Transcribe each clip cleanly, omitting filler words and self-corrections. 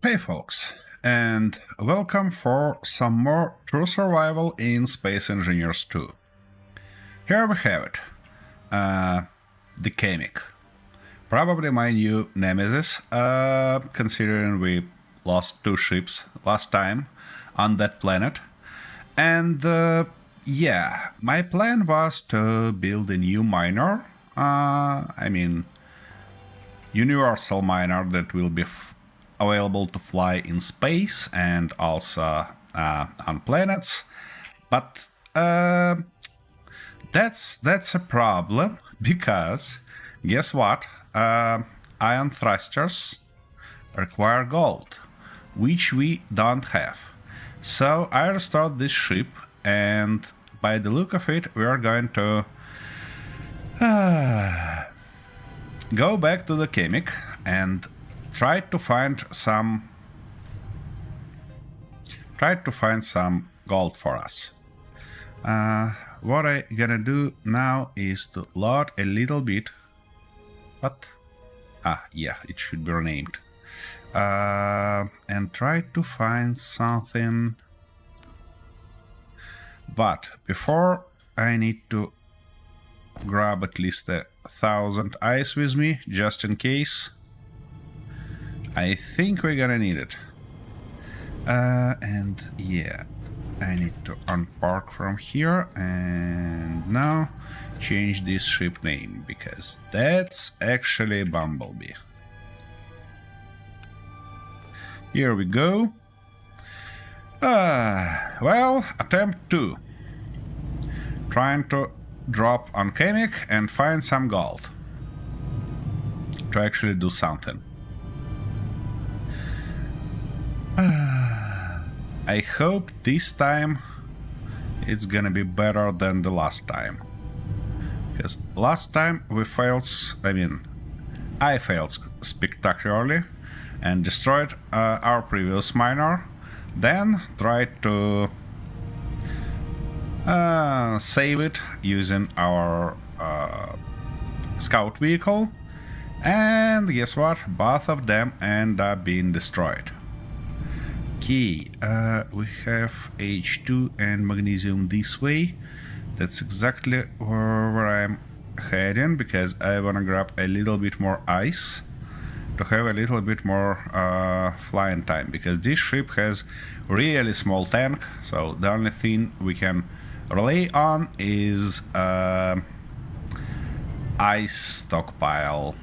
Hey folks, and welcome for some more True Survival in Space Engineers 2. Here we have it, the Kemik. Probably my new nemesis, considering we lost 2 ships last time on that planet. And yeah, my plan was to build a new miner, universal miner that will be available to fly in space and also on planets. But that's a problem because guess what? Ion thrusters require gold, which we don't have. So I restored this ship, and by the look of it, we are going to go back to the Kemik and try to find some gold for us. What I gonna do now is to load a little bit. What? Yeah, it should be renamed. And try to find something. But before, I need to grab at least 1,000 ice with me, just in case. I think we're gonna need it. And yeah, I need to unpark from here and now change this ship name, because that's actually Bumblebee. Here we go. Well, attempt 2. Trying to drop on Kemik and find some gold. To actually do something. I hope this time it's gonna be better than the last time. Because last time we failed, I failed spectacularly and destroyed our previous miner, then tried to save it using our scout vehicle, and guess what? Both of them end up being destroyed. Okay, we have H2 and magnesium this way. That's exactly where I'm heading, because I wanna grab a little bit more ice to have a little bit more flying time, because this ship has really small tank, so the only thing we can rely on is ice stockpile.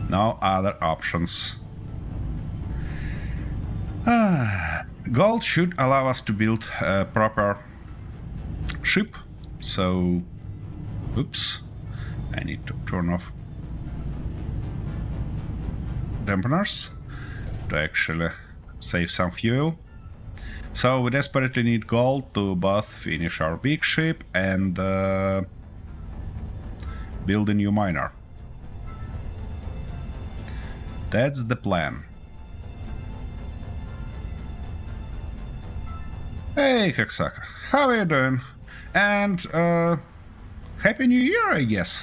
No other options. Gold should allow us to build a proper ship, so oops, I need to turn off dampeners to actually save some fuel. So we desperately need gold to both finish our big ship and build a new miner. That's the plan. Hey, Cocksucker, how are you doing? And Happy New Year, I guess.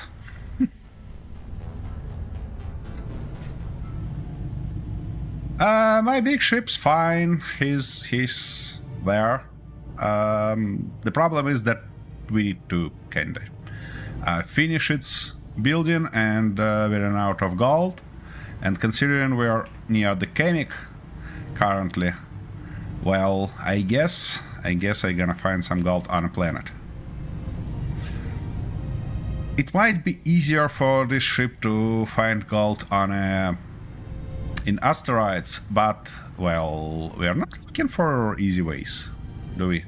My big ship's fine. He's there. The problem is that we need to kinda finish its building, and we ran out of gold. And considering we're near the Kemik currently, well, I guess I'm gonna find some gold on a planet. It might be easier for this ship to find gold on in asteroids, but, well, we are not looking for easy ways, do we?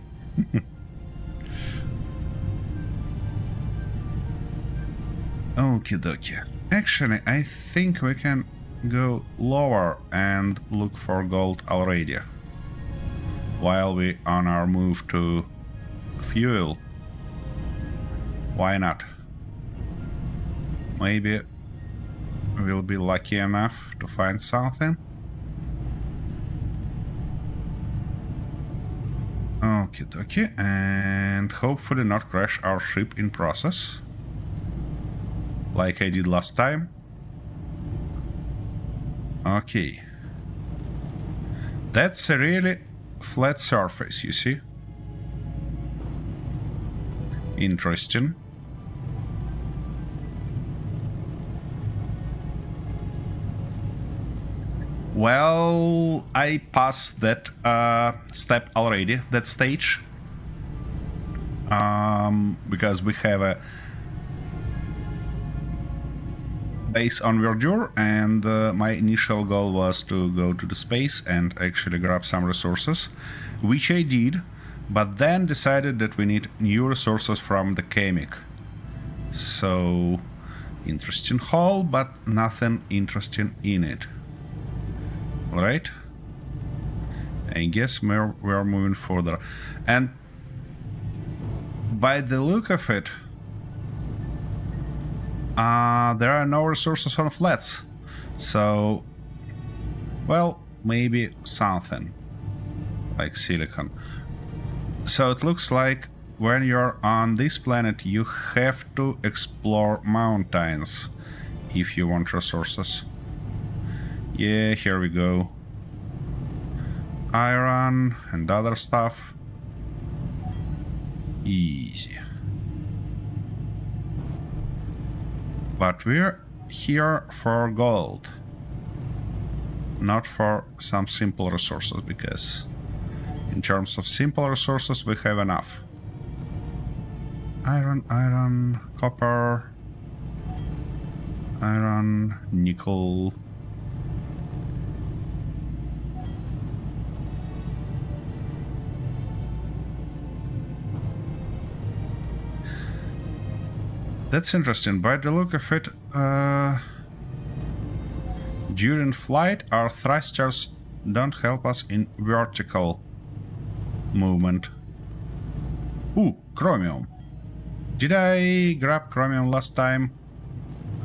Okie dokie. Actually, I think we can go lower and look for gold already, while we on our move to fuel. Why not? Maybe we'll be lucky enough to find something. Okie dokie, and hopefully not crash our ship in process, like I did last time. Okay. That's a really flat surface, you see? Interesting. Well, I passed that step already, that stage. Because we have a base on Verdure, and my initial goal was to go to the space and actually grab some resources, which I did, but then decided that we need new resources from the Kemik. So, interesting haul, but nothing interesting in it. Alright? I guess we're moving further. And by the look of it, there are no resources on flats. So, well, maybe something like silicon. So it looks like when you're on this planet, you have to explore mountains if you want resources. Yeah, here we go. Iron and other stuff. Easy. But we're here for gold, not for some simple resources, because in terms of simple resources we have enough. Iron, copper, iron, nickel. That's interesting. By the look of it, during flight, our thrusters don't help us in vertical movement. Ooh, chromium. Did I grab chromium last time?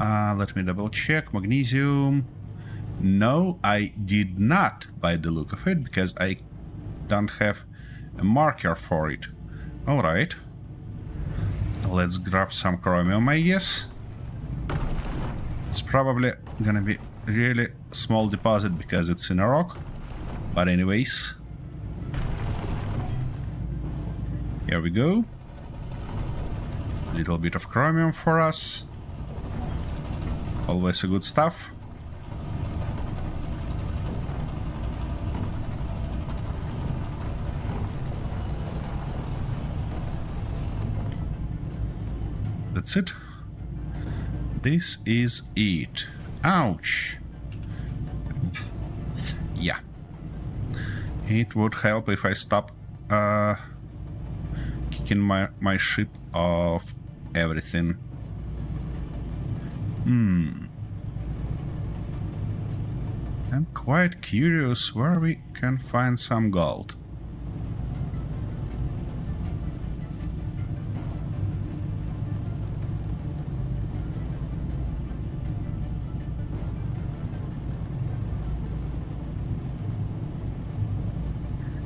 Let me double check. Magnesium. No, I did not, by the look of it, because I don't have a marker for it. Alright. Let's grab some chromium, I guess. It's probably gonna be really small deposit because it's in a rock. But anyways. Here we go. Little bit of chromium for us. Always a good stuff. That's it. This is it. Ouch. Yeah. It would help if I stop kicking my ship of everything. I'm quite curious where we can find some gold.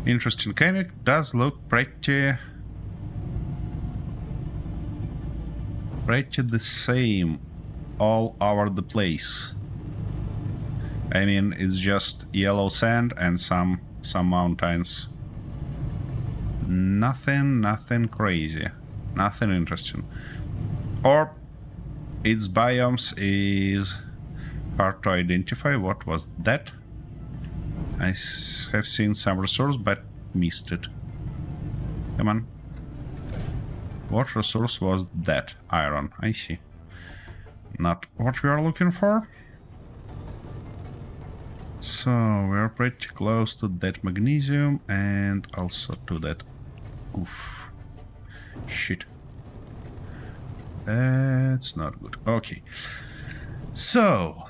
Interesting. Kemik does look pretty the same all over the place. I mean, it's just yellow sand and some mountains. Nothing crazy. Nothing interesting. Or its biomes is hard to identify. What was that? I have seen some resource, but missed it. Come on. What resource was that? Iron, I see. Not what we are looking for. So, we're pretty close to that magnesium and also to that... Oof. Shit. That's not good. Okay. So...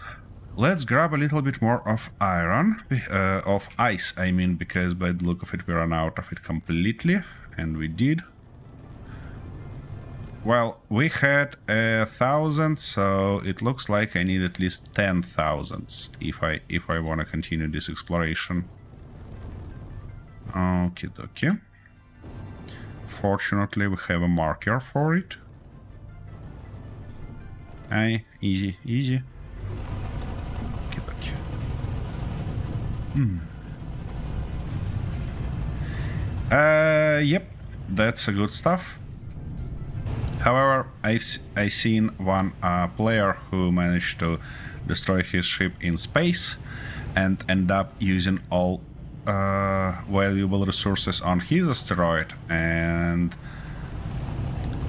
let's grab a little bit more of iron, of ice, I mean, because by the look of it we ran out of it completely, and we did. Well, we had 1,000, so it looks like I need at least 10,000 if I want to continue this exploration. Okie dokie. Fortunately, we have a marker for it. Aye, easy, easy. Yep, that's a good stuff. However, I seen one player who managed to destroy his ship in space and end up using all valuable resources on his asteroid, and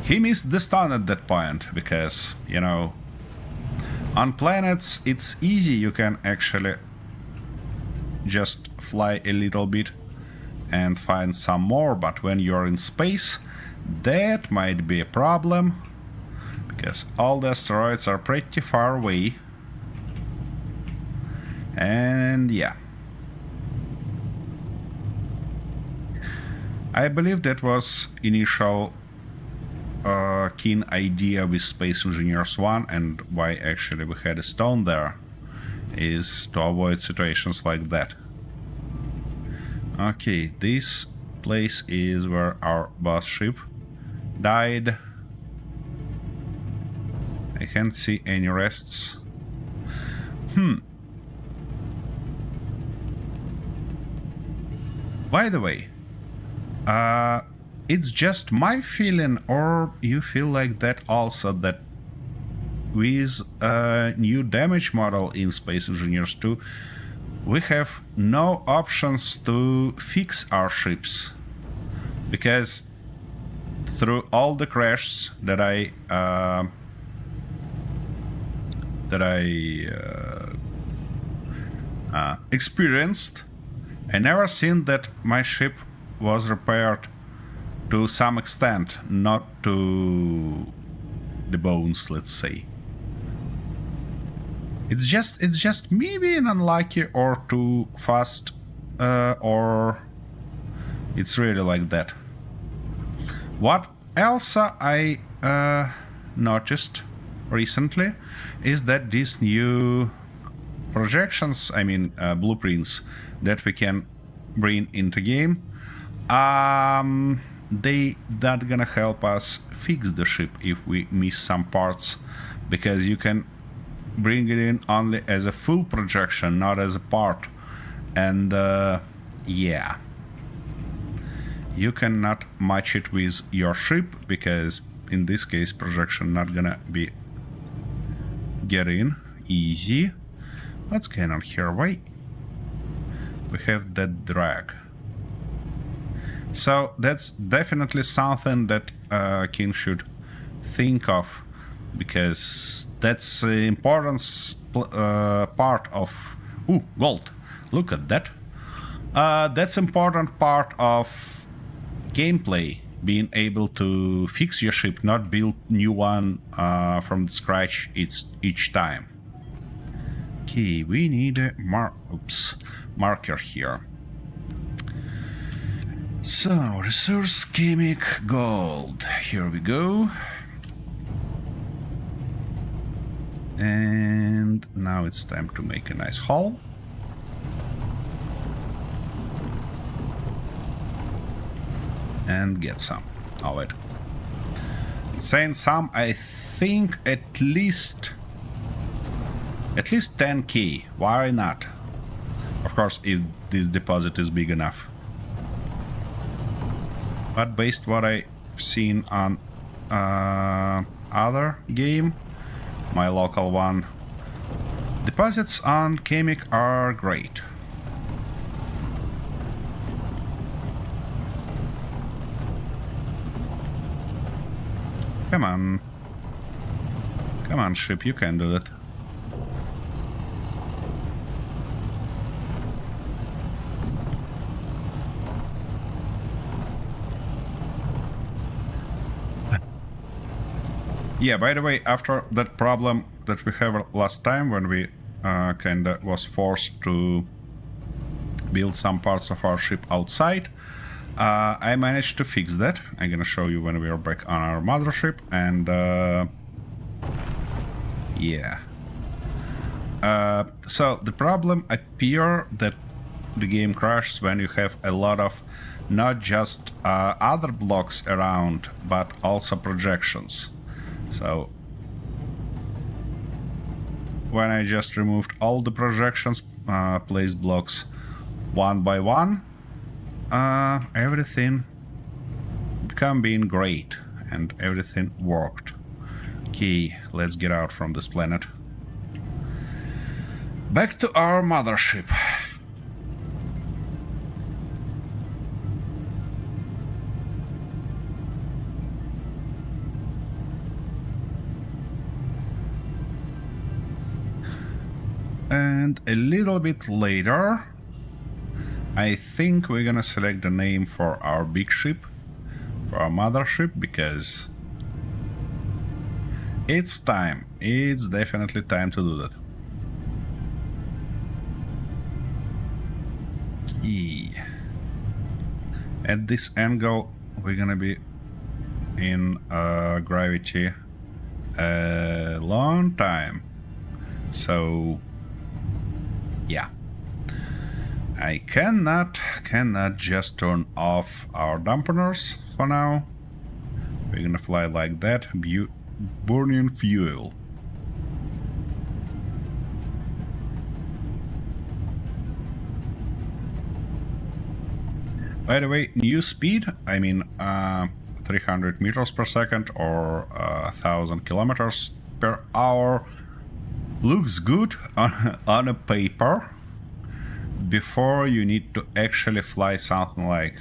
he missed the stun at that point because, you know, on planets it's easy, you can actually just fly a little bit and find some more, but when you're in space, that might be a problem because all the asteroids are pretty far away. And yeah, I believe that was initial keen idea with Space Engineers 1, and why actually we had a stone there is to avoid situations like that. Okay, this place is where our boss ship died. I can't see any rests. By the way, it's just my feeling, or you feel like that also, that with a new damage model in Space Engineers 2, we have no options to fix our ships, because through all the crashes that I experienced, I never seen that my ship was repaired to some extent, not to the bones, let's say. It's just me being unlucky, or too fast, or it's really like that. What else I noticed recently is that these new projections, I mean blueprints that we can bring into game, they not gonna help us fix the ship if we miss some parts, because you can bring it in only as a full projection, not as a part. And yeah, you cannot match it with your ship, because in this case projection not gonna be get in easy. What's going on here? Why we have that drag? So that's definitely something that King should think of, because that's an important part of... Ooh, gold! Look at that! That's important part of gameplay, being able to fix your ship, not build new one from scratch each time. Okay, we need a marker here. So, resource Kemik gold. Here we go. And now it's time to make a nice haul. And get some of it. Saying some, I think at least 10k. Why not? Of course, if this deposit is big enough. But based what I've seen on other game, my local one, deposits on Kemik are great. Come on. Come on, ship, you can do that. Yeah, by the way, after that problem that we had last time, when we kinda was forced to build some parts of our ship outside, I managed to fix that. I'm gonna show you when we are back on our mothership, and yeah. So the problem appear that the game crashes when you have a lot of not just other blocks around, but also projections. So when I just removed all the projections, placed blocks one by one, everything become being great and everything worked. Okay, let's get out from this planet. Back to our mothership. And a little bit later, I think we're gonna select the name for our big ship, for our mothership, because it's time. It's definitely time to do that. Yeah. At this angle, we're gonna be in gravity a long time. So yeah, I cannot just turn off our dampeners for now. We're gonna fly like that, burning fuel. By the way, new speed, I mean 300 meters per second or 1000 kilometers per hour looks good on a paper before you need to actually fly something like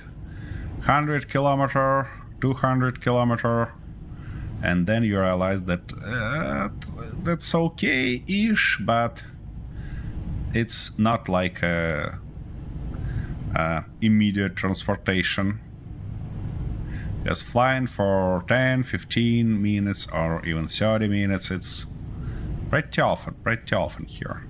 100 kilometer, 200 kilometer, and then you realize that that's okay-ish, but it's not like a immediate transportation. Just flying for 10, 15 minutes or even 30 minutes, it's pretty often here.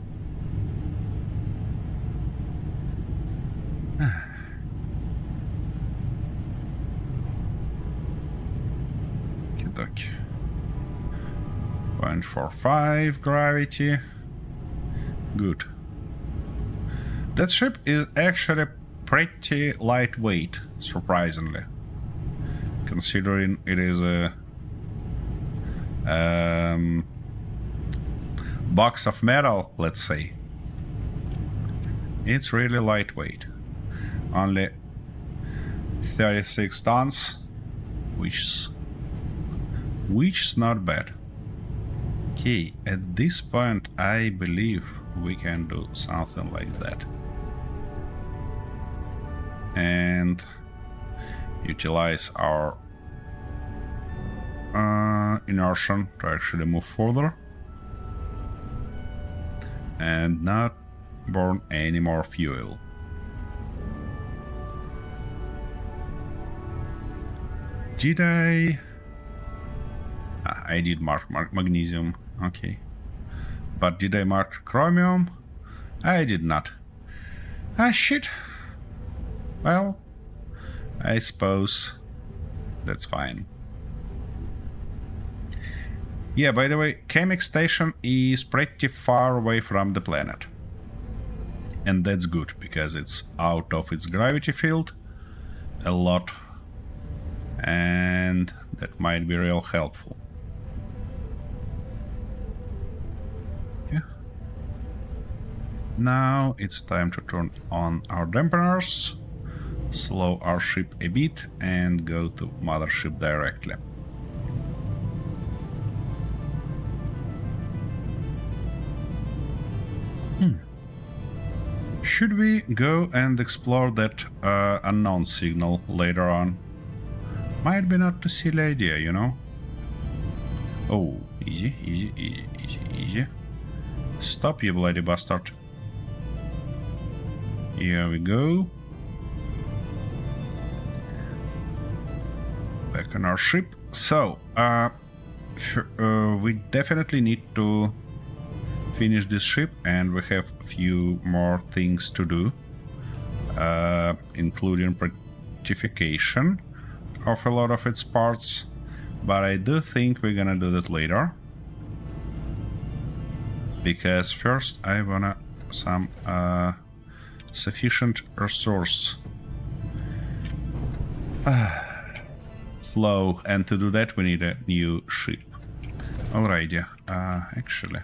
Okey-dokey. 0.45 gravity. Good. That ship is actually pretty lightweight, surprisingly, considering it is a box of metal, let's say. It's really lightweight. Only 36 tons, which is not bad. Okay, at this point I believe we can do something like that. And utilize our inertia to actually move further and not burn any more fuel. Did I? I did mark magnesium, okay. But did I mark chromium? I did not. Ah, shit. Well, I suppose that's fine. Yeah, by the way, Kemik station is pretty far away from the planet. And that's good, because it's out of its gravity field a lot. And that might be real helpful. Yeah. Now it's time to turn on our dampeners, slow our ship a bit, and go to mothership directly. Should we go and explore that unknown signal later on? Might be not a silly idea, you know? Oh, easy, easy, easy, easy, easy. Stop, you bloody bastard. Here we go. Back on our ship. So, we definitely need to finish this ship, and we have a few more things to do, including rectification of a lot of its parts, but I do think we're gonna do that later, because first I wanna some sufficient resource flow, and to do that we need a new ship. Alrighty, actually,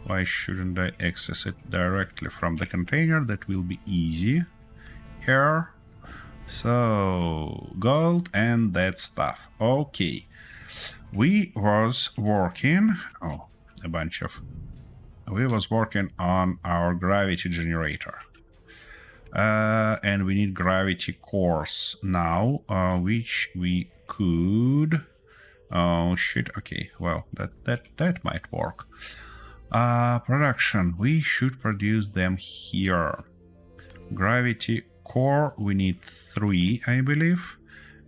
why shouldn't I access it directly from the container? That will be easy. Here, So, gold and that stuff. Okay. We was working... Oh, a bunch of... We was working on our gravity generator. And we need gravity cores now, which we could... Oh, shit. Okay, well, that might work. Production. We should produce them here. Gravity core, we need 3, I believe.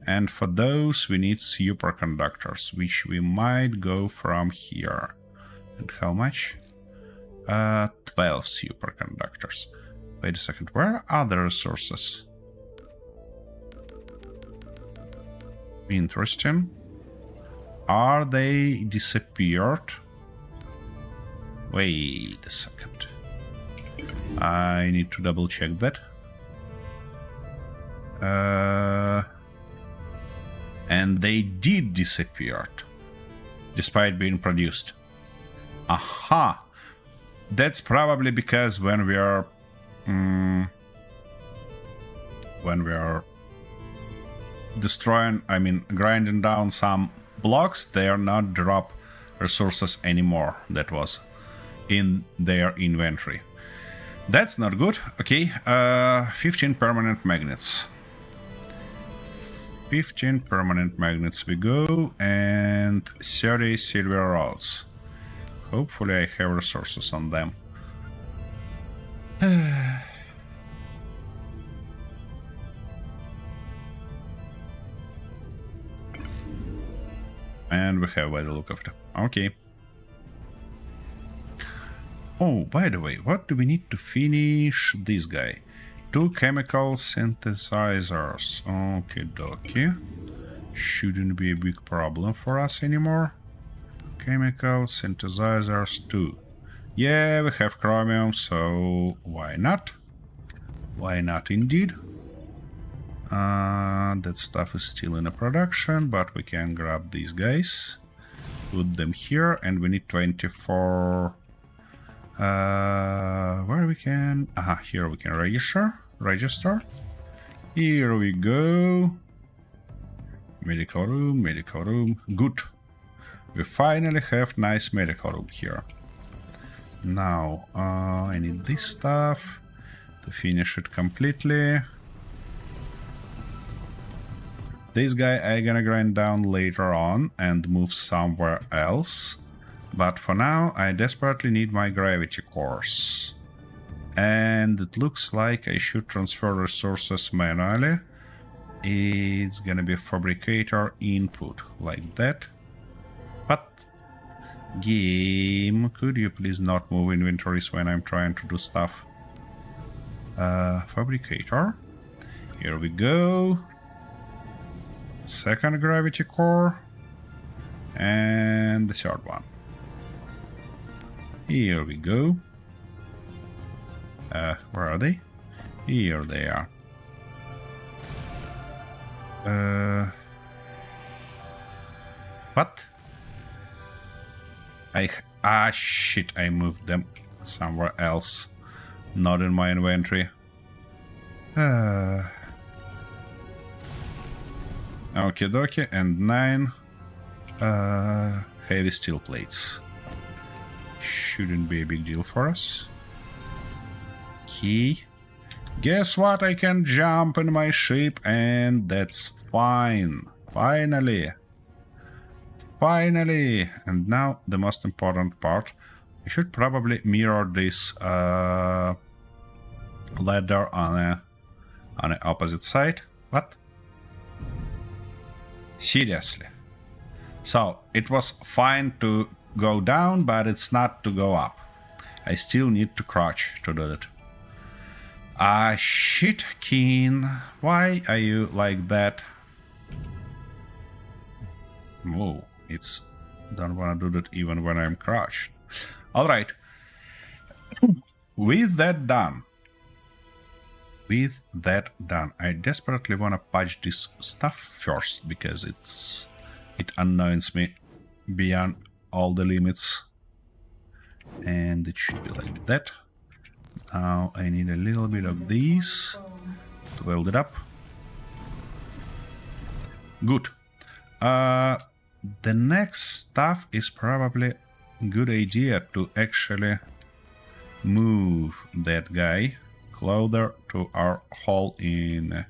And for those, we need superconductors, which we might go from here. And how much? 12 superconductors. Wait a second, where are the resources? Interesting. Are they disappeared? Wait a second. I need to double check that. And they did disappear, despite being produced. Aha! That's probably because when we are destroying, I mean, grinding down some blocks, they are not drop resources anymore. That was in their inventory. That's not good. Okay, 15 permanent magnets. 15 permanent magnets we go, and 30 silver rods. Hopefully I have resources on them. And we have by the look of it. Okay. Oh, by the way, what do we need to finish this guy? 2 chemical synthesizers. Okay, dokie. Shouldn't be a big problem for us anymore. Chemical synthesizers 2. Yeah, we have chromium, so why not? Why not indeed? That stuff is still in a production, but we can grab these guys, put them here, and we need 24. Where we can... Aha, here we can register. Here we go. Medical room. Good. We finally have nice medical room here. Now, I need this stuff to finish it completely. This guy I'm gonna grind down later on and move somewhere else. But for now, I desperately need my gravity cores. And it looks like I should transfer resources manually. It's gonna be fabricator input, like that. But, game, could you please not move inventories when I'm trying to do stuff? Fabricator. Here we go. Second gravity core. And the third one. Here we go. Where are they? Here they are. What? Shit, I moved them somewhere else. Not in my inventory. Okie dokie, and 9 heavy steel plates. Shouldn't be a big deal for us. Key. Guess what? I can jump in my ship, and that's fine. Finally. And now the most important part. I should probably mirror this ladder on the opposite side. What? Seriously. So, it was fine to go down, but it's not to go up. I still need to crouch to do that. Shit, Keen. Why are you like that? Oh, it's... Don't want to do that even when I'm crouched. Alright. With that done, I desperately want to patch this stuff first, because it annoys me beyond all the limits. And it should be like that. Now I need a little bit of these to weld it up. Good. The next stuff is probably a good idea to actually move that guy closer to our hole in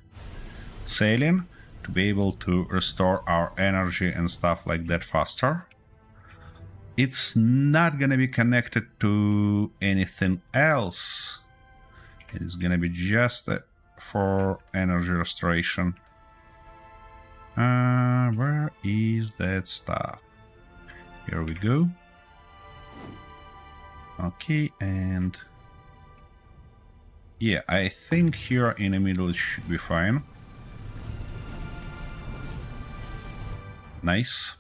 sailing to be able to restore our energy and stuff like that faster. It's not gonna be connected to anything else. It's gonna be just for energy restoration. Where is that stuff? Here we go. Okay, and yeah, I think here in the middle it should be fine. Nice.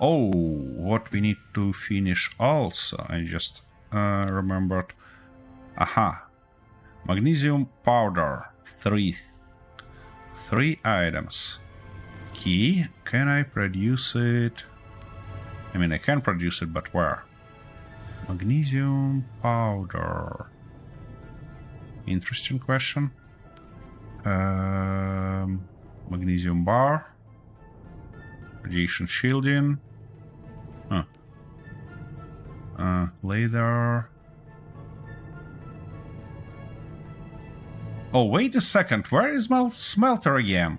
Oh, what we need to finish also, I just remembered. Aha. Magnesium powder, 3 items. Key, can I produce it? I mean, I can produce it, but where? Magnesium powder. Interesting question. Magnesium bar. Radiation shielding. Huh. Leather. Oh, wait a second. Where is my smelter again?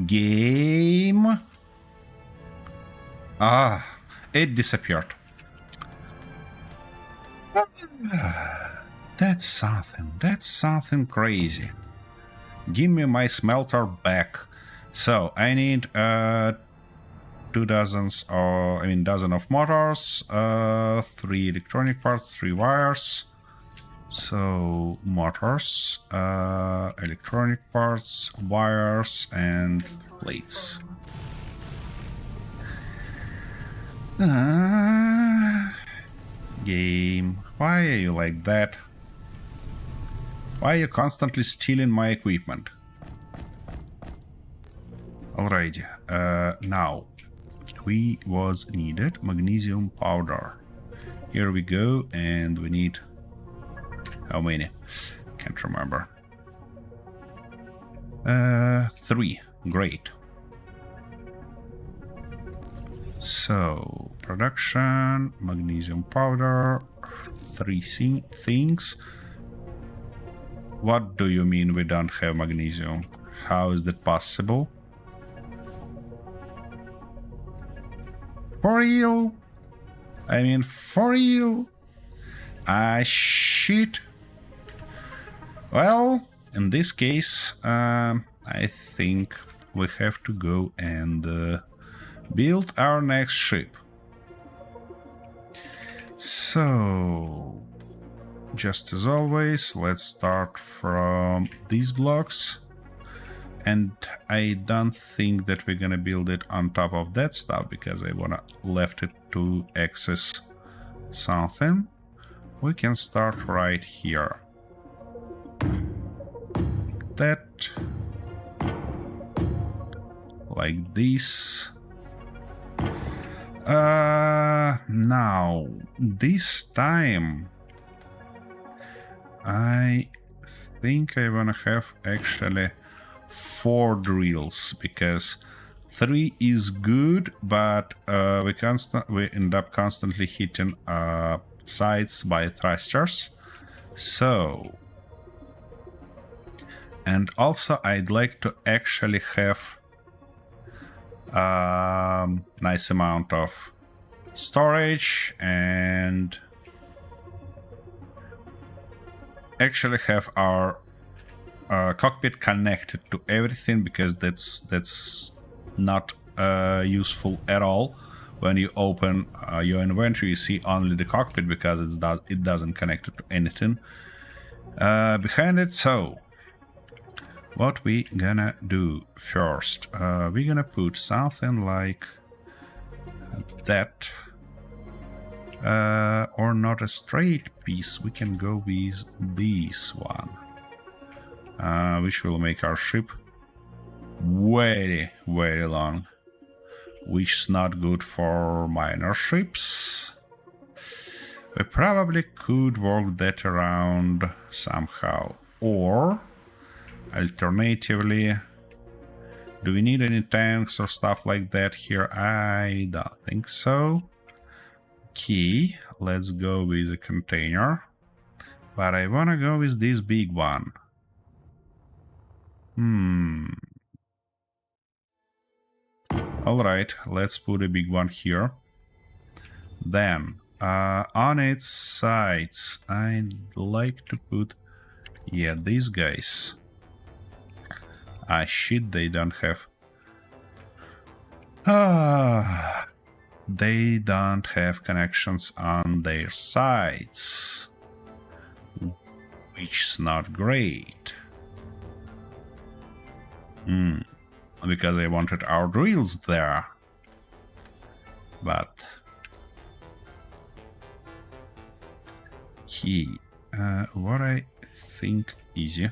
Game. Ah, it disappeared. That's something. That's something crazy. Give me my smelter back. So I need 2 dozens, or I mean dozen of motors, 3 electronic parts, 3 wires. So motors, electronic parts, wires, and plates. Game, why are you like that? Why are you constantly stealing my equipment? Alrighty, now we was needed magnesium powder. Here we go, and we need how many? Can't remember. 3. Great. So, production, magnesium powder, 3 things. What do you mean we don't have magnesium? How is that possible? For real? I mean, for real? Shit. Well, in this case, I think we have to go and build our next ship. So, just as always, let's start from these blocks. And I don't think that we're gonna build it on top of that stuff, because I wanna left it to access something. We can start right here. That, like this. Now this time I think I wanna have actually 4 drills, because 3 is good, but we end up constantly hitting sides by thrusters. So, and also I'd like to actually have nice amount of storage and actually have our cockpit connected to everything, because that's not useful at all. When you open your inventory, you see only the cockpit, because it doesn't connect it to anything behind it. So what we gonna do first? We're gonna put something like that, or not a straight piece. We can go with this one, which will make our ship very, very long, which is not good for minor ships. We probably could work that around somehow, or alternatively Do we need any tanks or stuff like that here? I don't think so. Okay, let's go with a container. But I wanna go with this big one. Alright, let's put a big one here. Then, on its sides, I'd like to put, yeah, these guys. Ah, shit, they don't have... they don't have connections on their sides. Which is not great. Because I wanted our drills there. But... what I think easy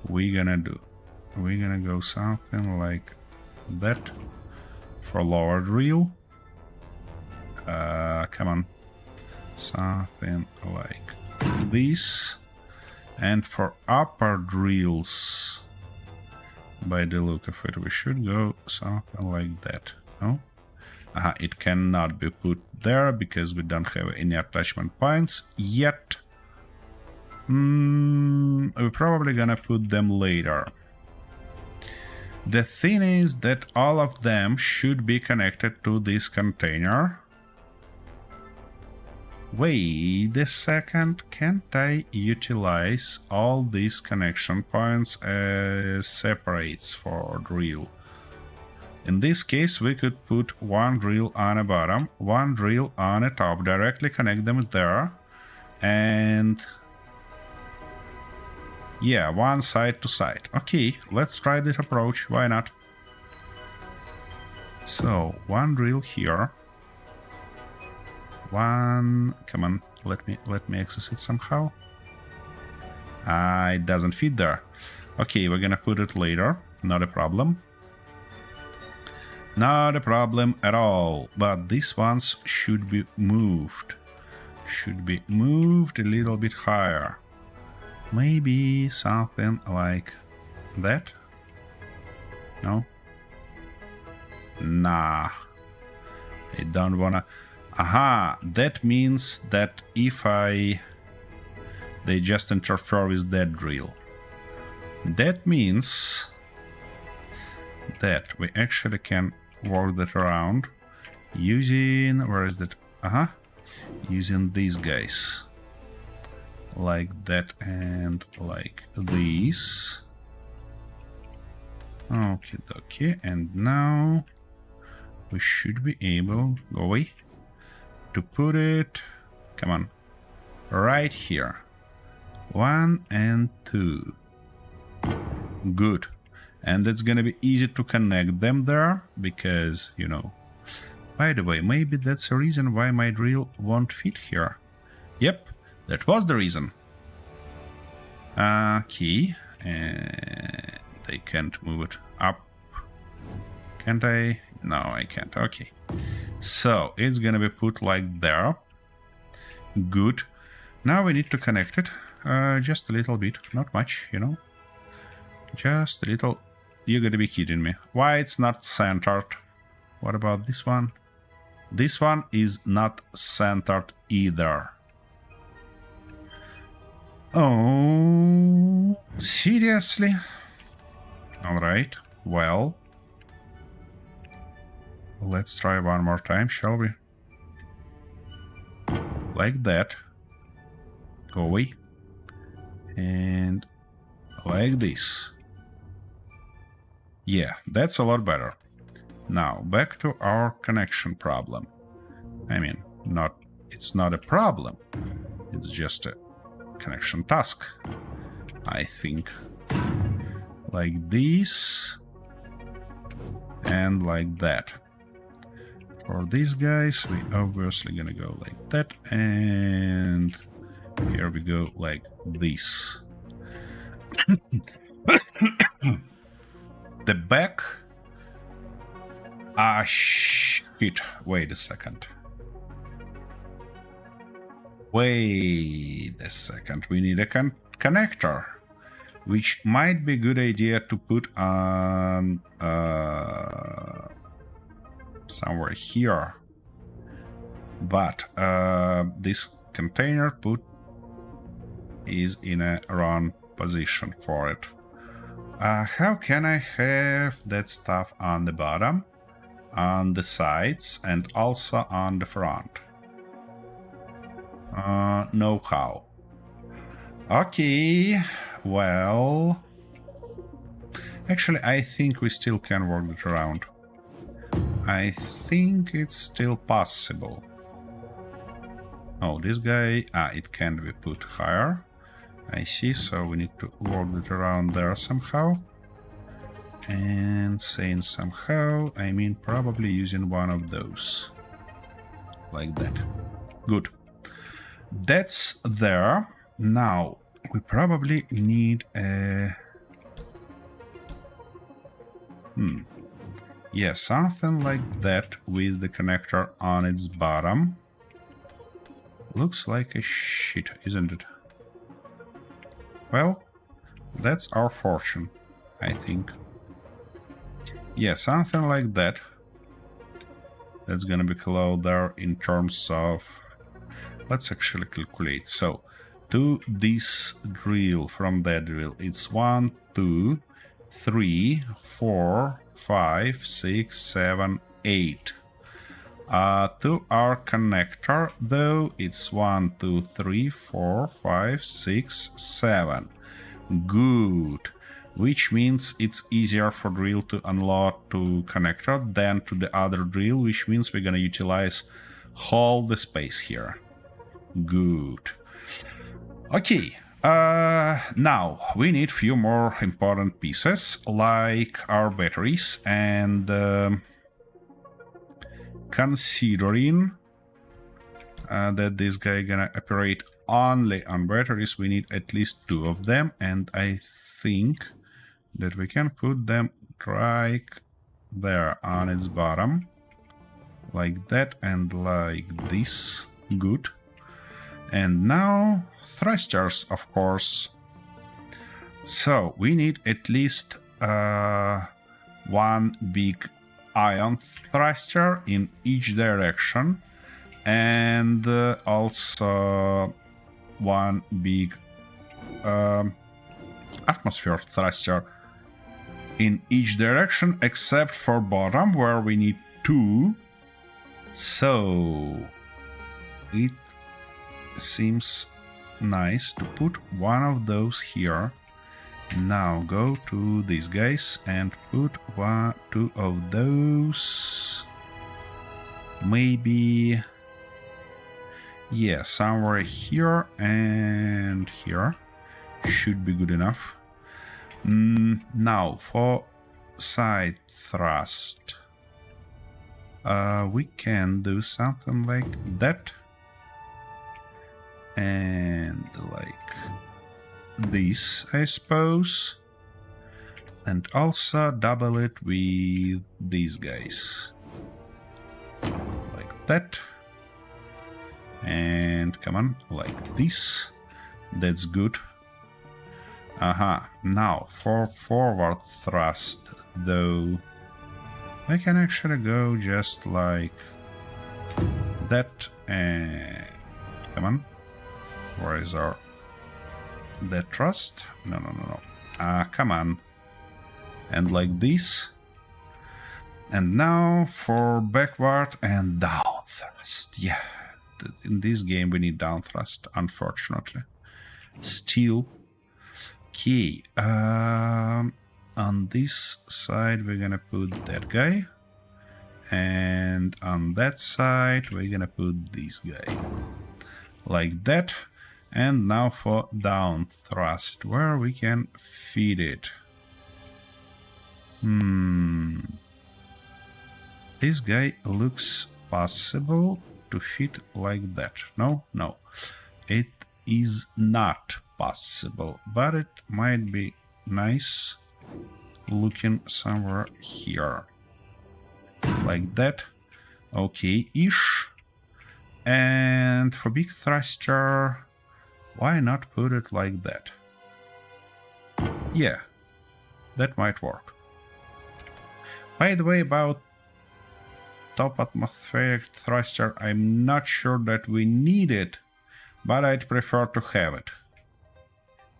we're gonna do. We're gonna go something like that for lower drill. Come on. Something like this. And for upper drills, by the look of it, we should go something like that. No? It cannot be put there because we don't have any attachment points yet. We're probably gonna put them later. The thing is that all of them should be connected to this container. Wait a second, can't I utilize all these connection points as separates for drill? In this case, we could put one drill on a bottom, one drill on a top, directly connect them there, and yeah, one side to side. Okay, let's try this approach, why not? So, one drill here. One, come on, let me access it somehow. It doesn't fit there. Okay, we're gonna put it later, not a problem. Not a problem at all, but these ones should be moved. Should be moved a little bit higher. Maybe something like that? No? Nah. I don't wanna... Aha! That means that if they just interfere with that drill. That means that we actually can work that around using... Where is that? Using these guys. Like that and like this. Okay, okay. And now we should be able... Go away. To put it... Come on. Right here. 1 and 2. Good. And it's gonna be easy to connect them there, because, you know... By the way, maybe that's the reason why my drill won't fit here. Yep, that was the reason. Okay, and I can't move it up. Can't I? No, I can't. Okay. So, it's gonna be put like there. Good. Now we need to connect it. Just a little bit. Not much, you know. Just a little. You gotta be kidding me. Why it's not centered? What about this one? This one is not centered either. Oh, seriously? Alright, well. Let's try one more time, shall we? Like that. Go away. And like this. Yeah, that's a lot better. Now, back to our connection problem. I mean, it's not a problem. It's just a connection task, I think. Like this. And like that. For these guys, we obviously gonna go like that. And here we go like this. The back... shit. Wait a second. Wait a second. We need a connector. which might be a good idea to put on somewhere here. But this container put is in a wrong position for it. How can I have that stuff on the bottom, on the sides, and also on the front? No how. Okay, well... Actually, I think we still can work it around. I think it's still possible. Oh, this guy... it can be put higher. I see, so we need to work it around there somehow. And saying somehow, I mean probably using one of those. Like that. Good. That's there. Now, we probably need a... Yeah, something like that with the connector on its bottom. Looks like a shit, isn't it? Well, that's our fortune, I think. Yeah, something like that. That's gonna be closed there in terms of... Let's actually calculate. So, to this drill from that drill, it's 1, 2, 3, 4, 5, 6, 7, 8. To our connector, though, it's 1, 2, 3, 4, 5, 6, 7. Good. Which means it's easier for drill to unload to connector than to the other drill, which means we're gonna utilize all the space here. Good. Okay. Now we need few more important pieces like our batteries, and considering that this guy gonna operate only on batteries, we need at least 2 of them, and I think that we can put them right there on its bottom, like that and like this. Good. And now thrusters, of course. So we need at least one big ion thruster in each direction, and also one big atmosphere thruster in each direction, except for bottom where we need 2. So it seems nice to put one of those here. Now go to these guys and put 1, 2 of those. Maybe, yeah, somewhere here and here should be good enough. Now for side thrust, we can do something like that and like this, I suppose, and also double it with these guys like that, and come on, like this. That's good. Now for forward thrust, though, I can actually go just like that, and come on, where is our that thrust? No. Come on, and like this. And now for backward and down thrust. Yeah, in this game we need down thrust, unfortunately. Still. Okay, on this side we're gonna put that guy, and on that side we're gonna put this guy, like that. And now for down thrust, where we can feed it. This guy looks possible to fit like that. No, it is not possible, but it might be nice looking somewhere here, like that. Okay, ish. And for big thruster, why not put it like that? Yeah, that might work. By the way, about top atmospheric thruster, I'm not sure that we need it, but I'd prefer to have it.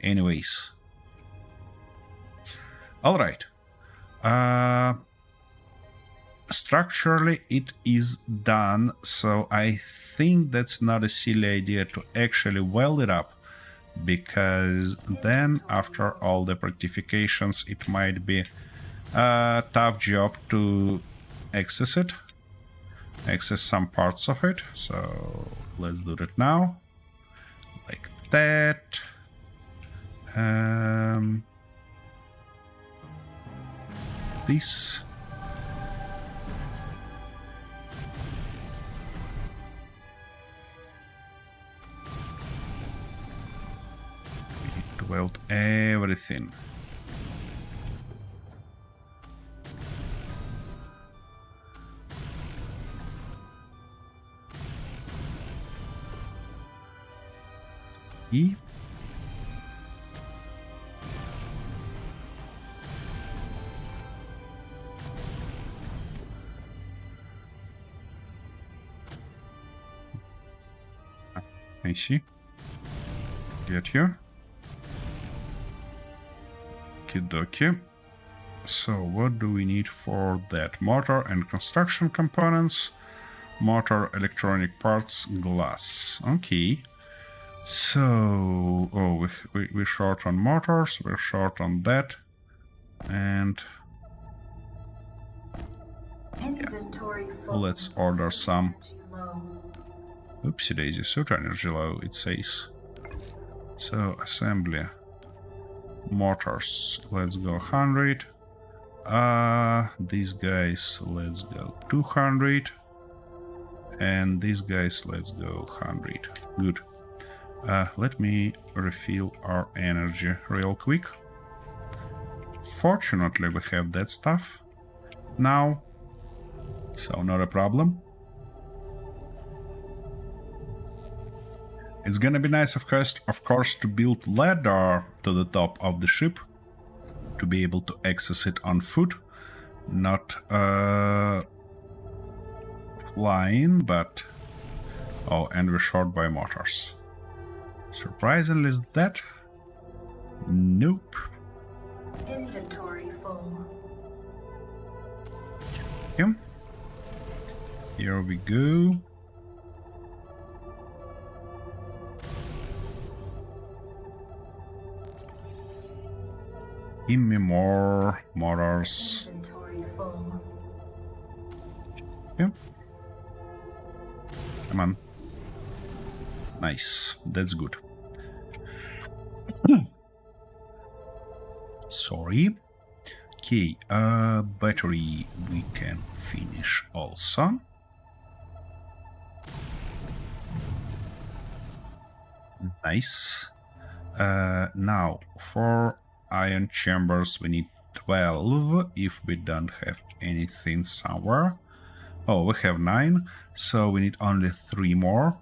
Anyways. Alright. Structurally it is done, so I think that's not a silly idea to actually weld it up, because then after all the rectifications it might be a tough job to access some parts of it. So let's do that now, like that. This. We need to weld everything. E. I see. Get here. Okie-dokie. So what do we need for that? Motor and construction components. Motor, electronic parts, glass. Okay. So, oh, we're short on motors, we're short on that, and Inventory yeah. Let's order some. Oopsie daisy, suit energy low, it says. So, assembly. Motors, let's go 100. These guys, let's go 200. And these guys, let's go 100. Good. Let me refill our energy real quick. Fortunately, we have that stuff now, so not a problem. It's gonna be nice, of course, to build ladder to the top of the ship to be able to access it on foot, not flying, but oh, and we're short by motors. Surprisingly, is that? Nope. Inventory full. Yeah. Here we go. Give me more motors. Inventory full. Yeah. Come on. Nice. That's good. Sorry. Okay, battery we can finish also. Nice. Now, for ion chambers we need 12 if we don't have anything somewhere. Oh, we have 9, so we need only 3 more.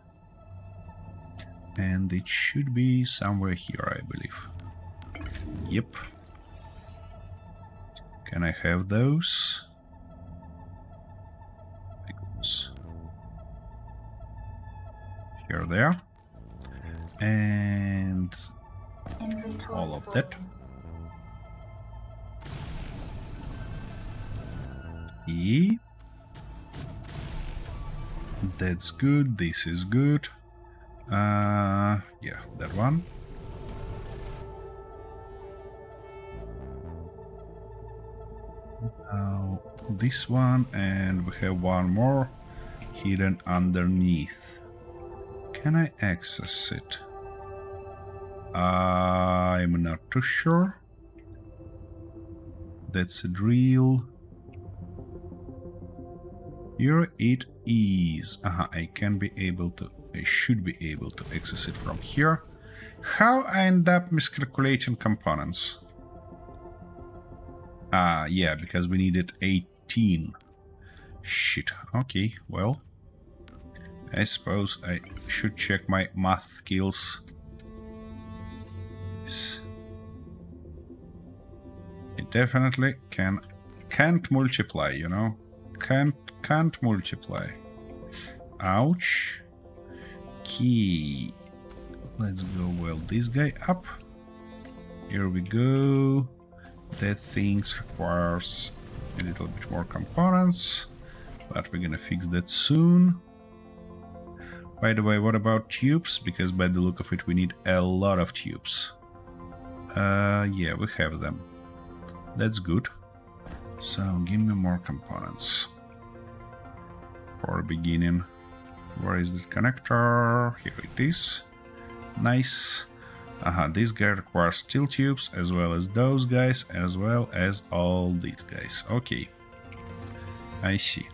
And it should be somewhere here, I believe. Yep. Can I have those? Because here they are. And Inventory all of full. that. E. That's good. This is good. Yeah, that one. Now this one, and we have one more hidden underneath. Can I access it? I'm not too sure. That's a drill. Here it is. I can be able to. I should be able to access it from here. How I end up miscalculating components? Yeah, because we needed 18. Shit. Okay, well, I suppose I should check my math skills. definitely can't multiply, you know? Can't multiply. Ouch. Key. Let's go weld this guy up. Here we go. That thing requires a little bit more components, but we're gonna fix that soon. By the way, what about tubes? Because by the look of it, we need a lot of tubes. Yeah, we have them. That's good. So, give me more components. For the beginning. Where is the connector? Here it is. Nice. This guy requires steel tubes, as well as those guys, as well as all these guys. Okay. I see.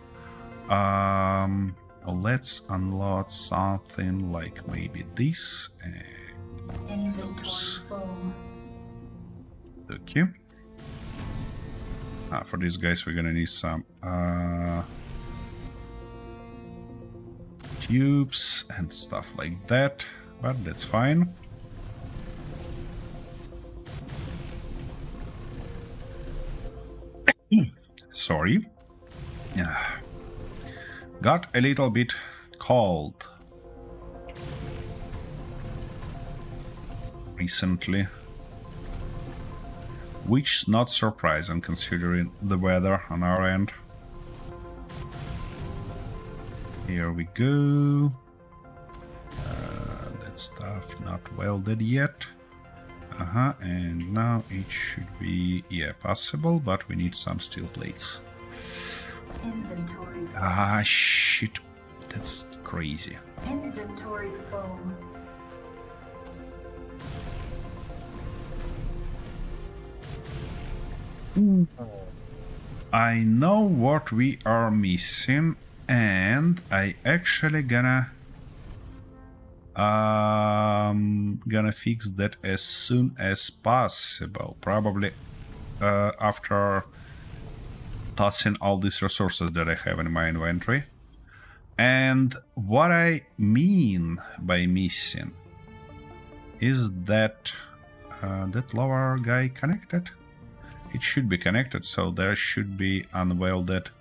Let's unload something like maybe this. And oops. Okay. For these guys, we're gonna need some tubes and stuff like that, but that's fine. Sorry. Got a little bit cold recently, which is not surprising considering the weather on our end. Here we go. That stuff not welded yet. And now it should be, yeah, possible, but we need some steel plates. Inventory. Shit. That's crazy. Inventory full. I know what we are missing, and I actually gonna fix that as soon as possible. Probably after tossing all these resources that I have in my inventory. And what I mean by missing is that that lower guy connected. It should be connected, so there should be unwelded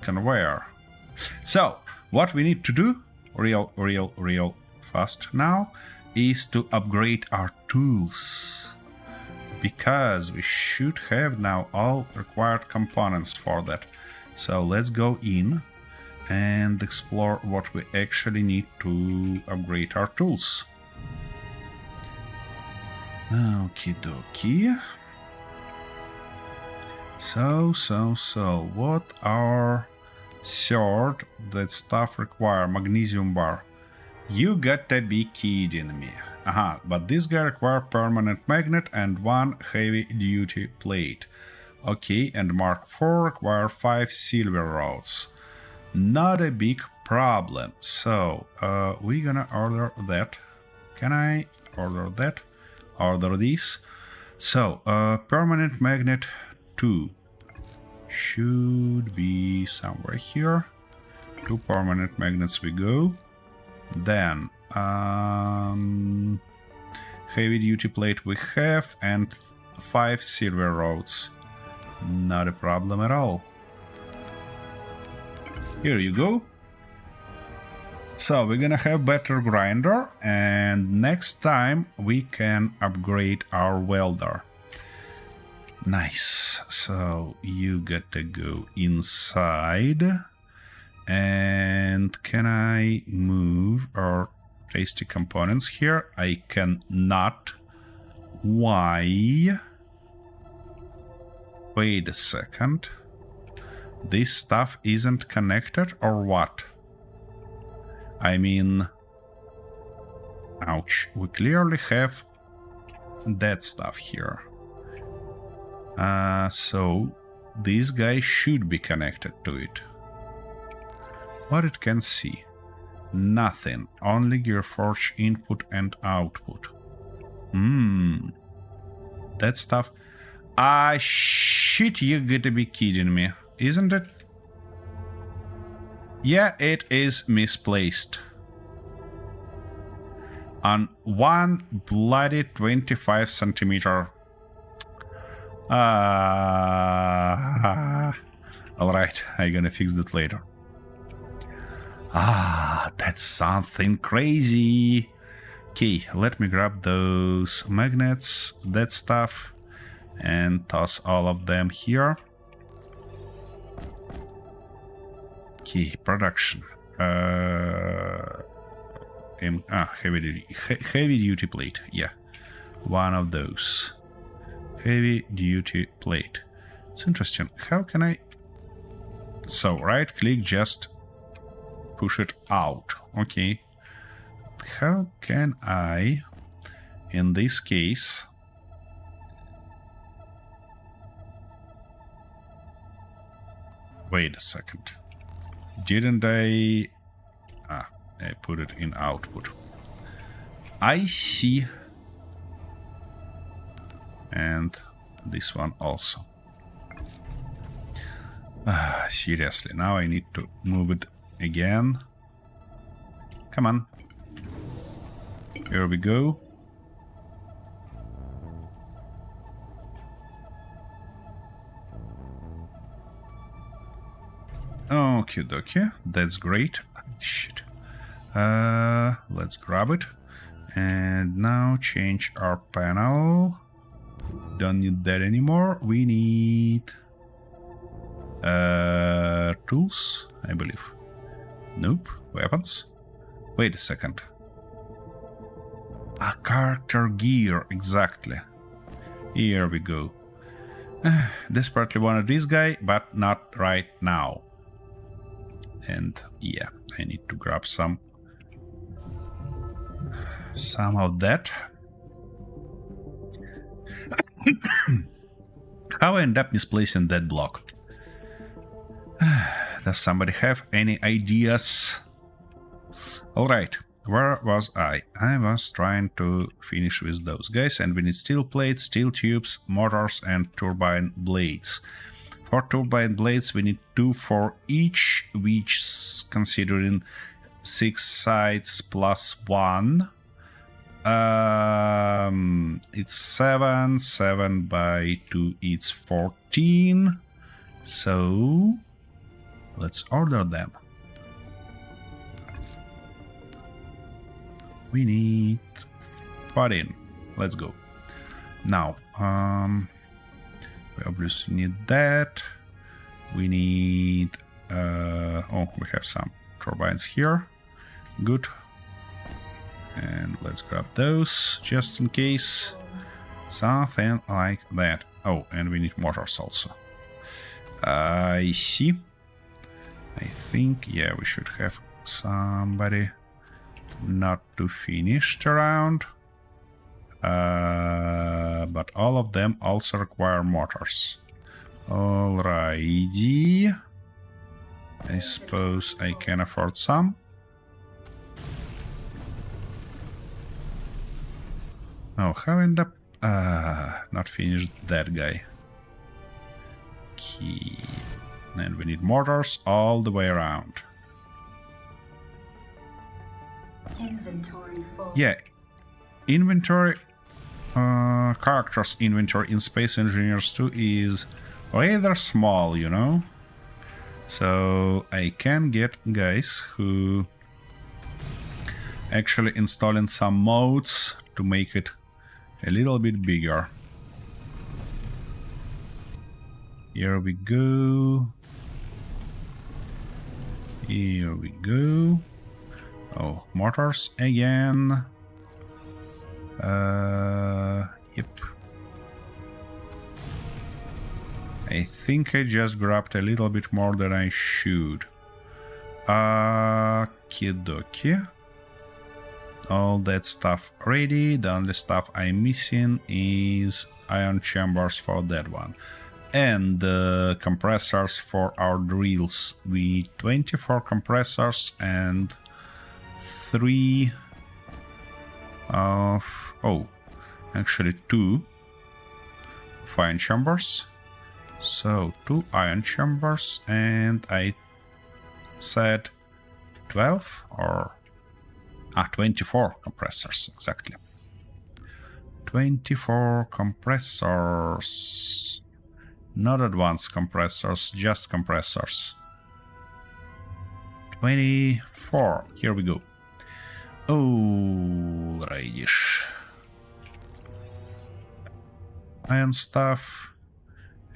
conveyor. So what we need to do real fast now is to upgrade our tools, because we should have now all required components for that. So let's go in and explore what we actually need to upgrade our tools. Okie dokie. So, what are third that stuff require? Magnesium bar. You gotta be kidding me. But this guy require permanent magnet and 1 heavy duty plate. Okay, and Mark IV require 5 silver rods. Not a big problem. So, we're gonna order that. Can I order that? Order this. So, permanent magnet 2 should be somewhere here. 2 permanent magnets we go. Then heavy duty plate we have, and 5 silver rods. Not a problem at all. Here you go. So we're gonna have better grinder, and next time we can upgrade our welder. Nice. So you got to go inside. And can I move our tasty components here? I cannot. Why? Wait a second. This stuff isn't connected or what? I mean, ouch. We clearly have that stuff here. So this guy should be connected to it. What it can see? Nothing. Only Gearforge input and output. That stuff. Shit, you gotta be kidding me. Isn't it? Yeah, it is misplaced. on one bloody 25 centimeter. Alright, I'm gonna fix that later. That's something crazy. Okay, let me grab those magnets, that stuff, and toss all of them here. Okay, production. Heavy duty plate. Yeah, one of those. Heavy duty plate. It's interesting. How can I? So right click, just push it out. Okay. How can I, in this case, wait a second. Didn't I? I put it in output. I see. And this one also. Seriously, now I need to move it again. Come on. Here we go. Okie dokie, that's great. Shit. Let's grab it. And now change our panel. Don't need that anymore. We need tools, I believe. Nope. Weapons. Wait a second. A character gear, exactly. Here we go. Desperately wanted this guy, but not right now. And yeah, I need to grab some of that. How I end up misplacing that block? Does somebody have any ideas? Alright, where was I? I was trying to finish with those guys, and we need steel plates, steel tubes, motors, and turbine blades. For turbine blades, we need 2 for each, which, considering 6 sides plus 1, it's 7. 7 by 2, it's 14. So let's order them. We need 14. Let's go. Now, we obviously need that. We need... oh, we have some turbines here. Good. And let's grab those, just in case. Something like that. Oh, and we need motors also. I see. I think, yeah, we should have somebody not too finished around. But all of them also require motors. Alrighty. I suppose I can afford some. Oh, how end up not finished that guy. Okay. And we need motors all the way around. Inventory full. Yeah. Inventory, characters inventory in Space Engineers 2 is rather small, you know? So I can get guys who actually installing some modes to make it a little bit bigger. Here we go. Here we go. Oh, motors again. Yep. I think I just grabbed a little bit more than I should. Okie-dokie. All that stuff ready. The only stuff I'm missing is ion chambers for that one. And compressors for our drills. We 24 compressors and 3 of... oh, actually 2 ion chambers. So 2 ion chambers, and I said 12 or... 24 compressors, exactly. 24 compressors. Not advanced compressors, just compressors. 24. Here we go. Oh, rightish. Iron stuff.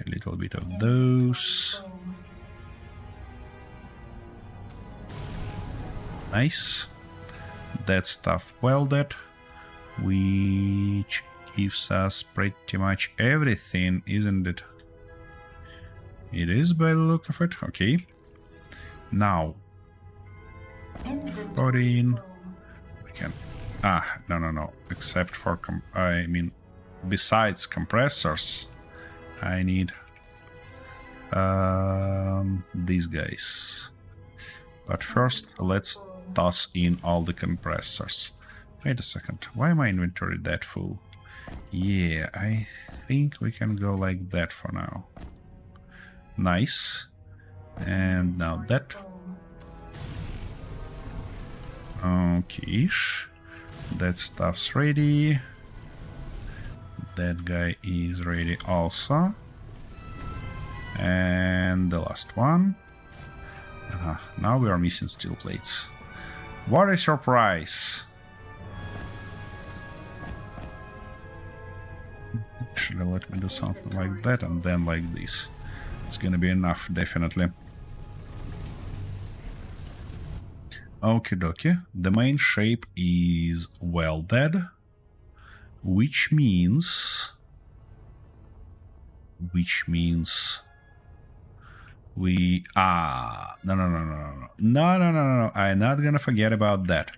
A little bit of those. Foam. Nice. That stuff welded, which gives us pretty much everything, isn't it? It is by the look of it. Okay. Now, Inventory 14. foam. We can. No. Except for besides compressors, I need these guys. But first, let's toss in all the compressors. Wait a second. Why my inventory that full? Yeah, I think we can go like that for now. Nice. And now that. Okay-ish. That stuff's ready. That guy is ready also. And the last one. Now we are missing steel plates. What is your price? Actually, let me do something like that and then like this. It's gonna be enough, definitely. Okie dokie. The main shape is welded, which means we no. I'm not gonna forget about that,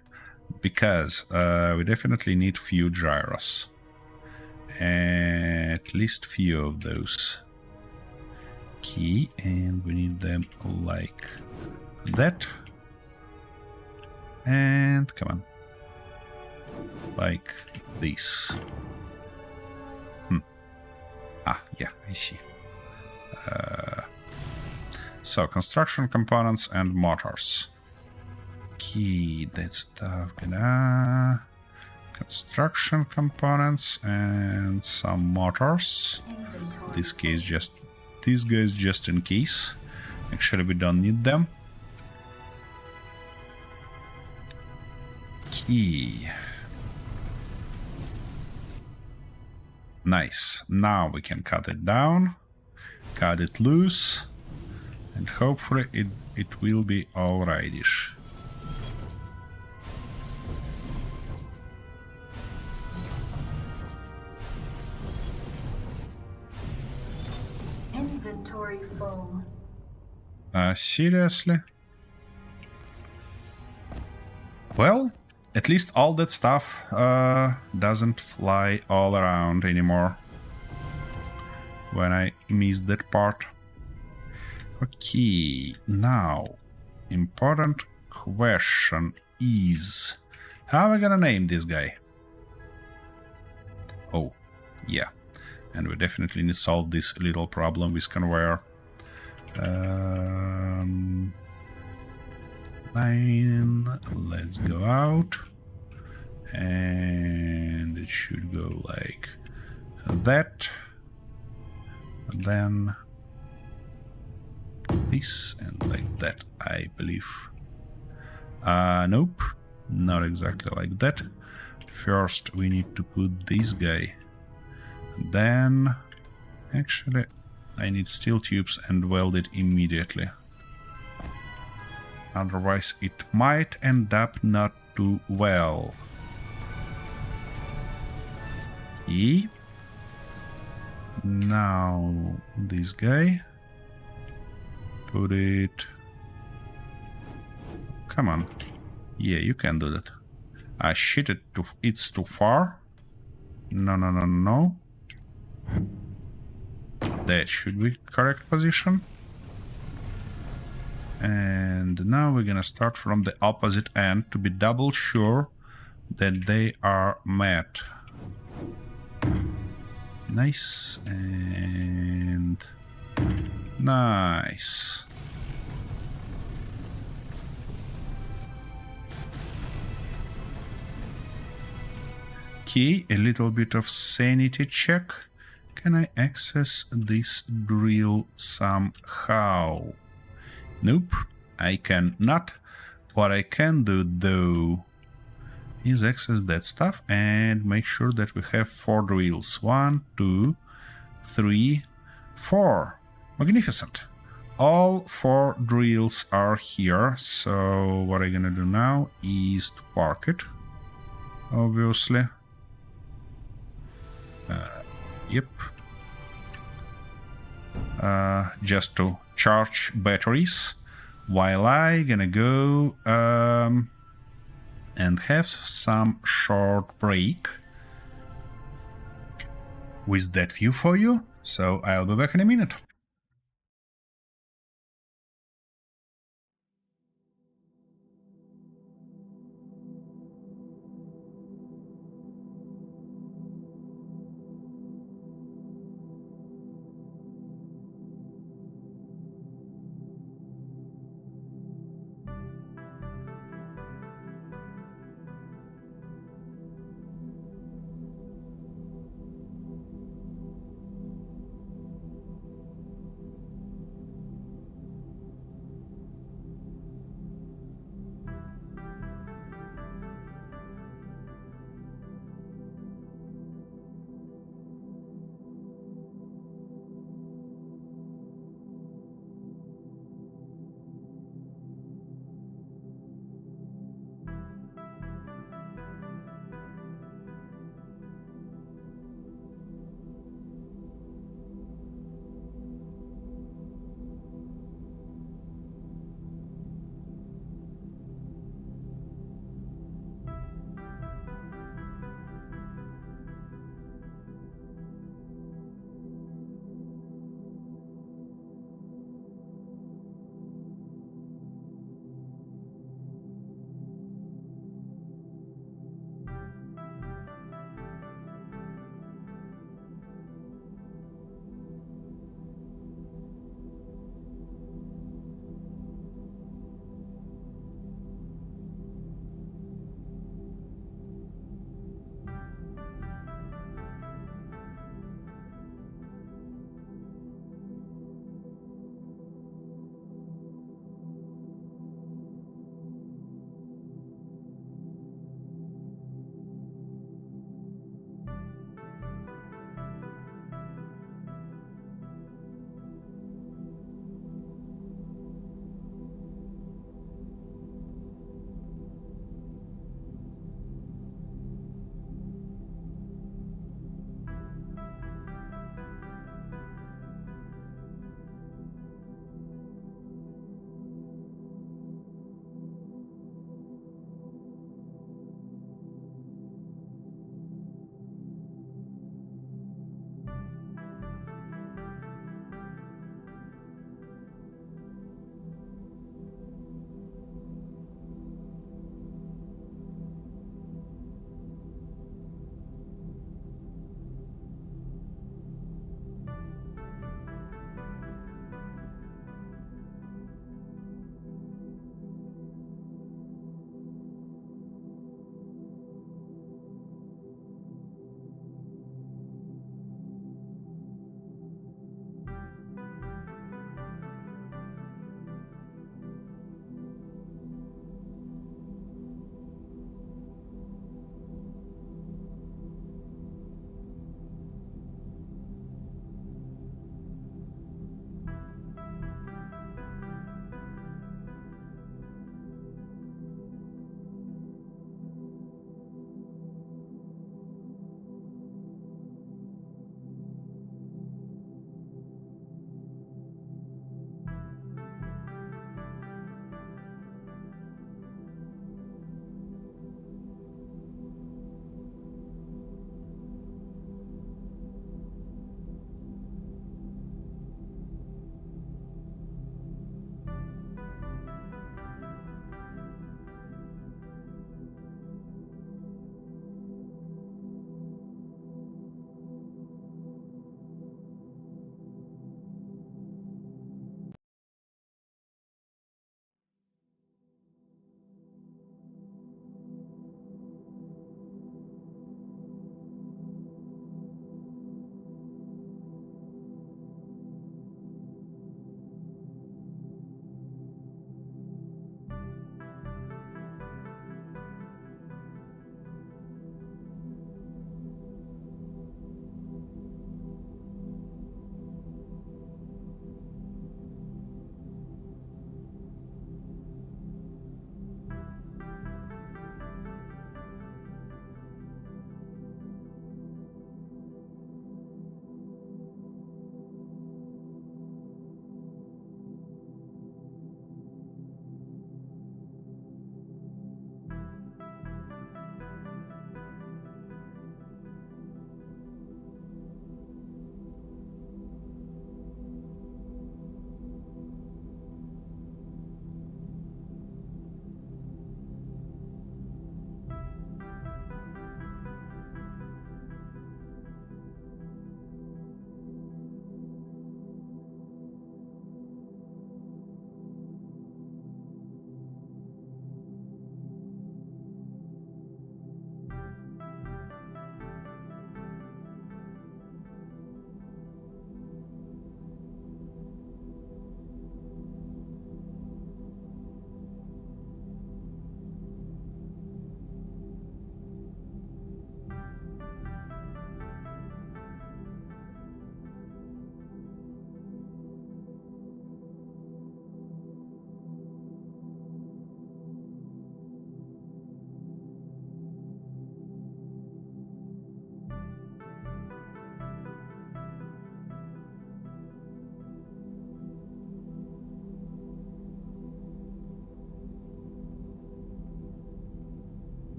because we definitely need few gyros, at least few of those. Key, and we need them like that. And come on, like this. Yeah, I see. So, construction components and motors. Key, that stuff. Construction components and some motors. Inventory. These guys just in case. Actually, we don't need them. Key. Nice. Now we can cut it down, cut it loose, and hopefully it will be alrightish. Inventory foam. Seriously? Well, at least all that stuff doesn't fly all around anymore when I missed that part. Okay, now, important question is, how am I gonna name this guy? Oh, yeah, and we definitely need to solve this little problem with conveyor. 9, let's go out, and it should go like that, and then this and like that, I believe. Nope, not exactly like that. First we need to put this guy, then actually I need steel tubes and weld it immediately. Otherwise it might end up not too well. E. Now this guy. Put it. Come on. Yeah, you can do that. Shit, it's too far. No. That should be correct position. And now we're gonna start from the opposite end to be double sure that they are met. Nice and nice. Okay, a little bit of sanity check. Can I access this drill somehow? Nope, I cannot. What I can do though is access that stuff and make sure that we have 4 drills. 1, 2, 3, 4. Magnificent. All 4 drills are here, so what I'm gonna do now is to park it, obviously. Yep. Just to charge batteries while I gonna go and have some short break with that view for you. So I'll be back in a minute.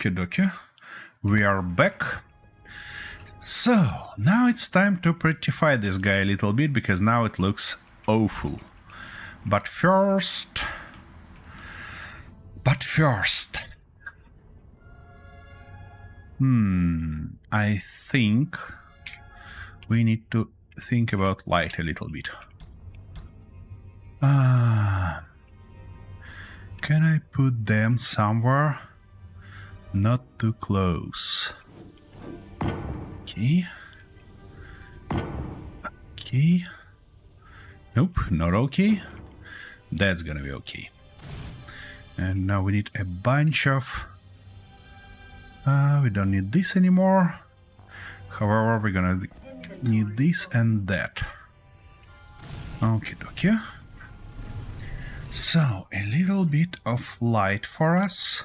Okie dokie. We are back. So, now it's time to prettify this guy a little bit, because now it looks awful. But first... I think we need to think about light a little bit. Can I put them somewhere not too close? Okay. Okay. Nope, not okay. That's gonna be okay. And now we need a bunch of... we don't need this anymore. However, we're gonna need this and that. Okay, dokie. So, a little bit of light for us.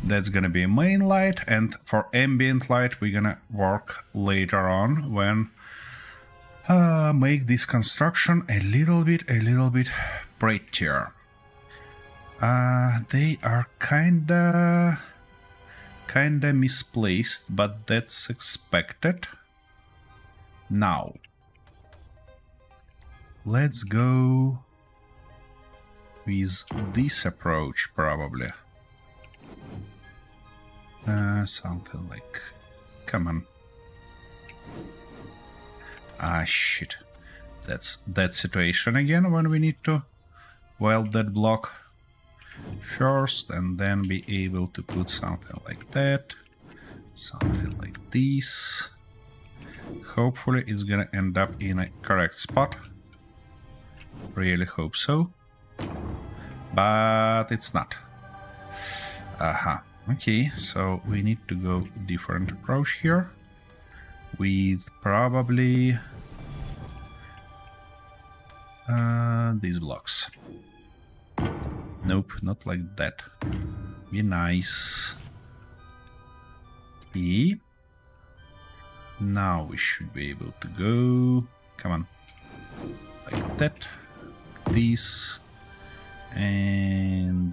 That's gonna be a main light, and for ambient light we're gonna work later on when make this construction a little bit prettier. They are kinda misplaced, but that's expected. Now, let's go with this approach, probably. Something like... Come on. Ah, shit. That's that situation again when we need to weld that block first and then be able to put something like that. Something like this. Hopefully it's gonna end up in a correct spot. Really hope so. But it's not. Aha. Okay, so we need to go different approach here. With probably these blocks. Nope, not like that. Be nice. Okay. Now we should be able to go. Come on. Like that. This. And...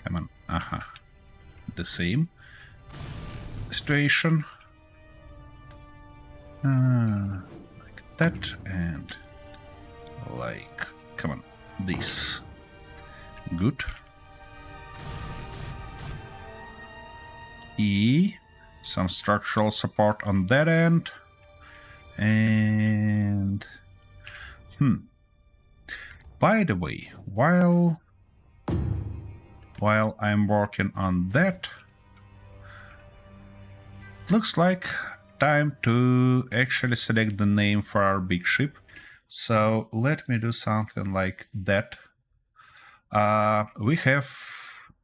come on. Aha. The same situation. Like that. And... like... come on. This. Good. E. Some structural support on that end. And... By the way, while I'm working on that, looks like time to actually select the name for our big ship. So let me do something like that. We have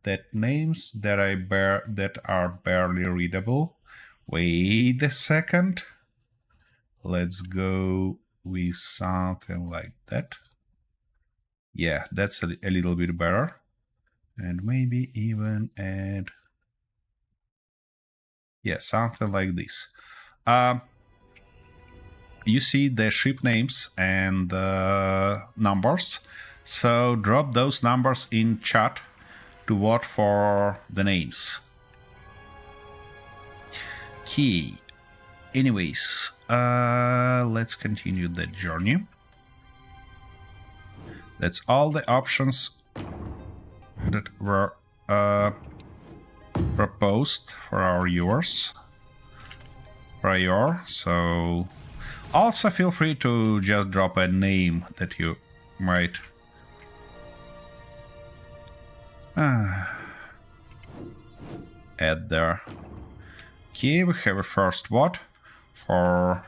that names that are barely readable. Wait a second. Let's go with something like that. Yeah, that's a little bit better. And maybe even add... yeah, something like this. You see the ship names and numbers. So drop those numbers in chat to vote for the names. Okay. Anyways, let's continue that journey. That's all the options that were proposed for our viewers prior. So also feel free to just drop a name that you might add there. Okay, we have a first vote for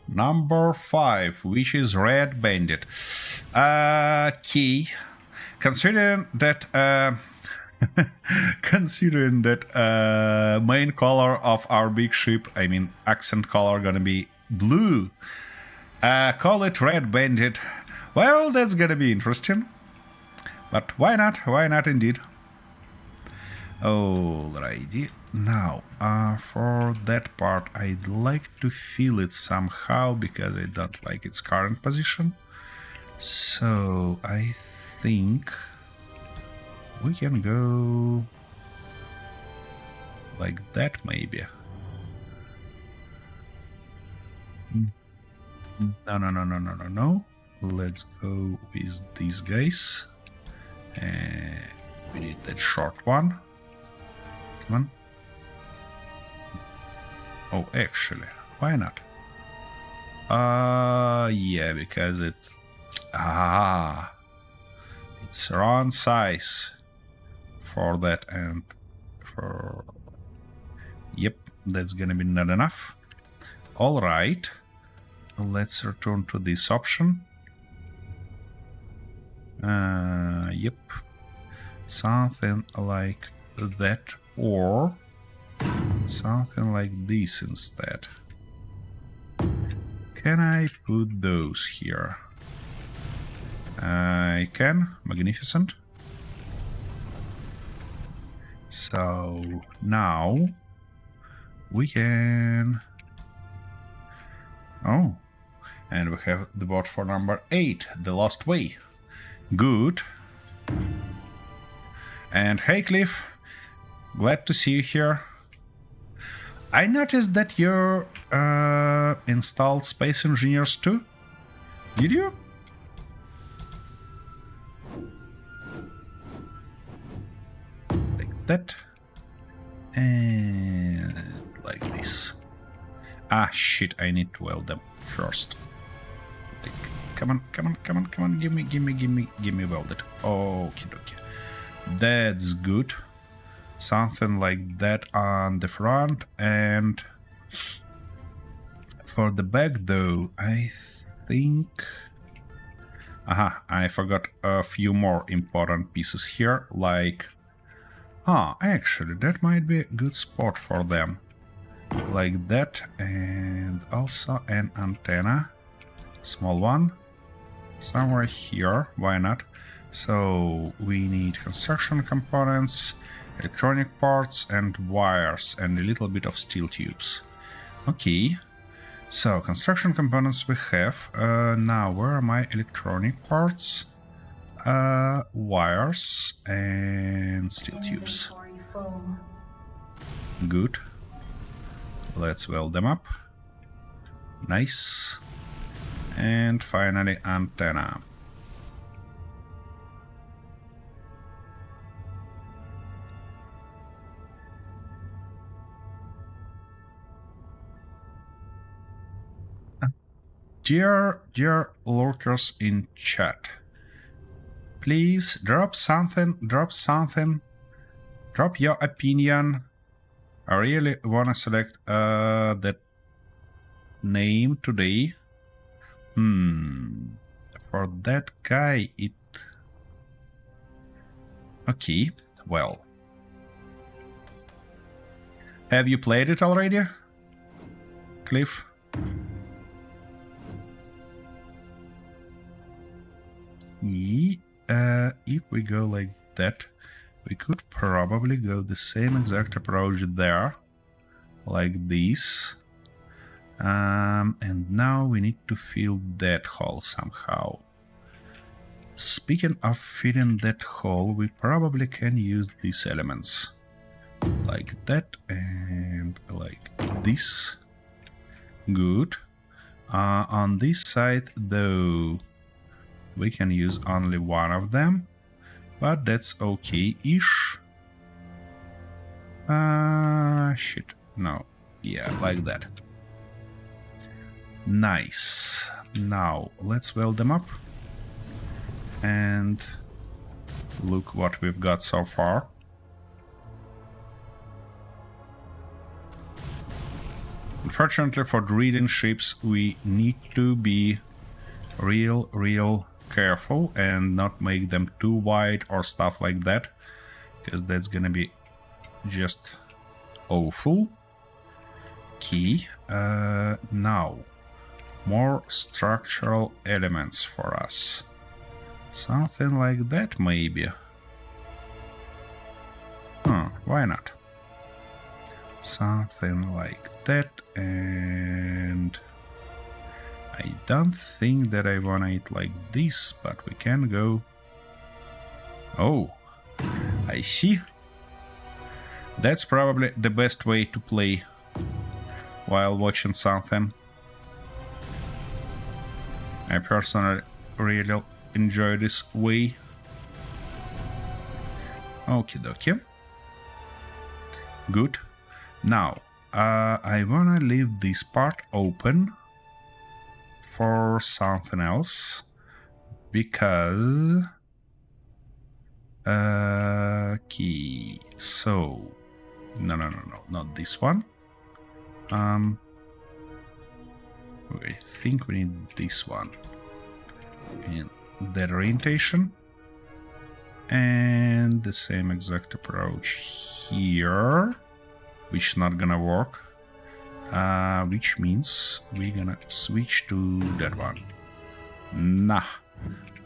number 5, which is Red Bandit. Okay, considering that main color of our big ship, I mean accent color, gonna be blue, call it Red Bandit. Well, that's gonna be interesting. But why not? Why not indeed? Alrighty. Now, for that part, I'd like to fill it somehow because I don't like its current position. So, I think we can go like that maybe. No. Let's go with these guys. We need that short one. Come on. Oh, actually, why not? Yeah, because it's wrong size for that, and for... Yep, that's gonna be not enough. All right, let's return to this option. Yep, something like that, or something like this instead. Can I put those here? I can. Magnificent. So now we can... Oh, and we have the bot for number 8, the Lost Way. Good. And hey Cliff, glad to see you here. I noticed that you installed Space Engineers too. Did you? Like that. And like this. Ah, shit, I need to weld them first. Like, come on, give me welded. Okie dokie. That's good. Something like that on the front, and for the back though, I think... Aha, I forgot a few more important pieces here, like... actually, that might be a good spot for them. Like that, and also an antenna. Small one. Somewhere here, why not? So, we need construction components, electronic parts, and wires, and a little bit of steel tubes. Okay. So, construction components we have. Now, where are my electronic parts? Wires and steel tubes. Inventory full. Good. Let's weld them up. Nice. And finally, antenna. Dear lurkers in chat, please drop something, drop your opinion. I really wanna select that name today. For that guy, it... Okay, well. Have you played it already, Cliff? If we go like that, we could probably go the same exact approach there, like this. And now we need to fill that hole somehow. Speaking of filling that hole, we probably can use these elements. Like that and like this. Good. On this side, though, we can use only one of them, but that's okay-ish. Shit. No. Yeah, like that. Nice. Now, let's weld them up. And look what we've got so far. Unfortunately, for drilling ships, we need to be real careful and not make them too wide or stuff like that, because that's gonna be just awful. Key. Now, more structural elements for us. Something like that, maybe. Why not? Something like that, and I don't think that I want it like this, but we can go... Oh, I see. That's probably the best way to play while watching something. I personally really enjoy this way. Okie dokie. Good. Now, I wanna leave this part open for something else because key. So no, not this one. I think we need this one in that orientation, and the same exact approach here, which is not gonna work. Which means we're gonna switch to that one. Nah,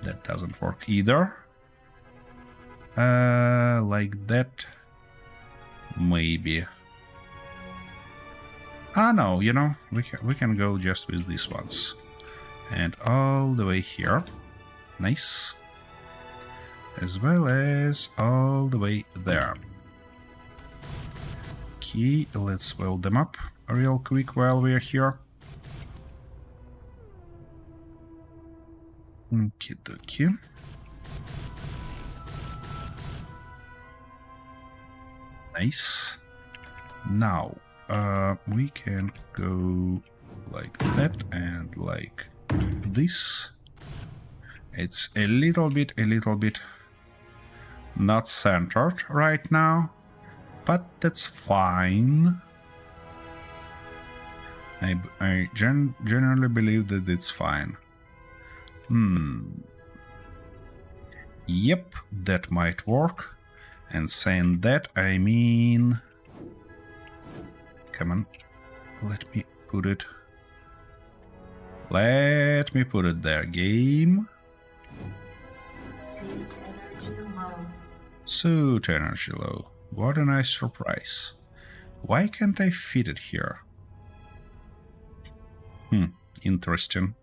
that doesn't work either. Like that, maybe. No, you know, we can go just with these ones, and all the way here. Nice. As well as all the way there. Okay, let's weld them up real quick while we're here. Okie dokie. Nice. Now, we can go like that and like this. It's a little bit not centered right now, but that's fine. I generally believe that it's fine. Yep, that might work. And saying that, I mean... Come on, let me put it there, game. Suit energy low. Suit energy low. What a nice surprise. Why can't I fit it here? Interesting.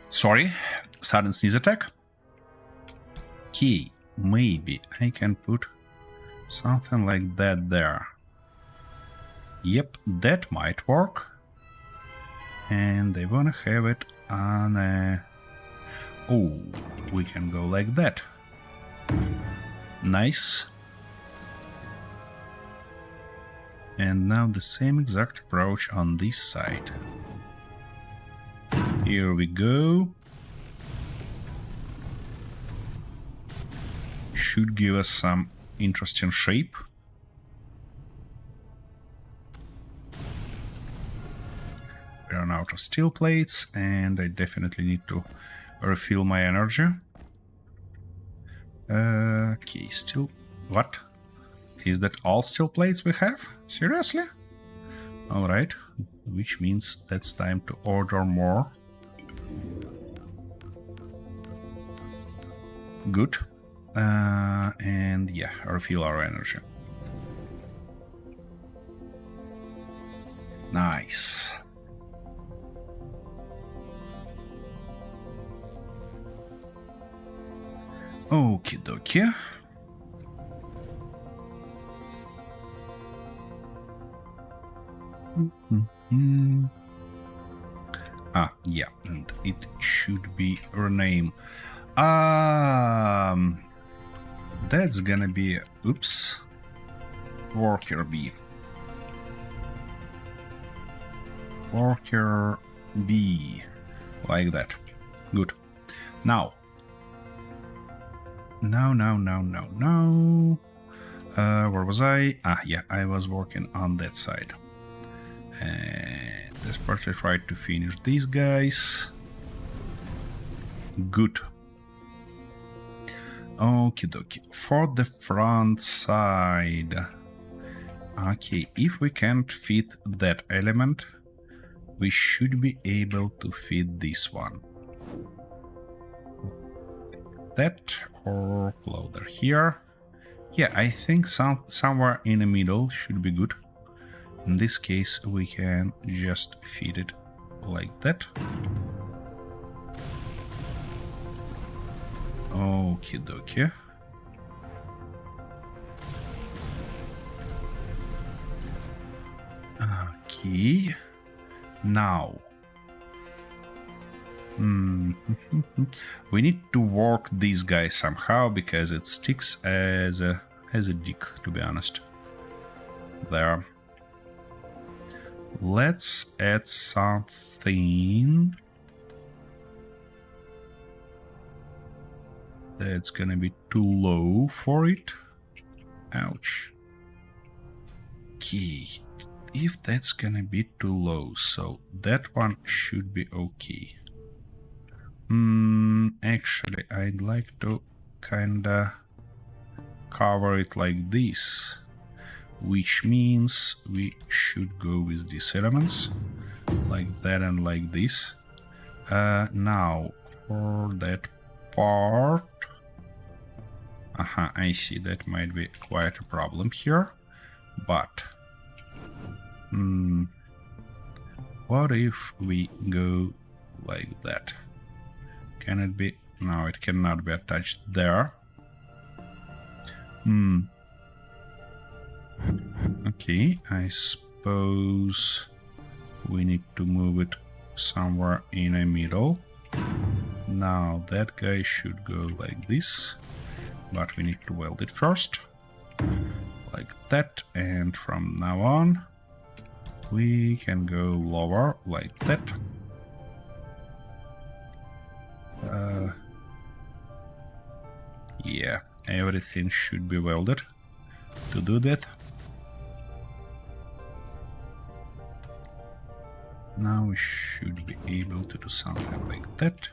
Sorry, sudden sneeze attack. Key. Maybe I can put something like that there. Yep, that might work. And I wanna have it on a... Oh, we can go like that. Nice. And now the same exact approach on this side. Here we go. Should give us some interesting shape. We run out of steel plates, and I definitely need to refill my energy. Okay, still... What? Is that all steel plates we have? Seriously? Alright, which means that's time to order more. Good. And yeah, refill our energy. Nice. Okie dokie. Yeah, and it should be rename. That's gonna be, oops, worker B. Worker B, like that. Good. Now. Where was I? Yeah, I was working on that side. And desperately tried to finish these guys. Good. Okie dokie. For the front side. Okay, if we can't fit that element, we should be able to fit this one. That or closer here. Yeah, I think somewhere in the middle should be good. In this case, we can just feed it like that. Okie dokie. Okay. Now. We need to work this guy somehow because it sticks as a dick, to be honest. There. Let's add something that's gonna be too low for it. Ouch. Okay. If that's gonna be too low, so that one should be okay. Actually, I'd like to kinda cover it like this, which means we should go with these elements, like that and like this. Now, for that part... I see, that might be quite a problem here, but... what if we go like that? Can it be? No, it cannot be attached there. Okay, I suppose we need to move it somewhere in the middle. Now that guy should go like this, but we need to weld it first. Like that, and from now on we can go lower like that. Yeah, everything should be welded to do that. Now we should be able to do something like that.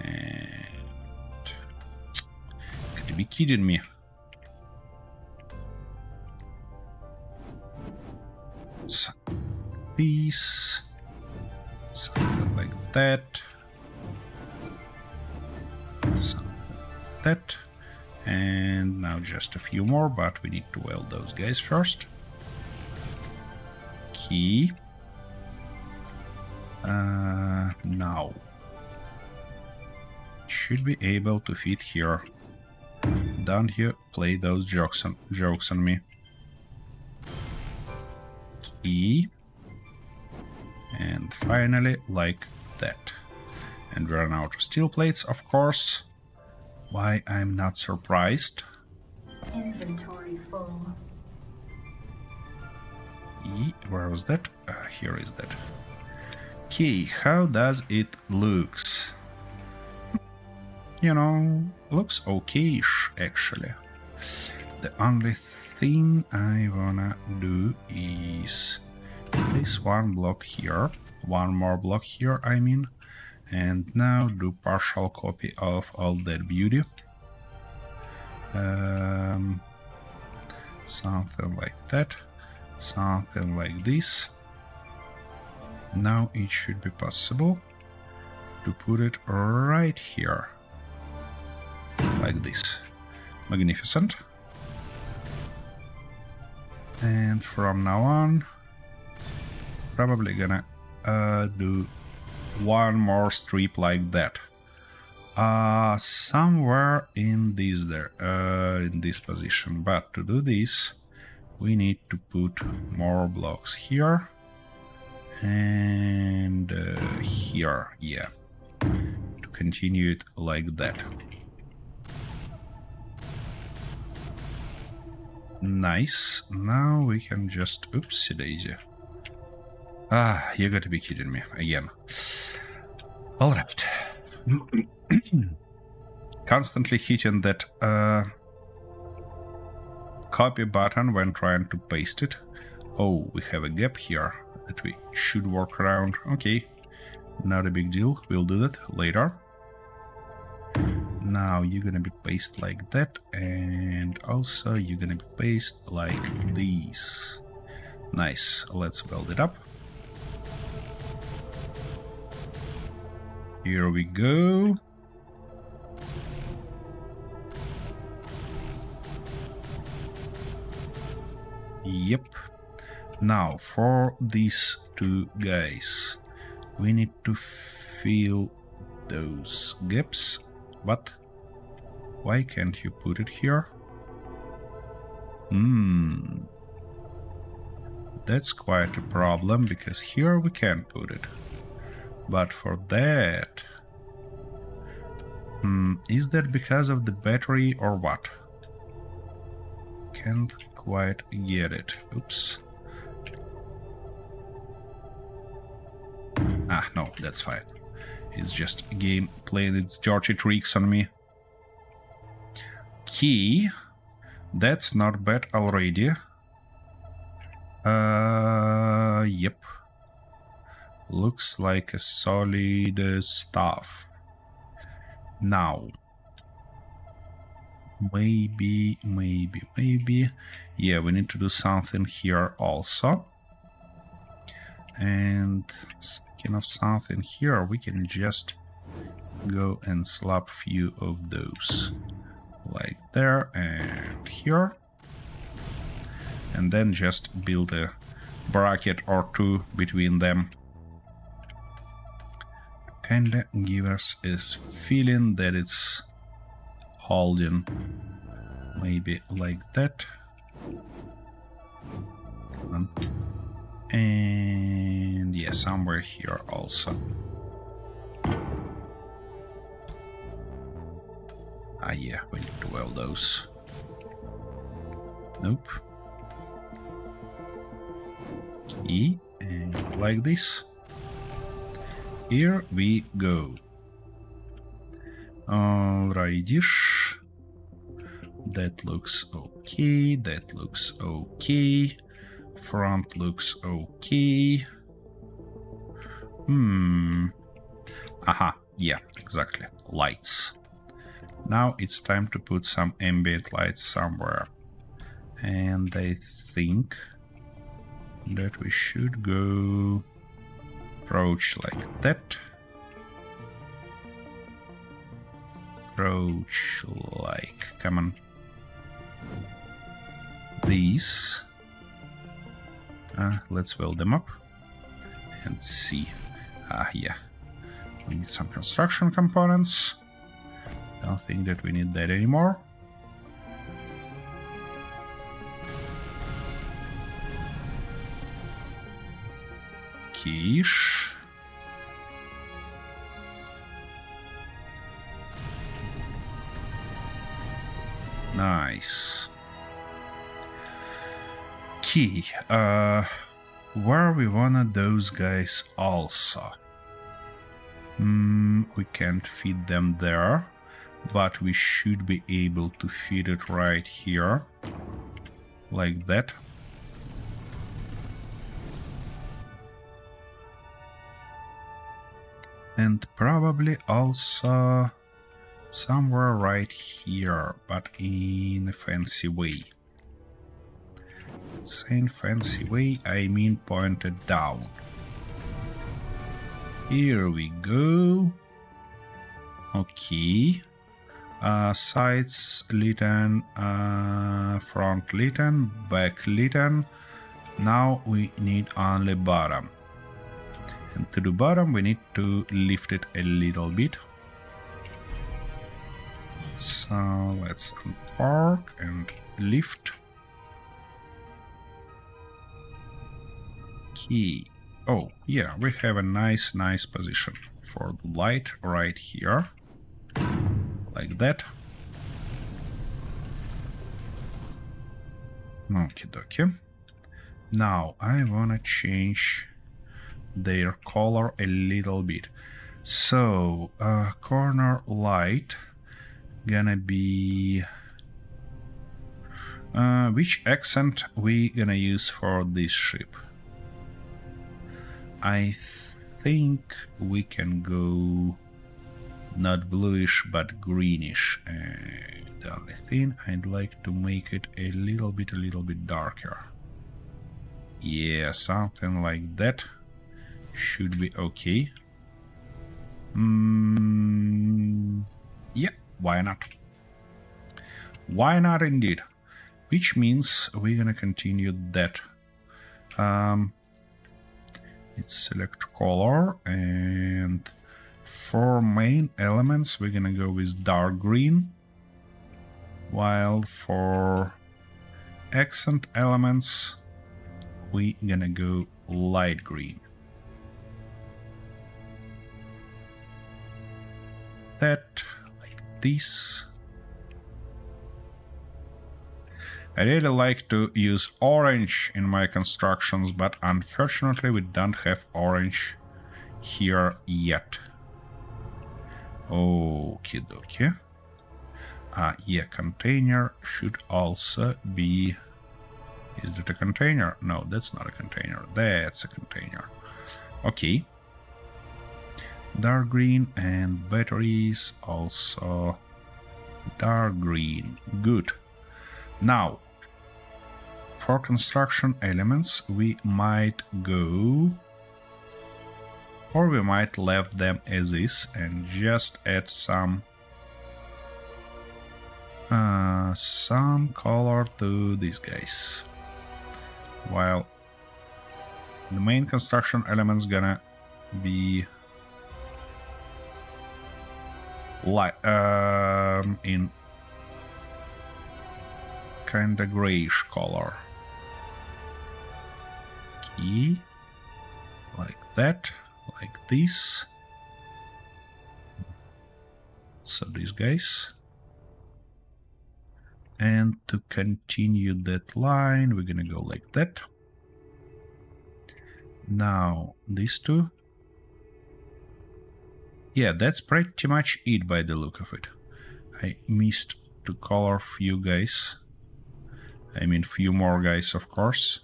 And... could you be kidding me? So, this, something like that, something like that, and now just a few more, but we need to weld those guys first. Key. Now should be able to fit here. Down here, play those jokes on me. Key. And finally, like that. And we run out of steel plates, of course. Why, I'm not surprised. Inventory full. Where was that? Here is that. Okay, how does it looks? You know, looks okay-ish, actually. The only thing I wanna do is place one block here, one more block here, I mean, and now do partial copy of all that beauty. Something like that, something like this. Now it should be possible to put it right here, like this. Magnificent. And from now on, probably gonna do one more strip like that. Somewhere in this in this position. But to do this, we need to put more blocks here and here, yeah, to continue it like that. Nice. Now we can just... oopsie daisy. You gotta be kidding me again. Alright. Constantly hitting that copy button when trying to paste it. Oh, we have a gap here that we should work around. Okay, not a big deal. We'll do that later. Now you're gonna be pasted like that, and also you're gonna be pasted like this. Nice. Let's weld it up. Here we go. Yep. Now for these two guys, we need to fill those gaps, but Why can't you put it here? That's quite a problem, because here we can put it. But for that... is that because of the battery or what? Can't quite get it. Oops. Ah, no, that's fine. It's just a game playing its dirty tricks on me. Key. That's not bad already. Yep. Looks like a solid stuff. Now. Maybe. Yeah, we need to do something here also. And speaking of something here, we can just go and slap few of those. Like there and here. And then just build a bracket or two between them. Kinda give us a feeling that it's holding. Maybe like that. Come on. And yeah, somewhere here also. Ah yeah, we need to weld those. Nope. Key, and like this. Here we go. Alrighty-ish. That looks okay, that looks okay. Front looks okay. Aha, yeah, exactly. Lights. Now it's time to put some ambient lights somewhere. And I think that we should go approach like that. Approach like, come on. These. Let's weld them up and see. Yeah. We need some construction components. Don't think that we need that anymore. Quiche. Nice. Key. Where we wanted those guys also. We can't feed them there, but we should be able to feed it right here. Like that. And probably also somewhere right here, but in a fancy way. Saying fancy way, I mean pointed down. Here we go. Okay. Sides lit and front lit and back lit. Now we need only bottom. And to the bottom we need to lift it a little bit. So let's unpark and lift. Key. Oh yeah, we have a nice position for the light right here. Like that. Okie dokie. Now I wanna change their color a little bit. So corner light gonna be which accent we gonna use for this ship? I think we can go not bluish but greenish. The only thing, I'd like to make it a little bit darker. Yeah, something like that should be okay. Yeah, why not? Why not indeed? Which means we're gonna continue that. Let's select color, and for main elements we're gonna go with dark green. while for accent elements we gonna go light green. That, like this. I really like to use orange in my constructions, but unfortunately we don't have orange here yet. Okie dokie. Yeah, container should also be... Is that a container? No, that's not a container. That's a container. Okay. Dark green and batteries also dark green. Good. Now, for construction elements, we might go, or we might leave them as is and just add some color to these guys. While the main construction element's gonna be light in kinda grayish color. Okay. Like that, like this. So these guys. And to continue that line, we're gonna go like that. Now, these two. Yeah, that's pretty much it by the look of it. I missed to color few guys. I mean, few more guys, of course.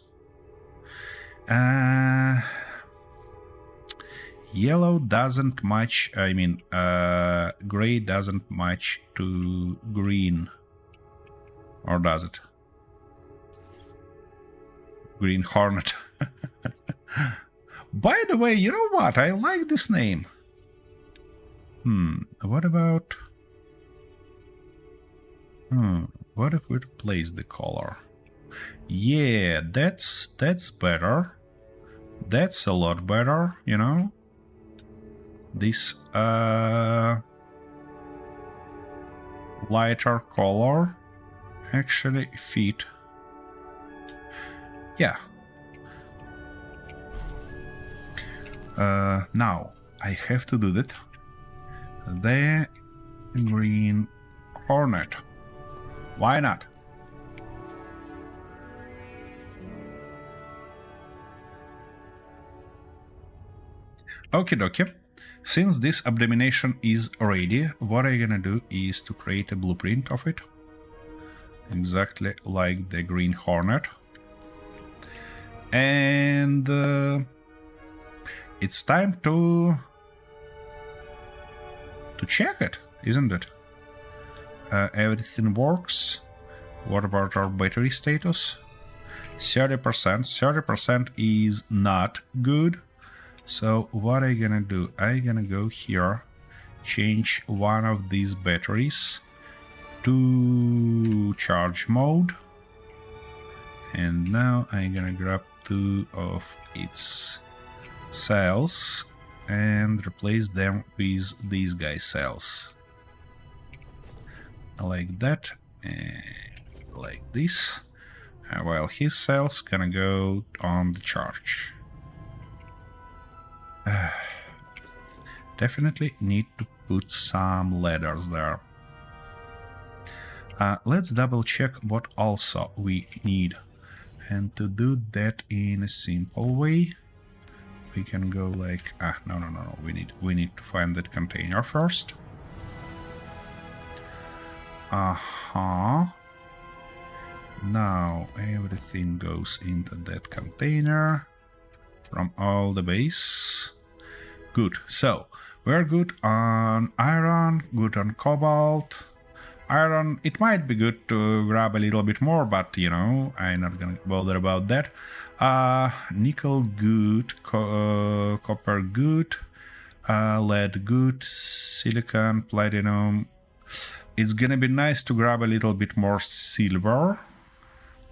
Yellow doesn't match, I mean, gray doesn't match to green. Or does it? Green Hornet. By the way, you know what? I like this name. What about... what if we replace the color? Yeah, that's better. That's a lot better, you know? This lighter color actually fit. Yeah. Now I have to do that. The Green Hornet. Why not? Okie dokie. Since this abomination is ready, what I'm gonna do is to create a blueprint of it. Exactly like the Green Hornet. And it's time to check it, isn't it? Everything works. What about our battery status? 30%. 30% is not good. So what I'm gonna do? I'm gonna go here, change one of these batteries to charge mode. And now I'm gonna grab two of its cells and replace them with these guys' cells. Like that, and like this. While his cells gonna go on the charge. Definitely need to put some ladders there. Let's double check what also we need. And to do that in a simple way, we can go like no. We need to find that container first. Now everything goes into that container from all the base. Good. So we're good on iron, good on cobalt. Iron, it might be good to grab a little bit more, but you know, I'm not gonna bother about that. Nickel good, copper good, lead good, silicon, platinum. It's gonna be nice to grab a little bit more silver,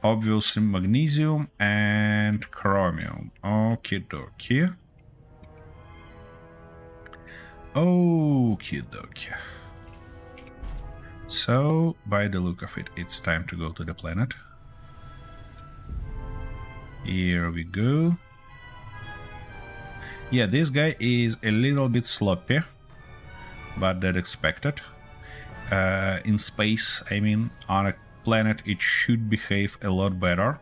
obviously magnesium and chromium. Okie dokie. Okie dokie. So, by the look of it, it's time to go to the planet. Here we go. Yeah, this guy is a little bit sloppy, but that's expected. In space, I mean, on a planet, it should behave a lot better.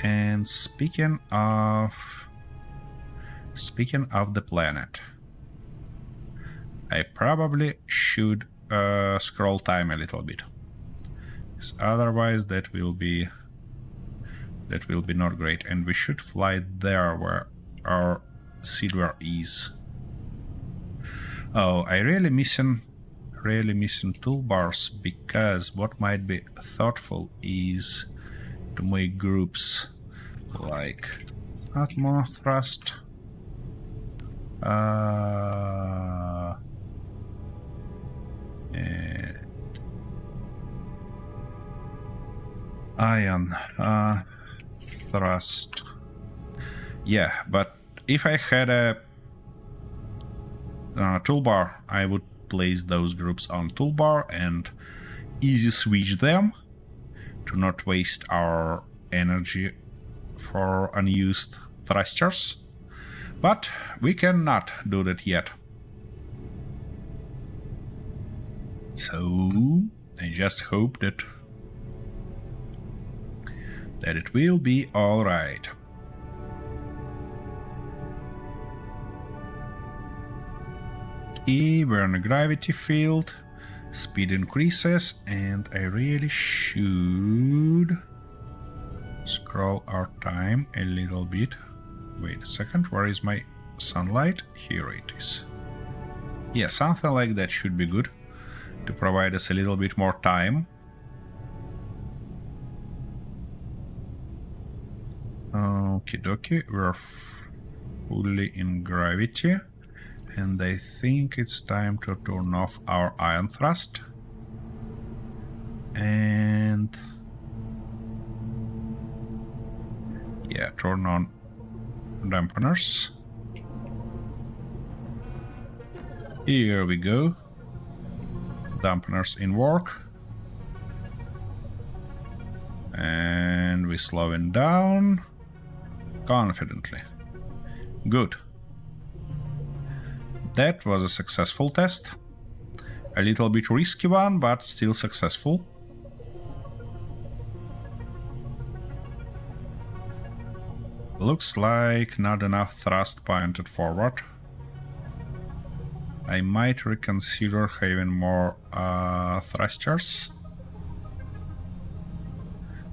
And speaking of the planet, I probably should scroll time a little bit, because otherwise that will be not great. And we should fly there where our silver is. Oh, I really missing toolbars, because what might be thoughtful is to make groups like Atmo Thrust, Ion Thrust. Yeah, but if I had a toolbar, I would place those groups on toolbar and easy switch them to not waste our energy for unused thrusters. But we cannot do that yet. So I just hope that it will be all right. Here we're in a gravity field, speed increases, and I really should scroll our time a little bit. Wait a second, where is my sunlight? Here it is. Yeah, something like that should be good to provide us a little bit more time. Okie dokie, we're fully in gravity. And I think it's time to turn off our ion thrust. And yeah, turn on dampeners. Here we go. Dampeners in work. And we're slowing down confidently. Good. That was a successful test. A little bit risky one, but still successful. Looks like not enough thrust pointed forward. I might reconsider having more thrusters.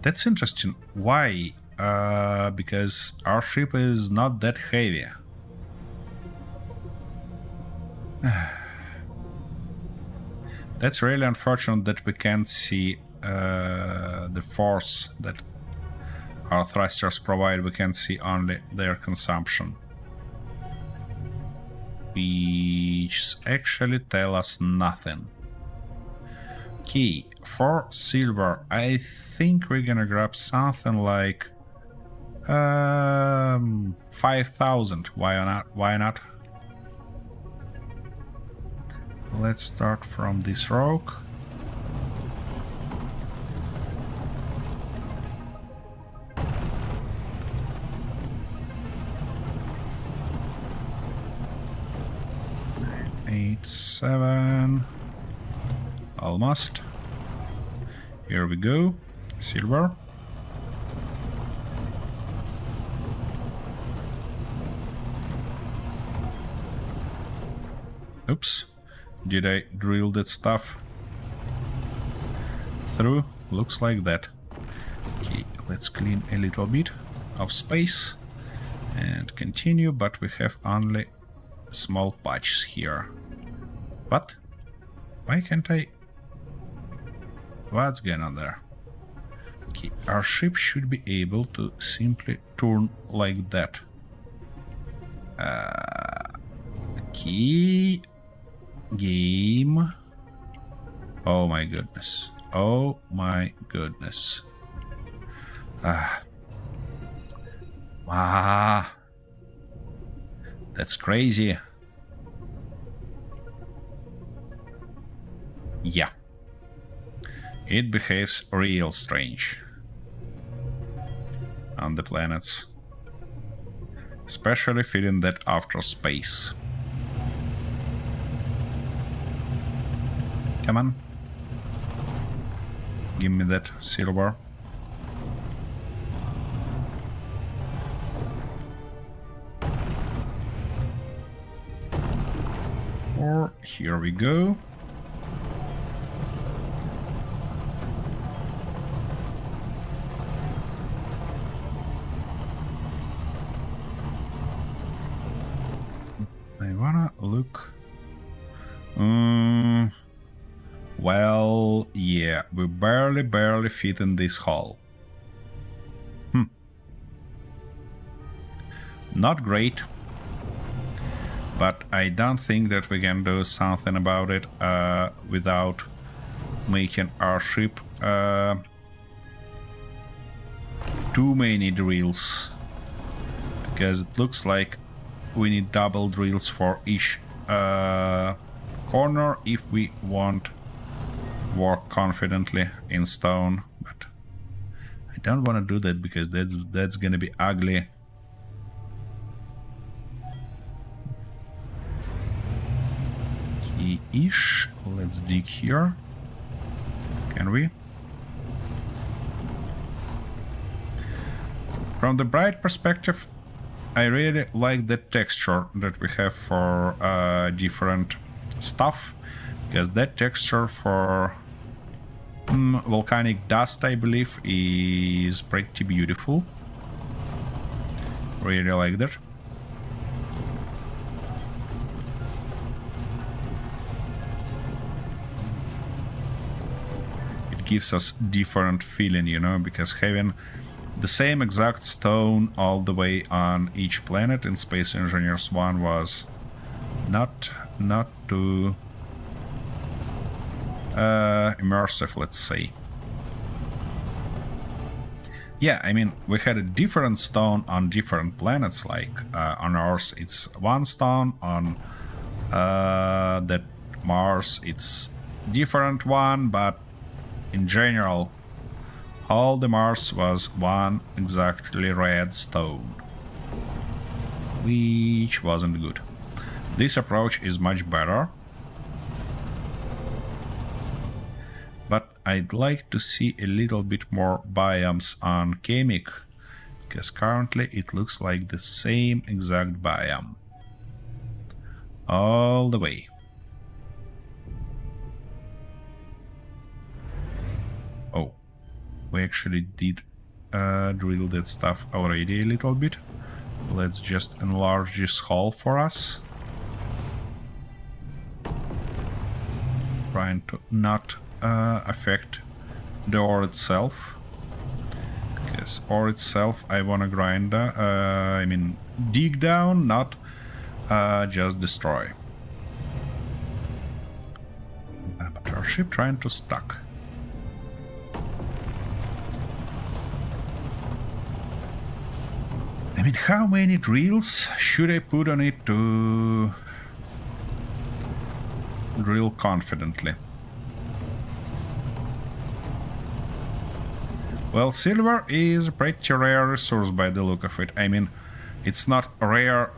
That's interesting. Why? Because our ship is not that heavy. That's really unfortunate that we can't see the force that our thrusters provide. We can see only their consumption, which actually tell us nothing. Okay, for silver, I think we're gonna grab something like 5,000. Why not? Why not? Let's start from this rock. Eight, 7. Almost. Here we go. Silver. Oops. Did I drill that stuff through? Looks like that. Okay, let's clean a little bit of space and continue, but we have only small patches here. What? Why can't I? What's going on there? Okay, our ship should be able to simply turn like that. Okay. Game. Oh my goodness. Oh my goodness. That's crazy. Yeah. It behaves real strange on the planets. Especially feeling that after space. Come on. Give me that silver. Here we go. I wanna look. Well, yeah, we barely fit in this hole. Not great. But I don't think that we can do something about it without making our ship too many drills. Because it looks like we need double drills for each corner if we want work confidently in stone. But I don't want to do that because that's gonna be ugly. Ish. Let's dig here. Can we? From the bright perspective, I really like the texture that we have for different stuff, because that texture for volcanic dust, I believe, is pretty beautiful. Really like that. Gives us different feeling, you know, because having the same exact stone all the way on each planet in Space Engineers 1 was not too immersive, let's say. Yeah, I mean, we had a different stone on different planets, like on Earth it's one stone, on that Mars it's different one, but in general, all the Mars was one exactly red stone, which wasn't good. This approach is much better, but I'd like to see a little bit more biomes on Kemik, because currently it looks like the same exact biome all the way. Oh, we actually did drill that stuff already a little bit. Let's just enlarge this hole for us. Trying to not affect the ore itself. Because ore itself I wanna grind, I mean dig down, not just destroy. But our ship trying to stuck. I mean, how many drills should I put on it to drill confidently? Well, silver is a pretty rare resource by the look of it. I mean, it's not rare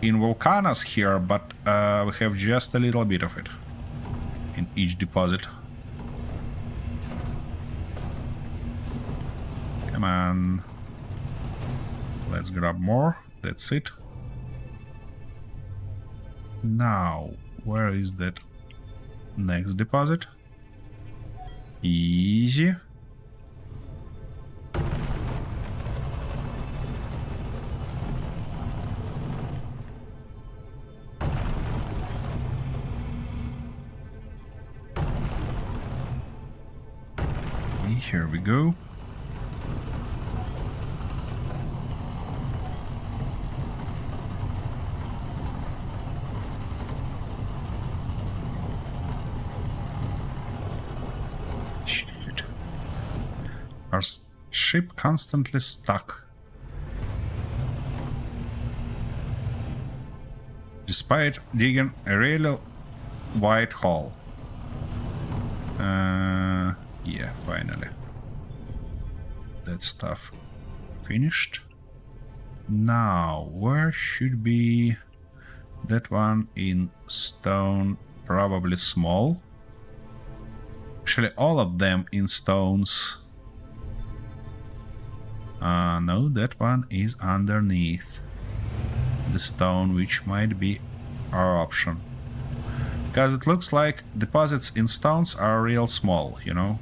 in volcanoes here, but we have just a little bit of it in each deposit. Come on. Let's grab more. That's it. Now, where is that next deposit? Easy. Here we go. Our ship constantly stuck. Despite digging a really wide hole. Yeah, finally. That stuff finished. Now, where should be that one in stone? Probably small. Actually, all of them in stones. No, that one is underneath the stone, which might be our option. Because it looks like deposits in stones are real small, you know.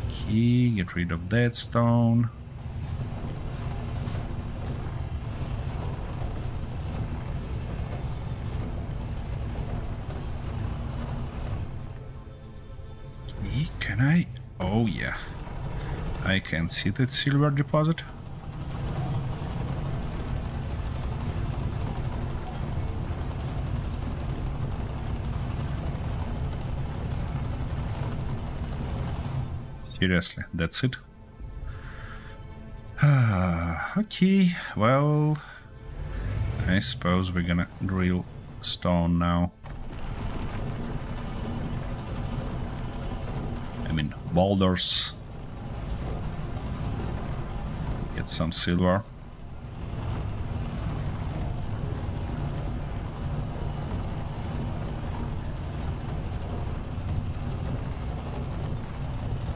Key, get rid of that stone. Key, can I? Oh yeah. I can see that silver deposit. Seriously, that's it? Okay, well, I suppose we're gonna drill stone now. I mean, boulders. Get some silver.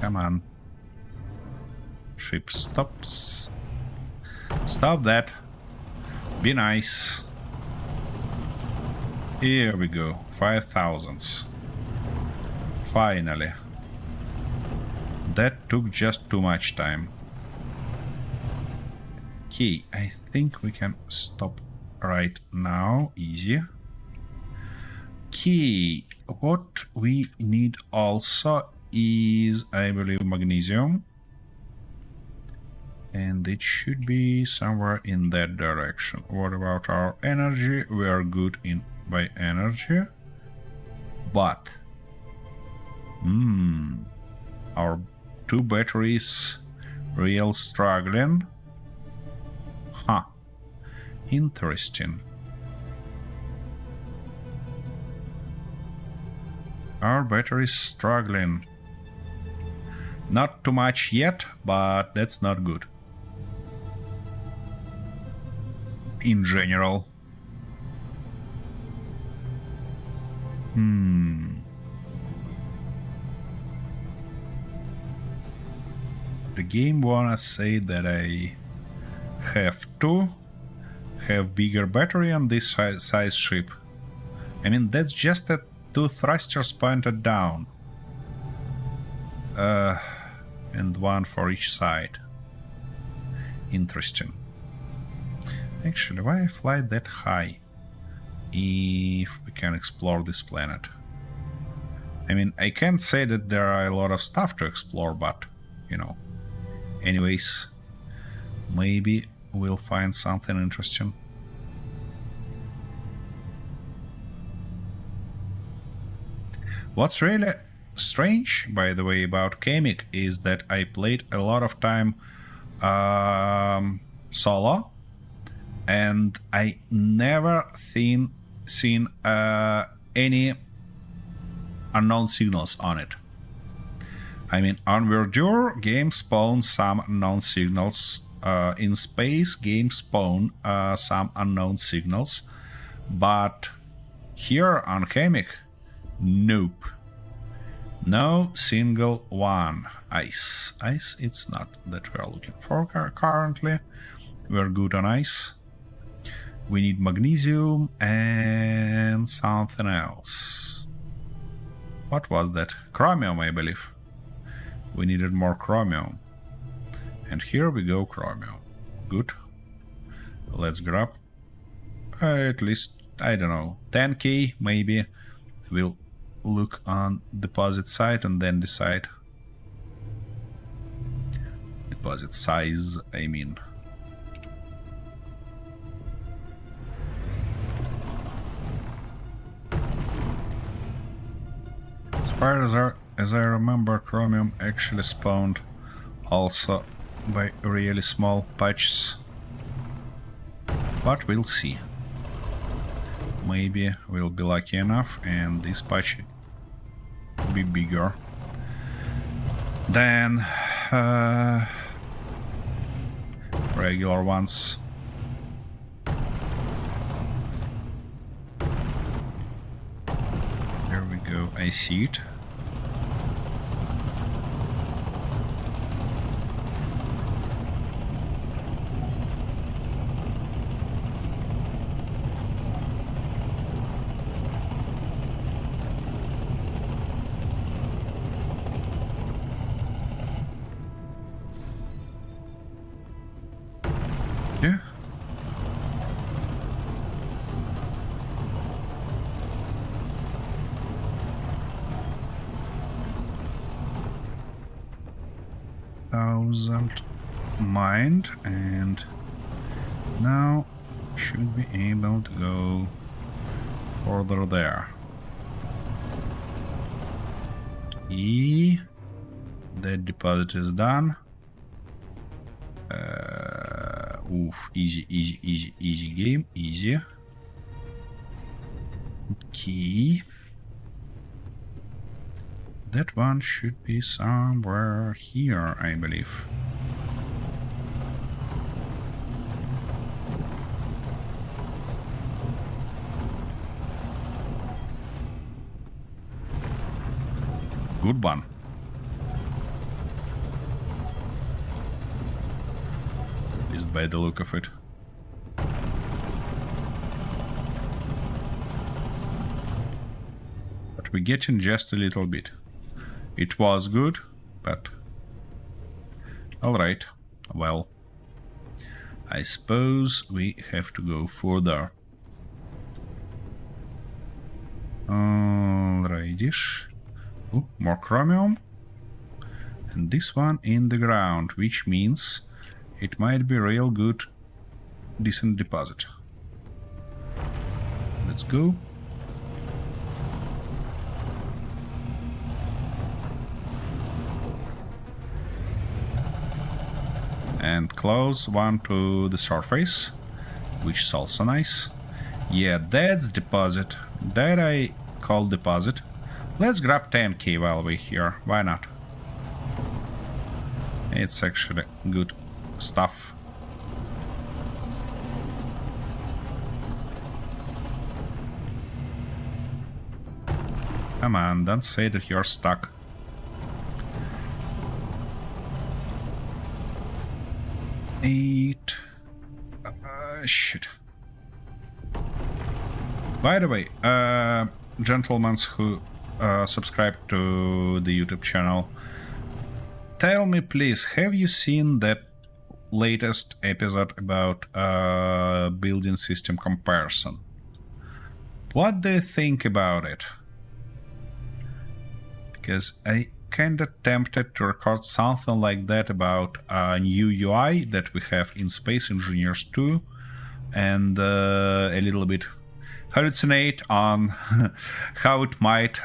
Come on. Ship stops. Stop that. Be nice. Here we go. 5,000. Finally. That took just too much time. Okay, I think we can stop right now. Easy. Okay, what we need also is, I believe, magnesium. And it should be somewhere in that direction. What about our energy? We are good in by energy. But our two batteries real struggling. Huh. Interesting. Our batteries struggling. Not too much yet, but that's not good. In general. The game wanna say that I have to have bigger battery on this size ship. I mean, that's just that two thrusters pointed down. And one for each side. Interesting. Actually, why fly that high if we can explore this planet? I mean, I can't say that there are a lot of stuff to explore, but, you know. Anyways, maybe we'll find something interesting. What's really strange, by the way, about Kemik is that I played a lot of time solo, and I never seen any unknown signals on it. I mean, on Verdure, game spawns some unknown signals. In space, game spawn some unknown signals. But here on Kemik, nope. No single one. Ice. Ice, it's not that we're looking for currently. We're good on ice. We need magnesium and something else. What was that? Chromium, I believe. We needed more chromium. And here we go, chromium. Good. Let's grab at least, I don't know, 10k maybe. We'll look on deposit side and then decide. Deposit size, I mean. As far as I remember, chromium actually spawned also by really small patches. But we'll see. Maybe we'll be lucky enough and this patch to be bigger than regular ones. There we go, I see it. Yeah. Thousand mind, and now should be able to go further there. That deposit is done. Oof, easy game, easy. Okay. That one should be somewhere here, I believe. Good one. At least by the look of it. But we're getting just a little bit. It was good, but alright. Well, I suppose we have to go further. Alrighty. Oh, more chromium. And this one in the ground, which means it might be real good, decent deposit. Let's go. And close one to the surface, which is also nice. Yeah, that's deposit. That I call deposit. Let's grab 10k while we're here. Why not? It's actually good stuff. Come on, don't say that you're stuck. Shit. By the way, gentlemen who subscribe to the YouTube channel, tell me please, have you seen that latest episode about building system comparison? What do you think about it? Because I kinda tempted to record something like that about a new UI that we have in Space Engineers 2, and a little bit hallucinate on how it might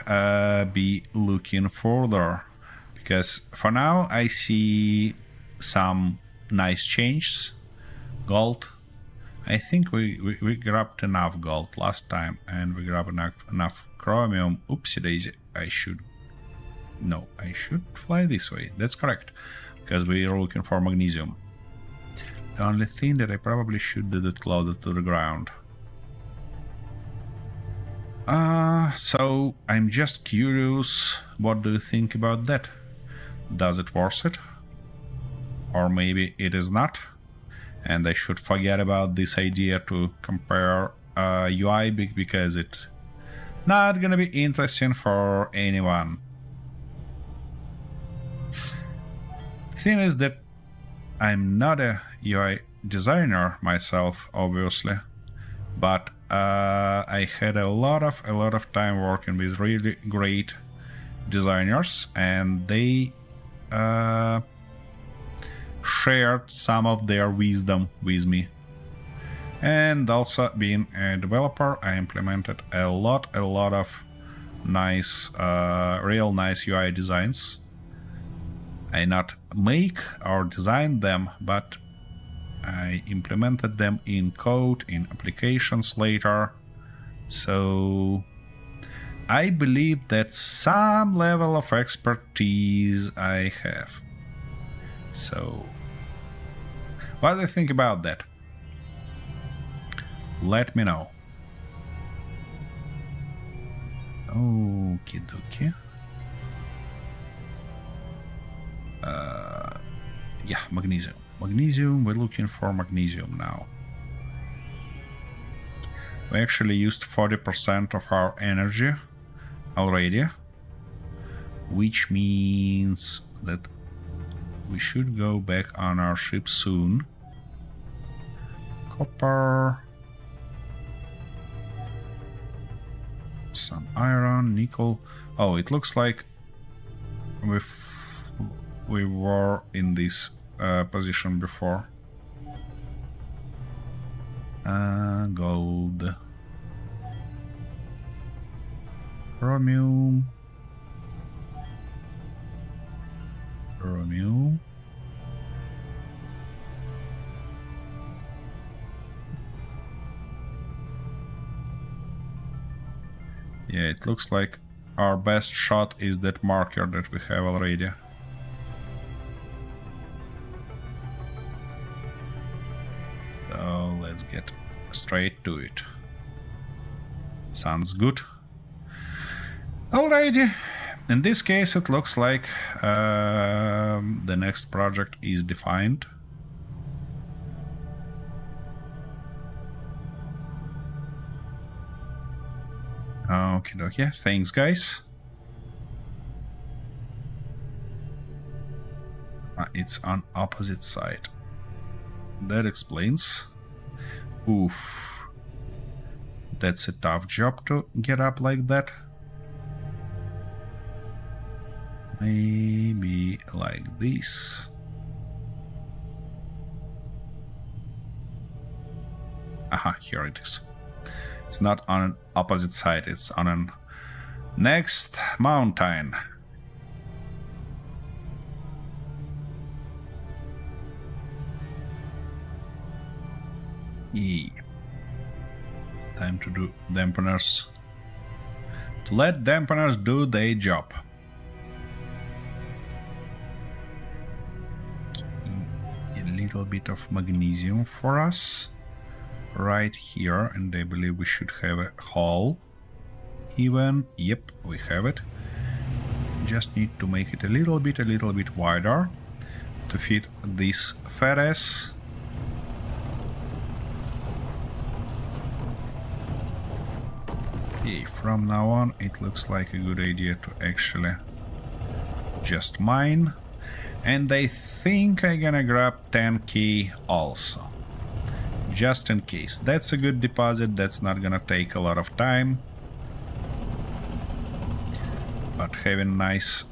be looking further. Because for now I see some nice changes. Gold. I think we grabbed enough gold last time, and we grabbed enough chromium. Oopsie daisy. I should fly this way. That's correct, because we are looking for magnesium. The only thing that I probably should do it closer to the ground. So I'm just curious, what do you think about that? Does it worth it? Or maybe it is not, and I should forget about this idea to compare UI because it's not gonna be interesting for anyone. Thing is that I'm not a UI designer myself, obviously, but I had a lot of time working with really great designers, and they shared some of their wisdom with me. And also, being a developer, I implemented a lot of nice, real nice UI designs. I not make or design them, but I implemented them in code, in applications later. So I believe that some level of expertise I have. So, what do you think about that? Let me know. Okie dokie. Yeah, magnesium. Magnesium, we're looking for magnesium now. We actually used 40% of our energy already, which means that we should go back on our ship soon. Copper, some iron, nickel. Oh, it looks like we were in this position before. Gold, chromium, chromium. Yeah, it looks like our best shot is that marker that we have already. So let's get straight to it. Sounds good. Alrighty. In this case, it looks like the next project is defined. Okay, okay. Thanks, guys. It's on opposite side. That explains. Oof. That's a tough job to get up like that. Maybe like this. Aha, here it is. It's not on an opposite side, it's on an next mountain. E. Time to do dampeners. To let dampeners do their job. A little bit of magnesium for us. Right here, and I believe we should have a hole even. Yep, we have it. Just need to make it a little bit wider to fit this fat ass. Okay, from now on it looks like a good idea to actually just mine, and I think I'm gonna grab 10k also. Just in case. That's a good deposit, that's not gonna take a lot of time. But having nice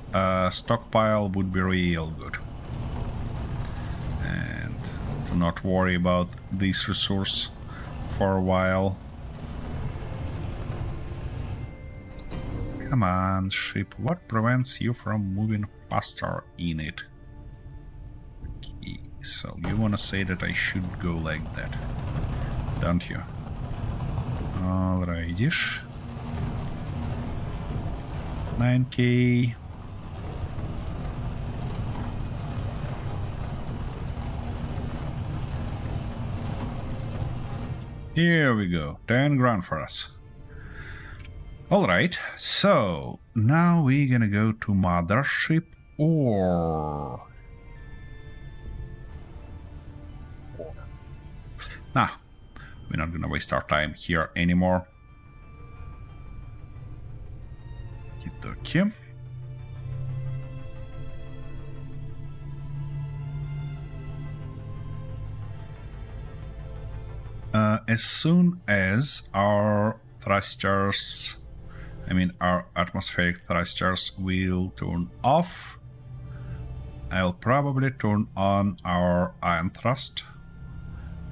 stockpile would be real good. And do not worry about this resource for a while. Come on, ship, what prevents you from moving faster in it? So you wanna say that I should go like that, don't you? Alrighty-ish. 9k. Here we go, 10 grand for us. Alright, so now we're gonna go to mothership or... Nah, we're not gonna waste our time here anymore. Okay. As soon as our thrusters, our atmospheric thrusters will turn off, I'll probably turn on our ion thrust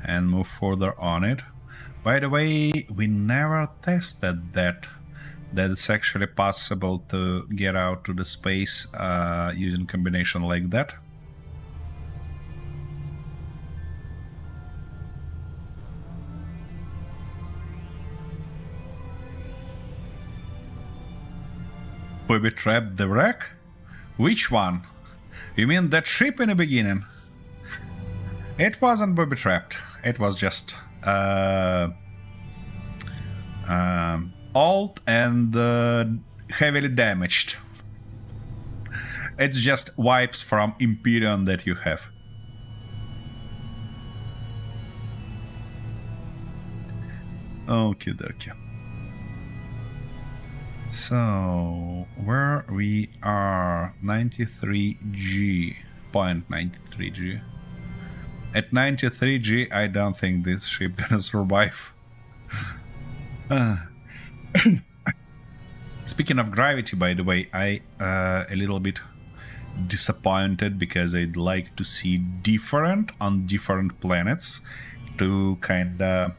and move further on it. By the way, we never tested that it's actually possible to get out to the space using combination like that. booby-trapped the wreck? Which one? You mean that ship in the beginning? It wasn't booby-trapped. It was just old and heavily damaged. It's just wipes from Imperium that you have. Okie dokie. So, where we are, 93G, point 93G. At 93G, I don't think this ship gonna survive. Speaking of gravity, by the way, I a little bit disappointed because I'd like to see different on different planets to kinda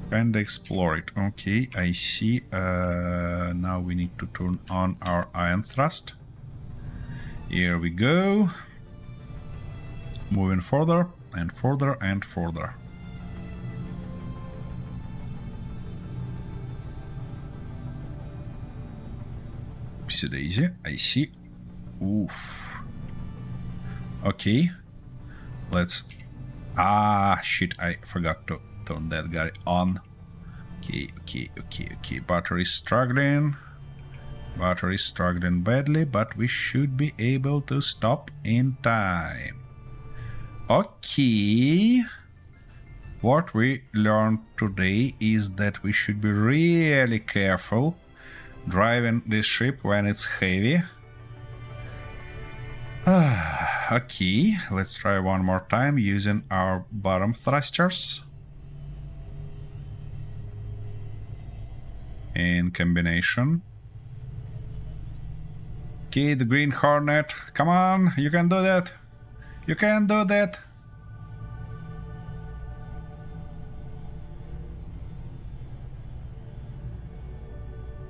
explore it. Okay, I see. Now we need to turn on our ion thrust. Here we go. Moving further and further and further. Oopsie daisy, I see. Oof. Okay. Let's... Ah, shit, I forgot to turn that guy on. Okay. Battery's struggling. Battery's struggling badly, but we should be able to stop in time. Okay. What we learned today is that we should be really careful driving this ship when it's heavy. Okay, let's try one more time using our bottom thrusters. In combination. Okay, the Green Hornet. Come on, you can do that. You can do that.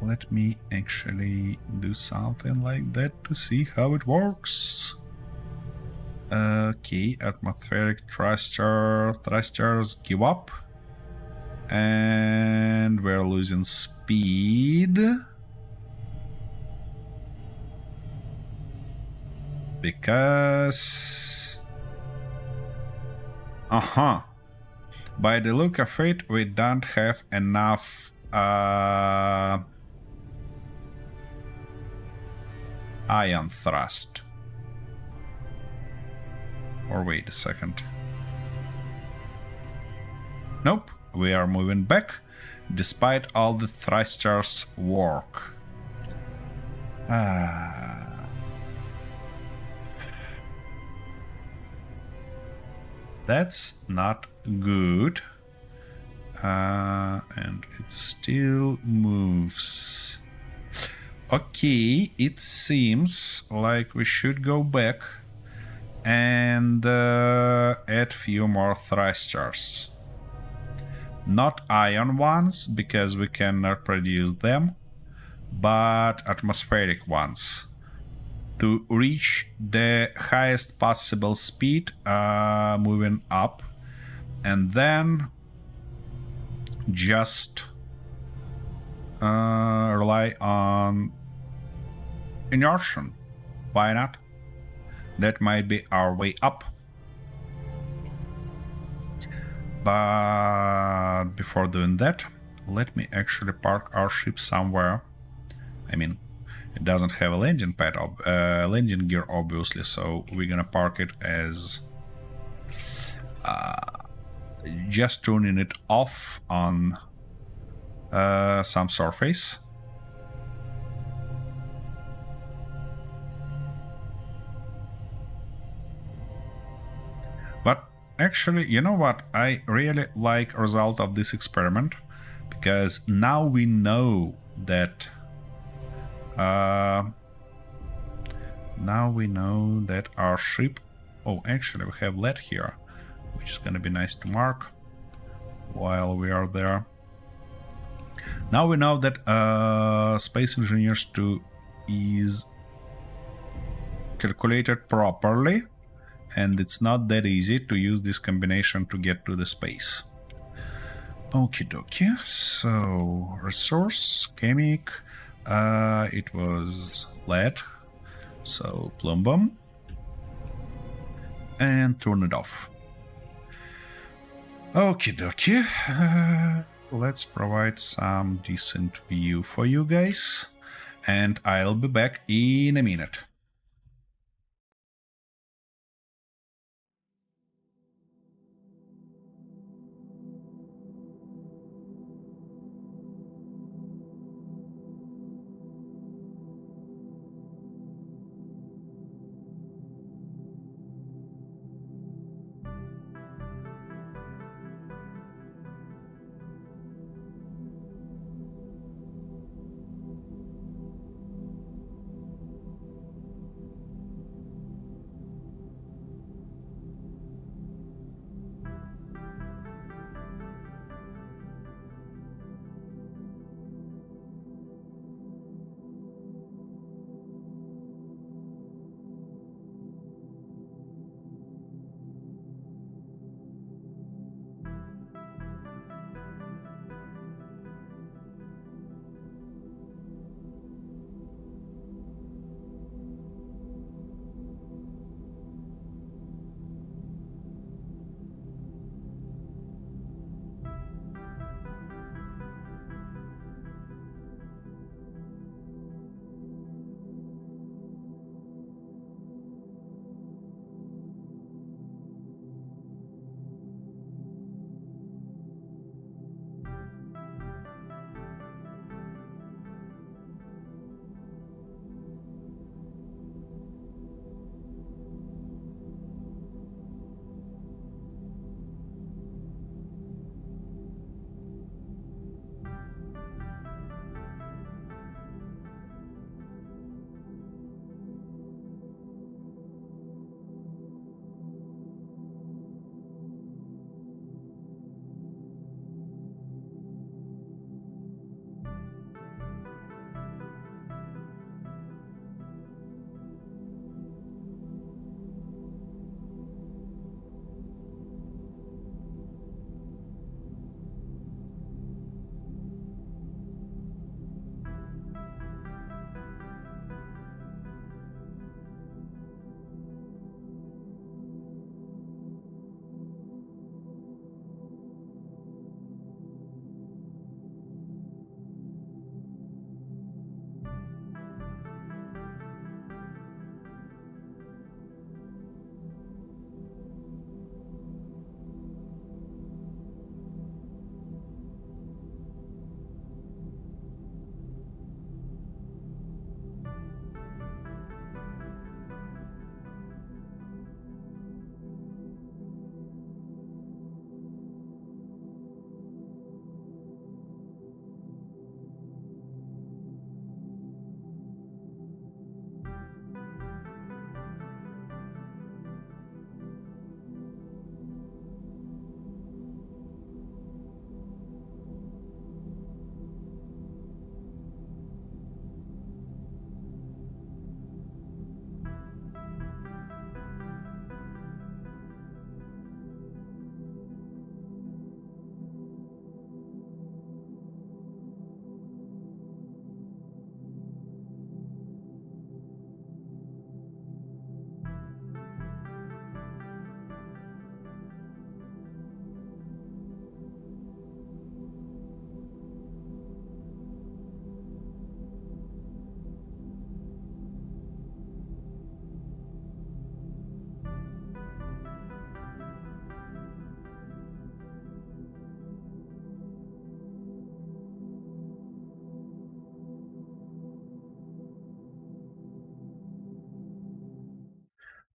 Let me actually do something like that to see how it works. Okay, atmospheric thrusters give up. And we're losing speed. Because... By the look of it, we don't have enough ion thrust. Or wait a second. Nope, we are moving back despite all the thrusters work. That's not good. And it still moves. Okay, it seems like we should go back and add few more thrusters. Not ion ones, because we cannot produce them, but atmospheric ones. To reach the highest possible speed moving up, and then just rely on inertia. Why not? That might be our way up. But before doing that, let me actually park our ship somewhere. I mean, it doesn't have a landing pad, landing gear, obviously, so we're gonna park it as just turning it off on some surface. But actually, you know what? I really like result of this experiment, because now we know that our ship... Oh, actually, we have lead here, which is gonna be nice to mark while we are there. Now we know that Space Engineers 2 is calculated properly, and it's not that easy to use this combination to get to the space. Okie dokie. So, resource, Kemik. It was lead. So, plumbum. And turn it off. Okie dokie. Let's provide some decent view for you guys. And I'll be back in a minute.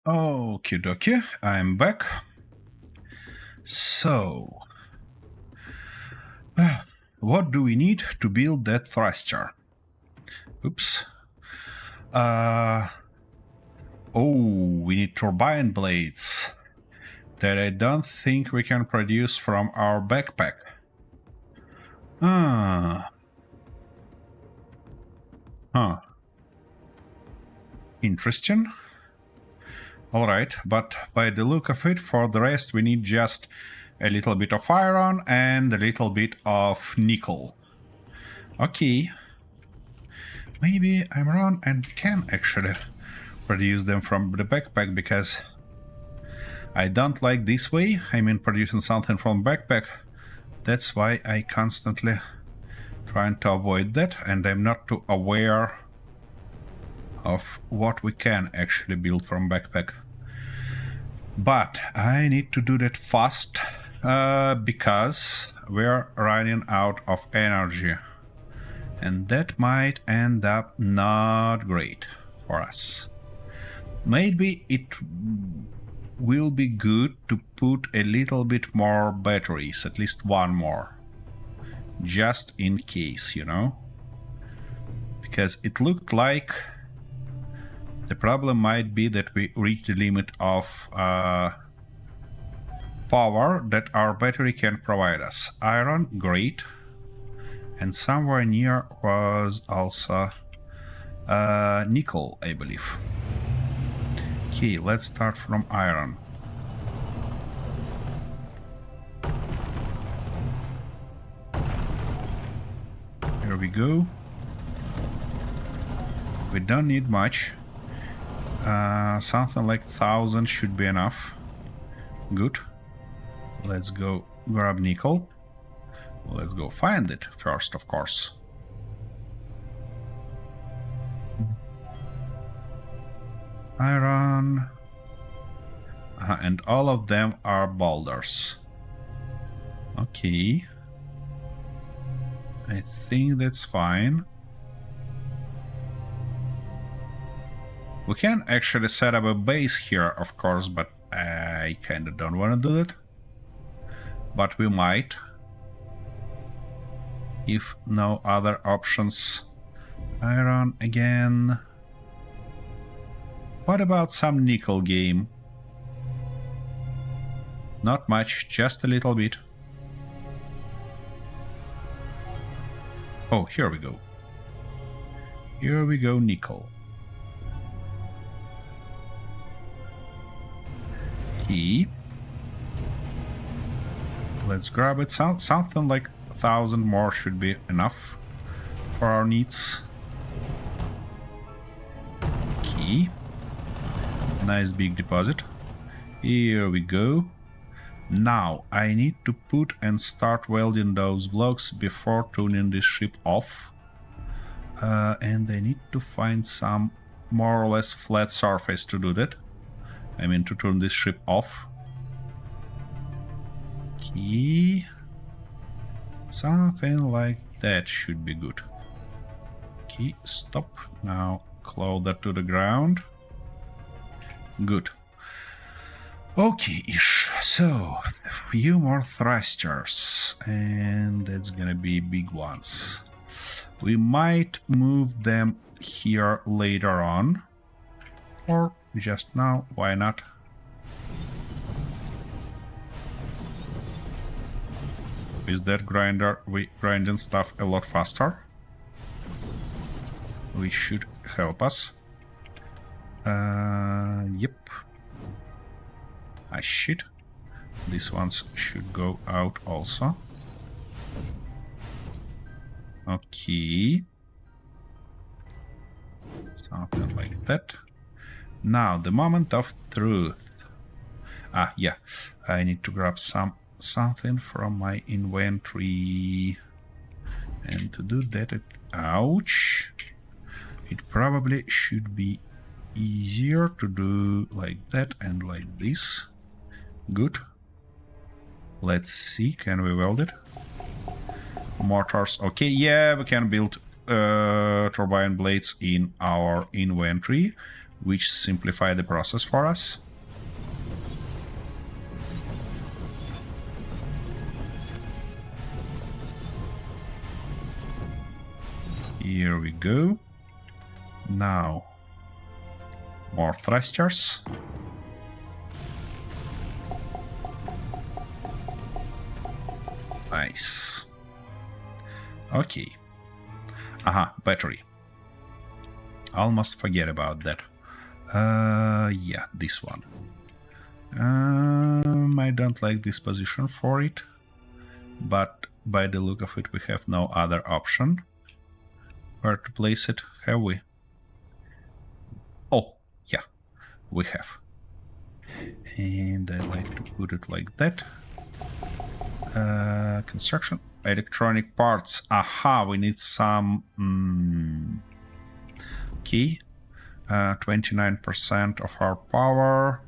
Okie dokie, I'm back. So, what do we need to build that thruster? Oops. We need turbine blades that I don't think we can produce from our backpack. Interesting. Alright, but by the look of it, for the rest we need just a little bit of iron, and a little bit of nickel. Okay. Maybe I'm wrong and can actually produce them from the backpack, because I don't like this way. I mean, producing something from backpack. That's why I constantly trying to avoid that, and I'm not too aware of what we can actually build from backpack. But I need to do that fast, because we're running out of energy. And that might end up not great for us. Maybe it will be good to put a little bit more batteries, at least one more. Just in case, you know? Because it looked like the problem might be that we reach the limit of power that our battery can provide us. Iron, great. And somewhere near was also nickel, I believe. Okay, let's start from iron. Here we go. We don't need much. Something like 1,000 should be enough. Good. Let's go grab nickel. Let's go find it first, of course. Iron. And all of them are boulders. Okay. I think that's fine. We can actually set up a base here, of course, but I kind of don't want to do that. But we might, if no other options. Iron again. What about some nickel game? Not much, just a little bit. Oh, here we go. Here we go, nickel. Key. Let's grab it. Something like 1,000 more should be enough for our needs. Key. Nice big deposit. Here we go. Now I need to put and start welding those blocks before turning this ship off. And I need to find some more or less flat surface to do that. I mean, to turn this ship off. Okay. Something like that should be good. Okay, stop. Now closer to the ground. Good. Okay-ish. So, a few more thrusters. And that's gonna be big ones. We might move them here later on. Or just now, why not? With that grinder, we grinding stuff a lot faster. Which should help us. Yep. Ah, shit. These ones should go out also. Okay. Something like that. Now, the moment of truth. Ah, yeah. I need to grab something from my inventory. And to do that, ouch. It probably should be easier to do like that and like this. Good. Let's see, can we weld it? Motors, okay, yeah, we can build turbine blades in our inventory, which simplify the process for us. Here we go. Now, more thrusters. Nice. Okay. Aha, battery. Almost forget about that. Yeah, this one. I don't like this position for it, but by the look of it we have no other option. Where to place it, have we? Oh, yeah, we have. And I like to put it like that. Construction. Electronic parts. Aha, we need some key. 29% of our power.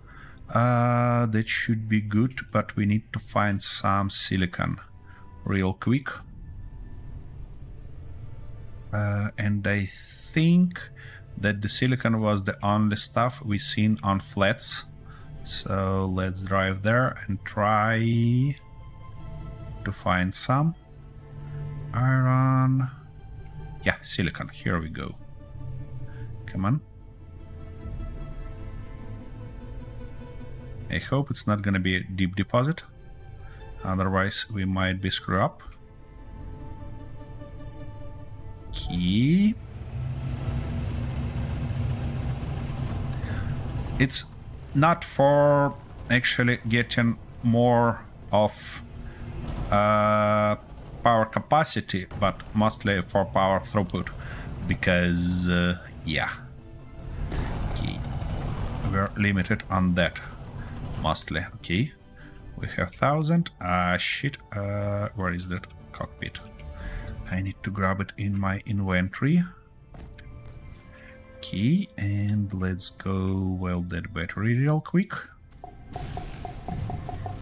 That should be good, but we need to find some silicon real quick. And I think that the silicon was the only stuff we seen on flats. So let's drive there and try to find some iron. Yeah, silicon. Here we go. Come on. I hope it's not gonna be a deep deposit. Otherwise, we might be screwed up. Key. It's not for actually getting more of power capacity, but mostly for power throughput, because yeah, okay, we're limited on that mostly. Okay, we have 1000. Shit, where is that cockpit? I need to grab it in my inventory. Okay, and let's go weld that battery real quick.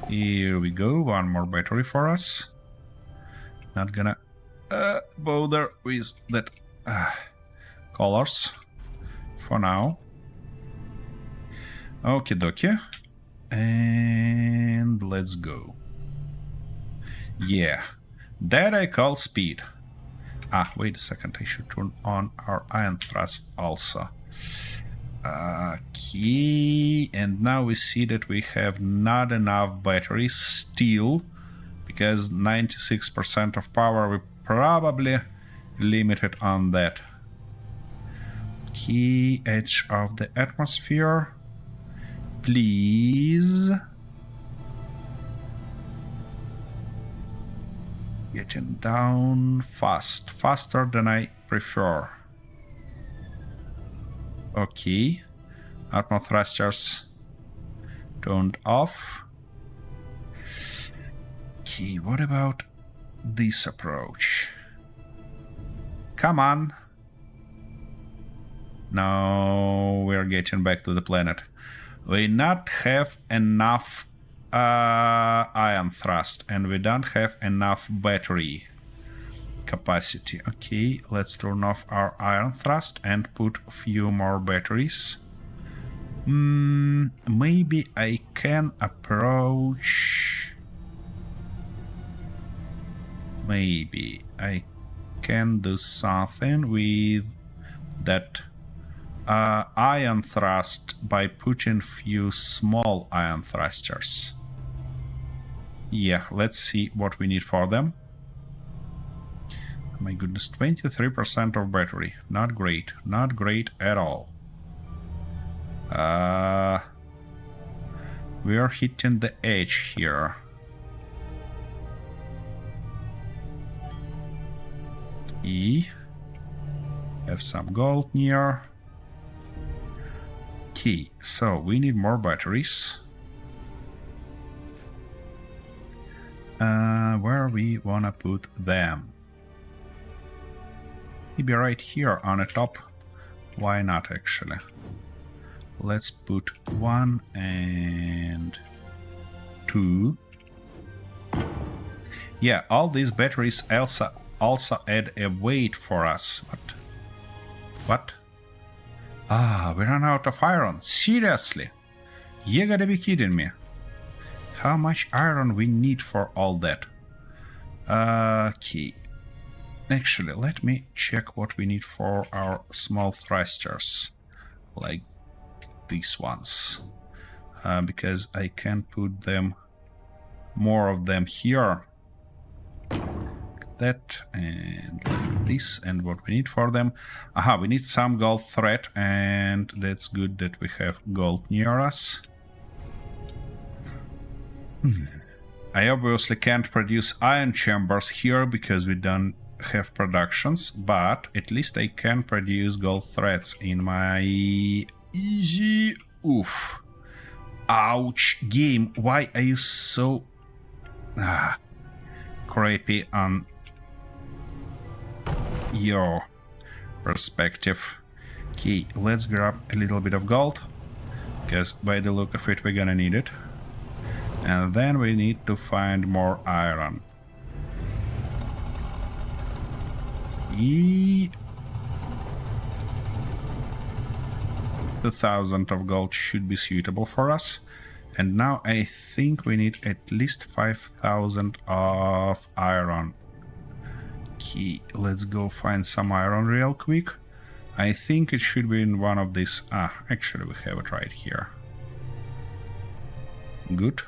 Here we go, one more battery for us. Not gonna bother with that colors for now. Okie dokie. And let's go. Yeah, that I call speed. Wait a second, I should turn on our ion thrust also. Okay, and now we see that we have not enough batteries still, because 96% of power we probably limited on that. Okay, edge of the atmosphere, please. Getting down fast, faster than I prefer. Okay, atmo thrusters turned off. Okay, what about this approach? Come on. Now we're getting back to the planet. We not have enough ion thrust, and we don't have enough battery capacity. Okay, let's turn off our ion thrust and put a few more batteries. Maybe I can approach. Maybe I can do something with that ion thrust by putting few small ion thrusters. Yeah, let's see what we need for them. My goodness, 23% of battery. Not great. Not great at all. We are hitting the edge here. E. Have some gold near. Okay, so we need more batteries. Where we wanna put them? Maybe right here on the top. Why not, actually? Let's put 1 and 2. Yeah, all these batteries also add a weight for us. What? We ran out of iron. Seriously? You gotta be kidding me. How much iron we need for all that? Okay. Actually, let me check what we need for our small thrusters. Like these ones. Because I can put them, more of them here. That and like this, and what we need for them. We need some gold thread, and that's good that we have gold near us. I obviously can't produce iron chambers here because we don't have productions, but at least I can produce gold threads in my easy. Oof. Ouch. Game, why are you so crappy on your perspective? Okay, let's grab a little bit of gold, because by the look of it we're gonna need it. And then we need to find more iron. 2,000 of gold should be suitable for us. And now I think we need at least 5,000 of iron. Okay, let's go find some iron real quick. I think it should be in one of these. Actually we have it right here. Good.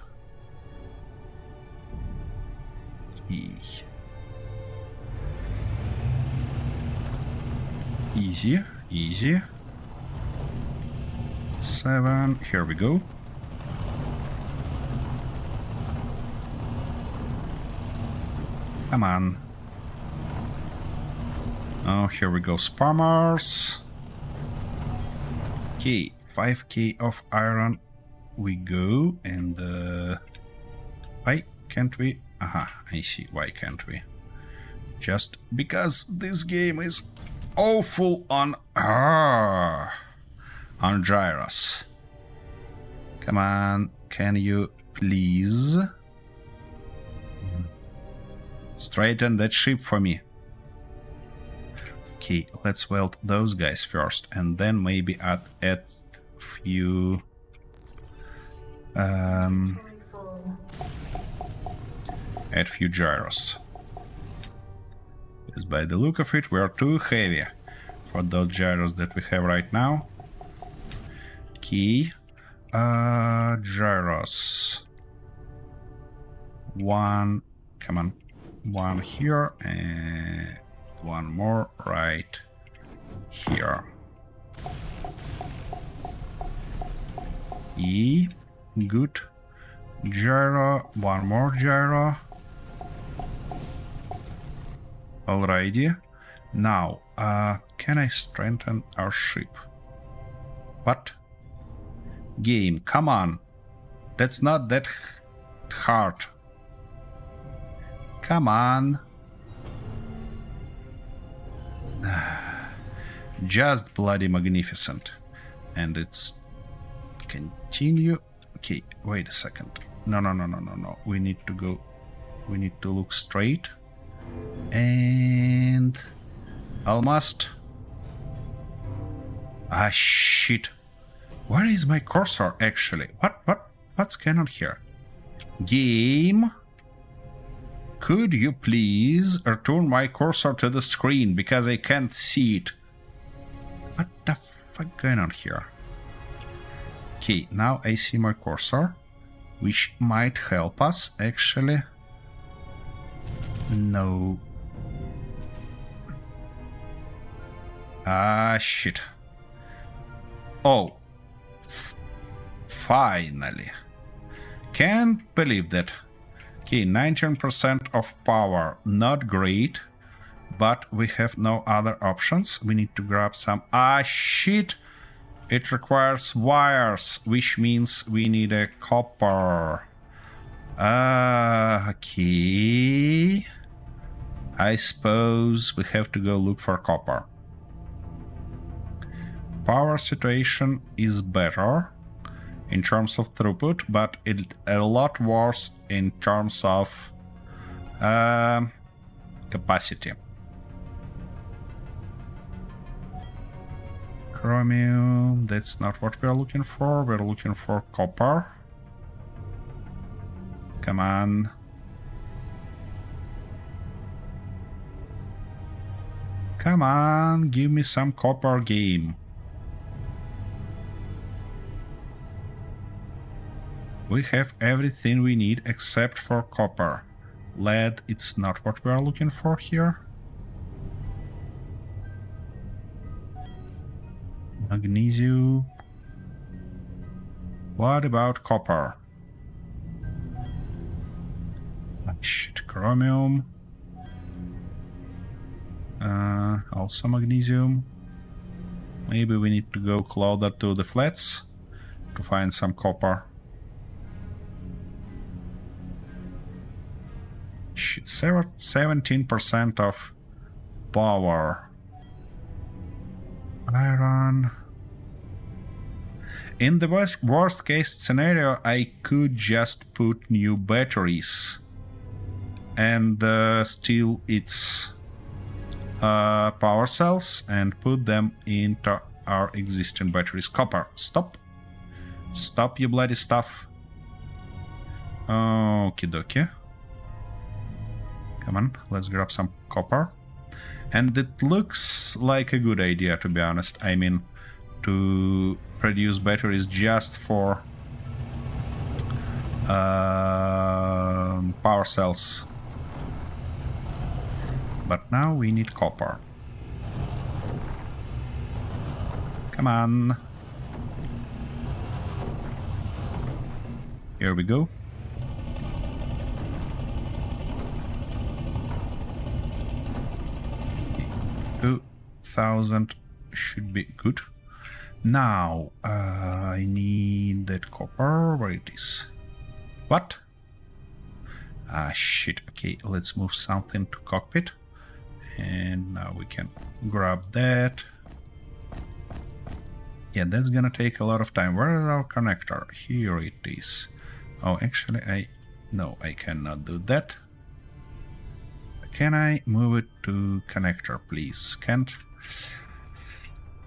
Easy, easy. 7, here we go. Come on. Oh, here we go, spammers. Okay, 5k of iron we go, and why can't we? I see, why can't we? Just because this game is awful on gyros. Come on, can you please straighten that ship for me? Okay, let's weld those guys first, and then maybe add few add few gyros. Because by the look of it, we are too heavy for those gyros that we have right now. Okay, gyros. 1, come on, 1 here and 1 more right here. Good. Gyro, 1 more gyro. Alrighty. Now, can I strengthen our ship? What? Game, come on. That's not that hard. Come on. Just bloody magnificent. And it's continue. Okay, wait a second. No. We need to go. We need to look straight. And almost. Shit. Where is my cursor actually? What's going on here? Game, could you please return my cursor to the screen because I can't see it? What the fuck going on here? Okay, now I see my cursor, which might help us actually. No. Shit. Oh. Finally. Can't believe that. Okay, 19% of power. Not great. But we have no other options. We need to grab some... shit! It requires wires, which means we need a copper. Okay. I suppose we have to go look for copper. Power situation is better in terms of throughput, but it's a lot worse in terms of capacity. Chromium, that's not what we're looking for. We're looking for copper. Come on. Come on, give me some copper, game. We have everything we need except for copper. Lead, it's not what we are looking for here. Magnesium. What about copper? Shit, chromium. Also magnesium. Maybe we need to go closer to the flats to find some copper. Shit, 17% of power. Iron. In the worst case scenario, I could just put new batteries and steal its power cells and put them into our existing batteries. Copper, stop. Stop, you bloody stuff. Okie dokie. Come on, let's grab some copper. And it looks like a good idea, to be honest. I mean, to produce batteries just for power cells. But now we need copper. Come on. Here we go. 2,000 should be good. Now, I need that copper. Where it is? What? Ah, shit. Okay, let's move something to cockpit. And now we can grab that. Yeah, that's gonna take a lot of time. Where is our connector? Here it is. Oh, actually, no, I cannot do that. Can I move it to connector, please? Can't.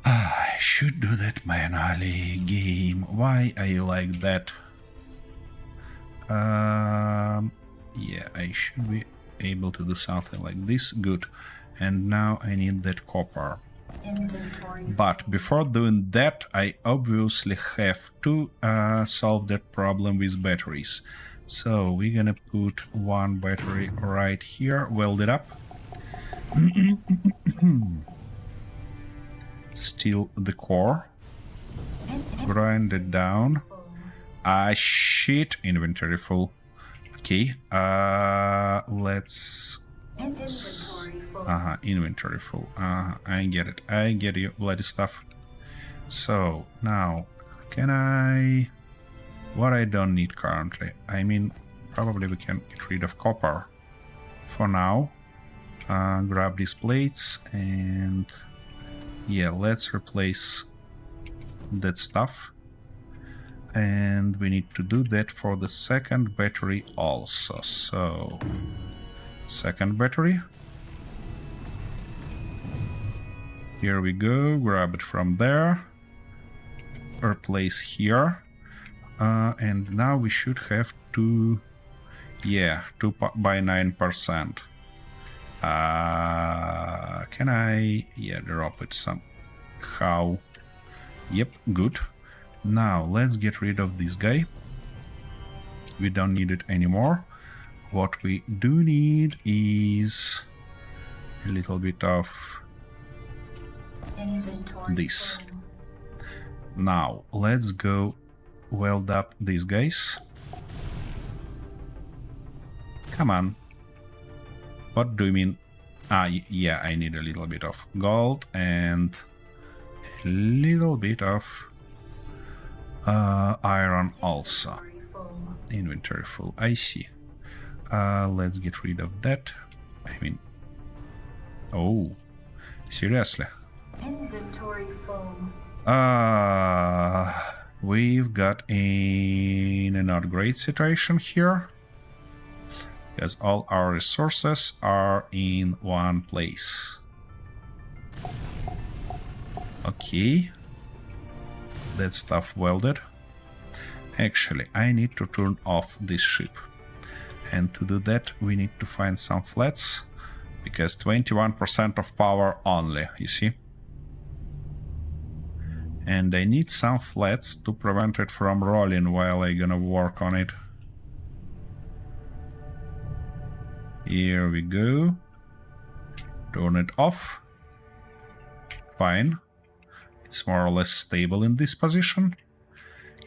I should do that manually, game. Why are you like that? Yeah, I should be able to do something like this. Good. And now I need that copper. But before doing that, I obviously have to solve that problem with batteries. So we're gonna put one battery right here, weld it up. Steal the core. Grind it down. Ah, shit, inventory full. Okay, let's... inventory full. I get it. I get you, bloody stuff. So, now, can I... What I don't need currently. I mean, probably we can get rid of copper for now. Grab these plates and... Yeah, let's replace that stuff. And we need to do that for the second battery also. So, second battery. Here we go, grab it from there. Replace here. And now we should have 2 by 9%. Can I, drop it somehow? Yep, good. Now let's get rid of this guy. We don't need it anymore. What we do need is a little bit of this. Now let's go weld up these guys. Come on. What do you mean? Yeah, I need a little bit of gold and a little bit of iron also. Inventory full. I see. Let's get rid of that. I mean... Oh, seriously? Inventory full. We've got a not great situation here, because all our resources are in one place. Okay, that stuff welded. Actually, I need to turn off this ship, and to do that we need to find some flats, because 21% of power only, you see. And I need some flats to prevent it from rolling while I'm gonna work on it. Here we go. Turn it off. Fine. It's more or less stable in this position.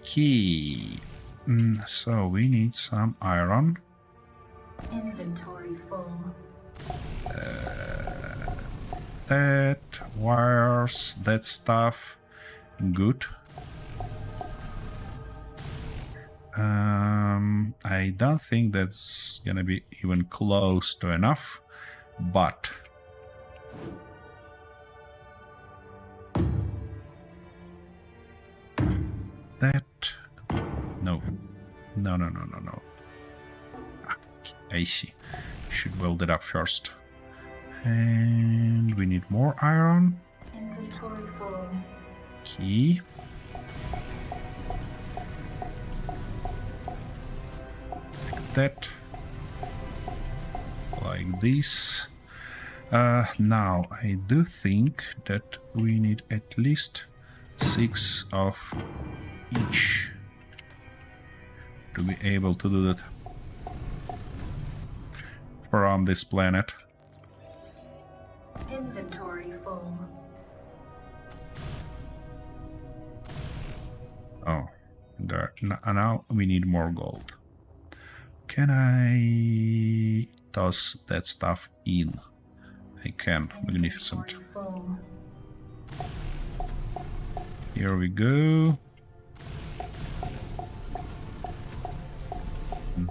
Key. So we need some iron. Inventory full. That, wires, that stuff. Good. I don't think that's gonna be even close to enough, but that, no. I see. Should build it up first. And we need more iron. Inventory full. Key. Like that. Like this. Now, I do think that we need at least 6 of each to be able to do that from this planet. Inventory full. Oh, there. Now we need more gold. Can I toss that stuff in? I can. Magnificent. Inventory full. Here we go.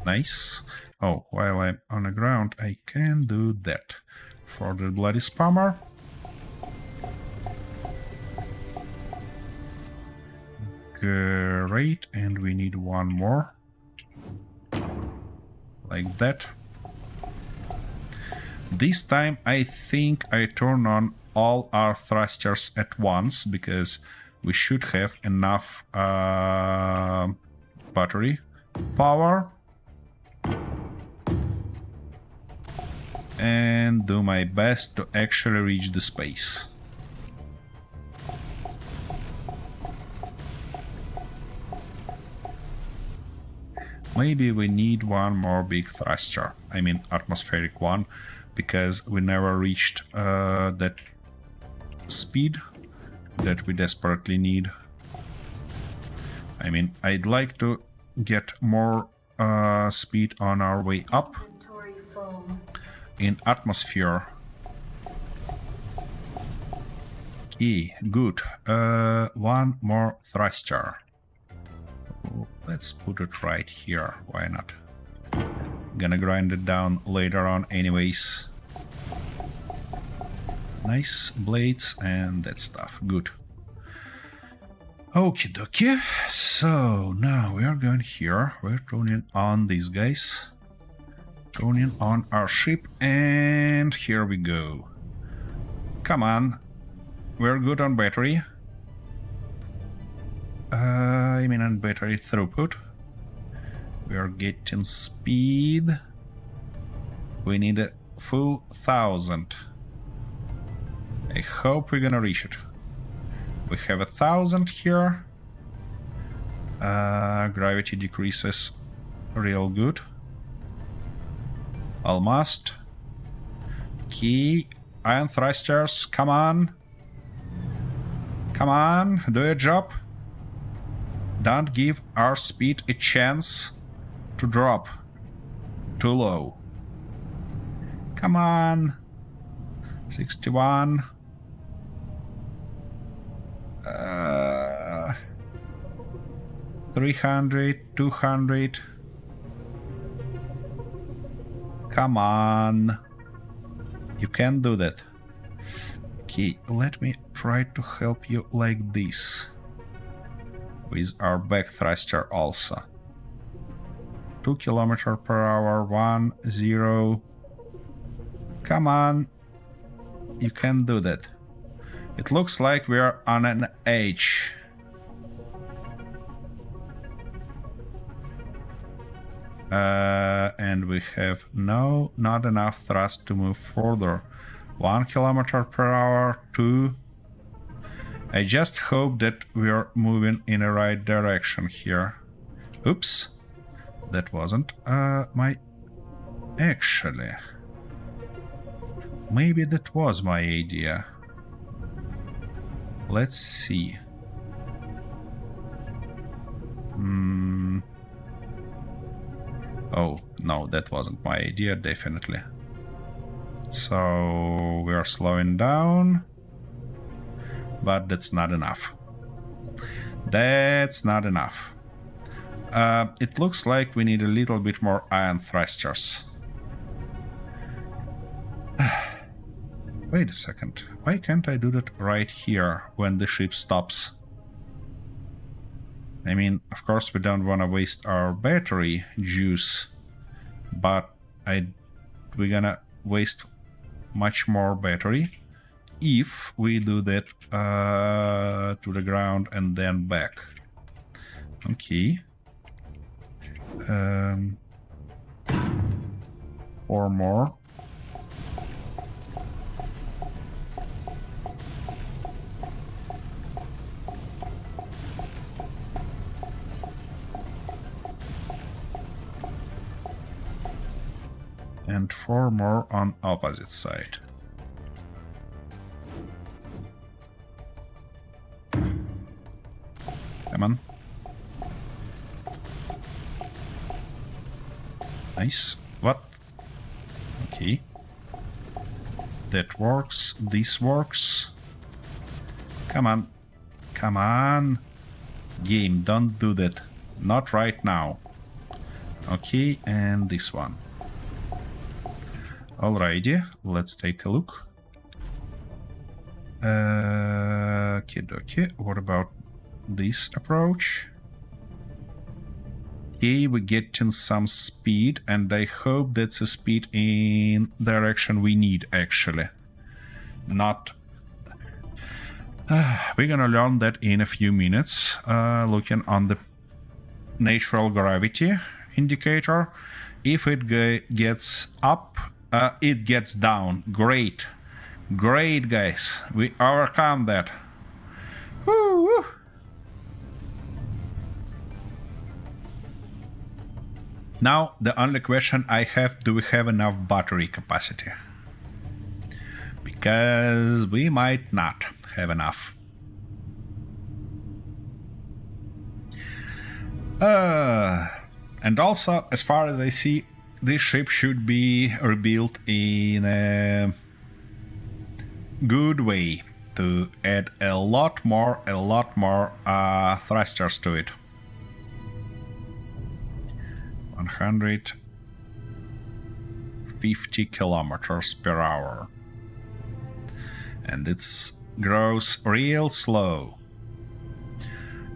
Nice. Oh, while I'm on the ground, I can do that. For the bloody spammer. Great, and we need one more. Like that. This time I think I turn on all our thrusters at once, because we should have enough battery power. And do my best to actually reach the space. Maybe we need one more big thruster, I mean atmospheric one, because we never reached that speed that we desperately need. I mean, I'd like to get more speed on our way up Inventory full. in atmosphere. Okay, good. One more thruster. Let's put it right here. Why not? Gonna grind it down later on anyways. Nice blades and that stuff. Good. Okie dokie. So now we are going here. We're turning on these guys. Turning on our ship, and here we go. Come on. We're good on battery. I mean on battery throughput. We are getting speed. We need a full 1000. I hope we're gonna reach it. We have 1000 here. Gravity decreases real good. Almost. Key. Iron thrusters, come on. Come on, do your job. Don't give our speed a chance to drop too low. Come on. 61. 300, 200. Come on. You can do that. Okay, let me try to help you like this. With our back thruster also. 2 km per hour, 1, 0. Come on. You can do that. It looks like we are on an H. And we have not enough thrust to move further. 1 km per hour, 2. I just hope that we are moving in the right direction here. Oops. That wasn't my... Actually... Maybe that was my idea. Let's see. Oh, no, that wasn't my idea, definitely. So we are slowing down. But that's not enough. That's not enough. It looks like we need a little bit more iron thrusters. Wait a second. Why can't I do that right here when the ship stops? I mean, of course we don't want to waste our battery juice, but we're gonna waste much more battery if we do that to the ground and then back. Okay. 4 more. And 4 more on opposite side. Come on. Nice. What? Okay. That works. This works. Come on. Come on. Game, don't do that. Not right now. Okay, and this one. Alrighty, let's take a look. Okay, what about this approach? Okay, we're getting some speed, and I hope that's a speed in direction we need, actually. Not... we're gonna learn that in a few minutes, looking on the natural gravity indicator. If it gets up, it gets down. Great. Great, guys. We overcome that. Woo-woo. Now, the only question I have, do we have enough battery capacity? Because we might not have enough. And also, as far as I see, this ship should be rebuilt in a good way to add a lot more thrusters to it. 150 kilometers per hour. And it grows real slow.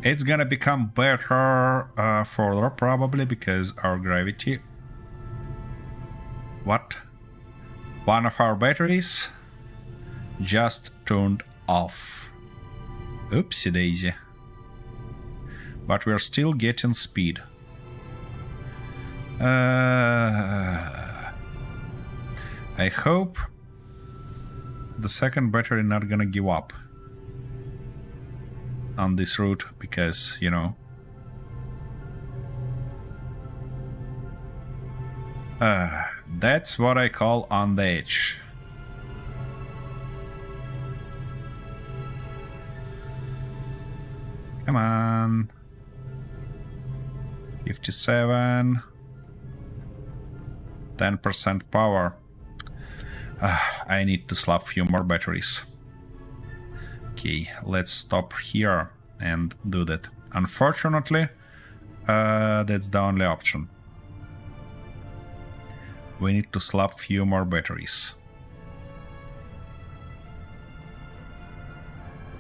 It's gonna become better further, probably, because our gravity... What? One of our batteries just turned off. Oopsie daisy. But we're still getting speed. I hope the second battery not gonna give up on this route, because, you know, that's what I call on the edge. Come on. 57. 10% power. I need to slap few more batteries. Okay, let's stop here and do that. Unfortunately, that's the only option. We need to slap few more batteries.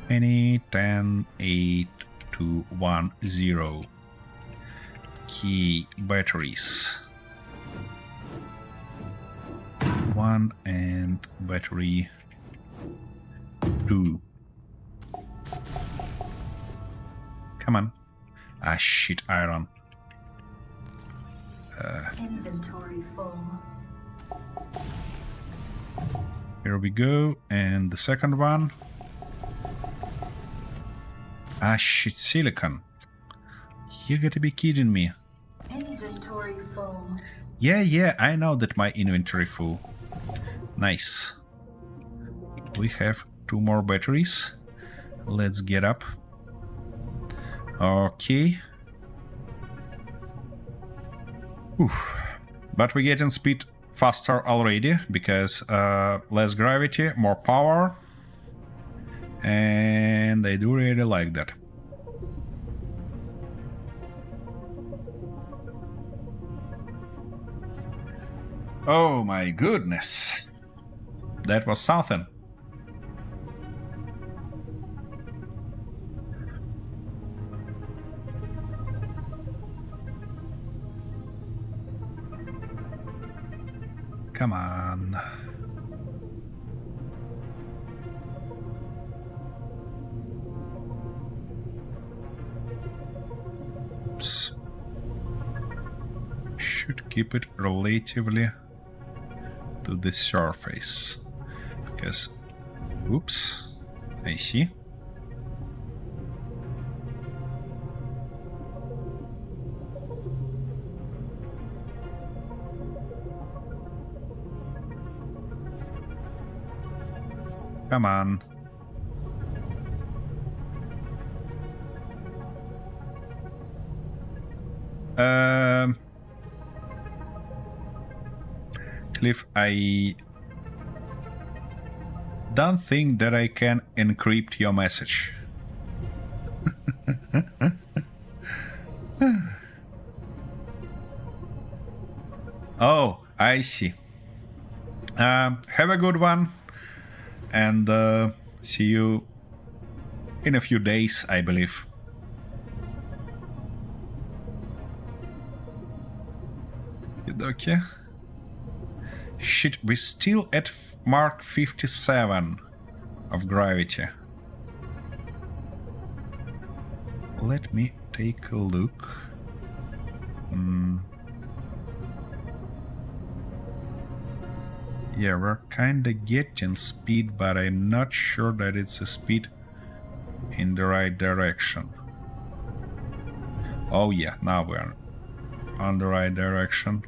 20, 10, 8, 2, 1, 0. Key batteries. 1 and battery 2. Come on. Ah, shit, iron. Inventory full. Here we go, and the second one. Ah, shit, silicon. You gotta be kidding me. Inventory full. Yeah, I know that my inventory full. Nice. We have 2 more batteries. Let's get up. Okay. Oof. But we're getting speed faster already, because less gravity, more power. And I do really like that. Oh my goodness. That was something. Come on. Oops. Should keep it relatively to the surface. Because... Oops. I see. Come on. Cliff, I don't think that I can encrypt your message. Oh, I see. Have a good one, and see you in a few days, I believe. Okay. Shit, we're still at Mark 57 of gravity. Let me take a look. Yeah, we're kinda getting speed, but I'm not sure that it's a speed in the right direction. Oh yeah, now we're on the right direction.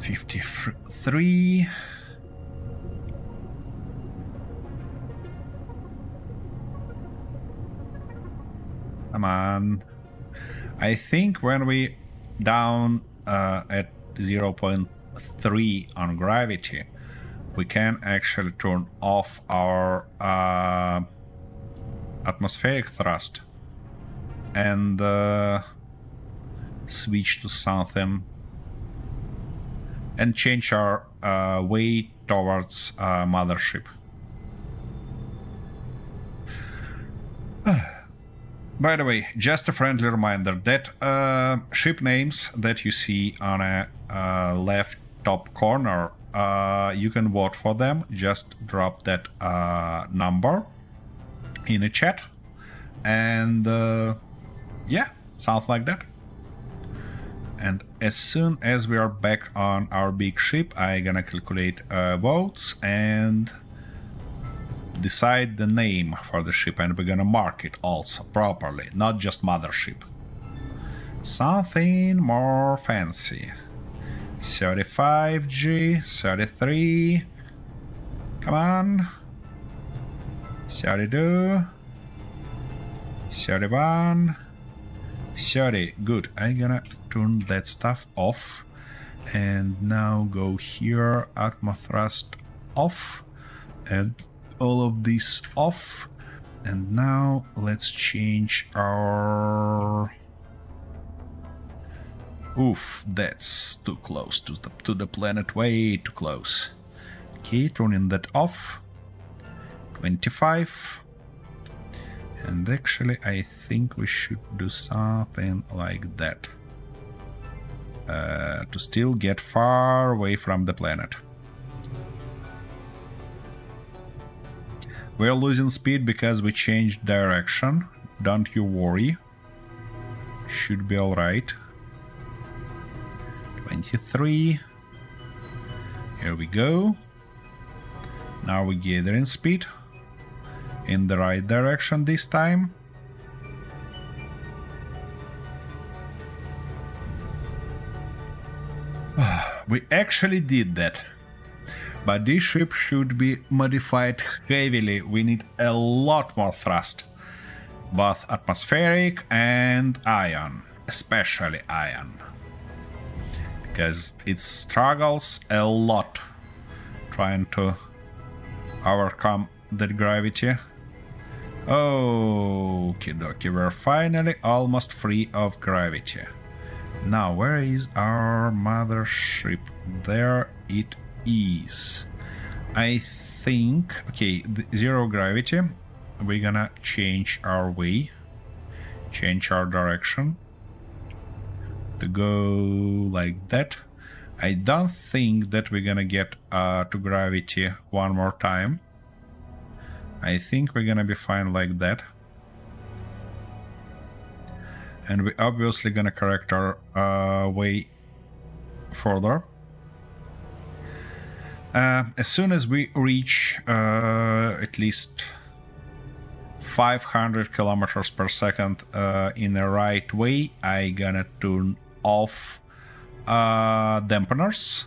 53. Come on. I think when we down at 0.3 on gravity, we can actually turn off our atmospheric thrust and switch to something and change our way towards mothership. By the way, just a friendly reminder that ship names that you see on a left top corner, you can vote for them. Just drop that number in a chat, and yeah, sounds like that. And as soon as we are back on our big ship, I'm gonna calculate votes and decide the name for the ship, and we're gonna mark it also properly, not just mothership. Something more fancy. 35G, 33. Come on. 32. 31. 30. Good. I'm gonna turn that stuff off. And now go here, atmo thrust off. And all of this off. And now let's change our... Oof, that's too close to the planet, way too close. Okay, turning that off. 25. And actually, I think we should do something like that. To still get far away from the planet. We're losing speed because we changed direction. Don't you worry. Should be alright. 23. Here we go. Now we're gathering speed. In the right direction this time. We actually did that. But this ship should be modified heavily. We need a lot more thrust. Both atmospheric and ion. Especially ion. because it struggles a lot trying to overcome that gravity. Okie dokie, we're finally almost free of gravity. Now, where is our mothership? There it is. I think, okay, zero gravity. We're gonna change our way, change our direction to go like that. I don't think that we're gonna get to gravity one more time. I think we're gonna be fine like that. And we're obviously gonna correct our way further. As soon as we reach at least 500 kilometers per second in the right way, I gonna turn off dampeners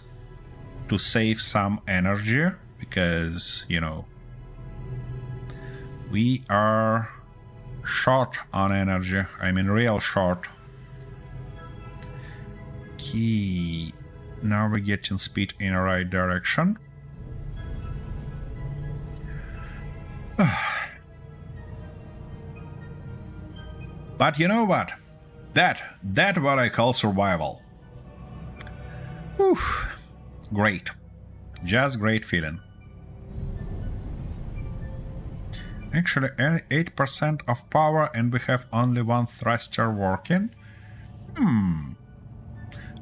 to save some energy, because, you know, we are short on energy. I mean, real short. Okay, now we're getting speed in the right direction. But you know what? That what I call survival. Oof. Great. Just great feeling. Actually, 8% of power and we have only one thruster working.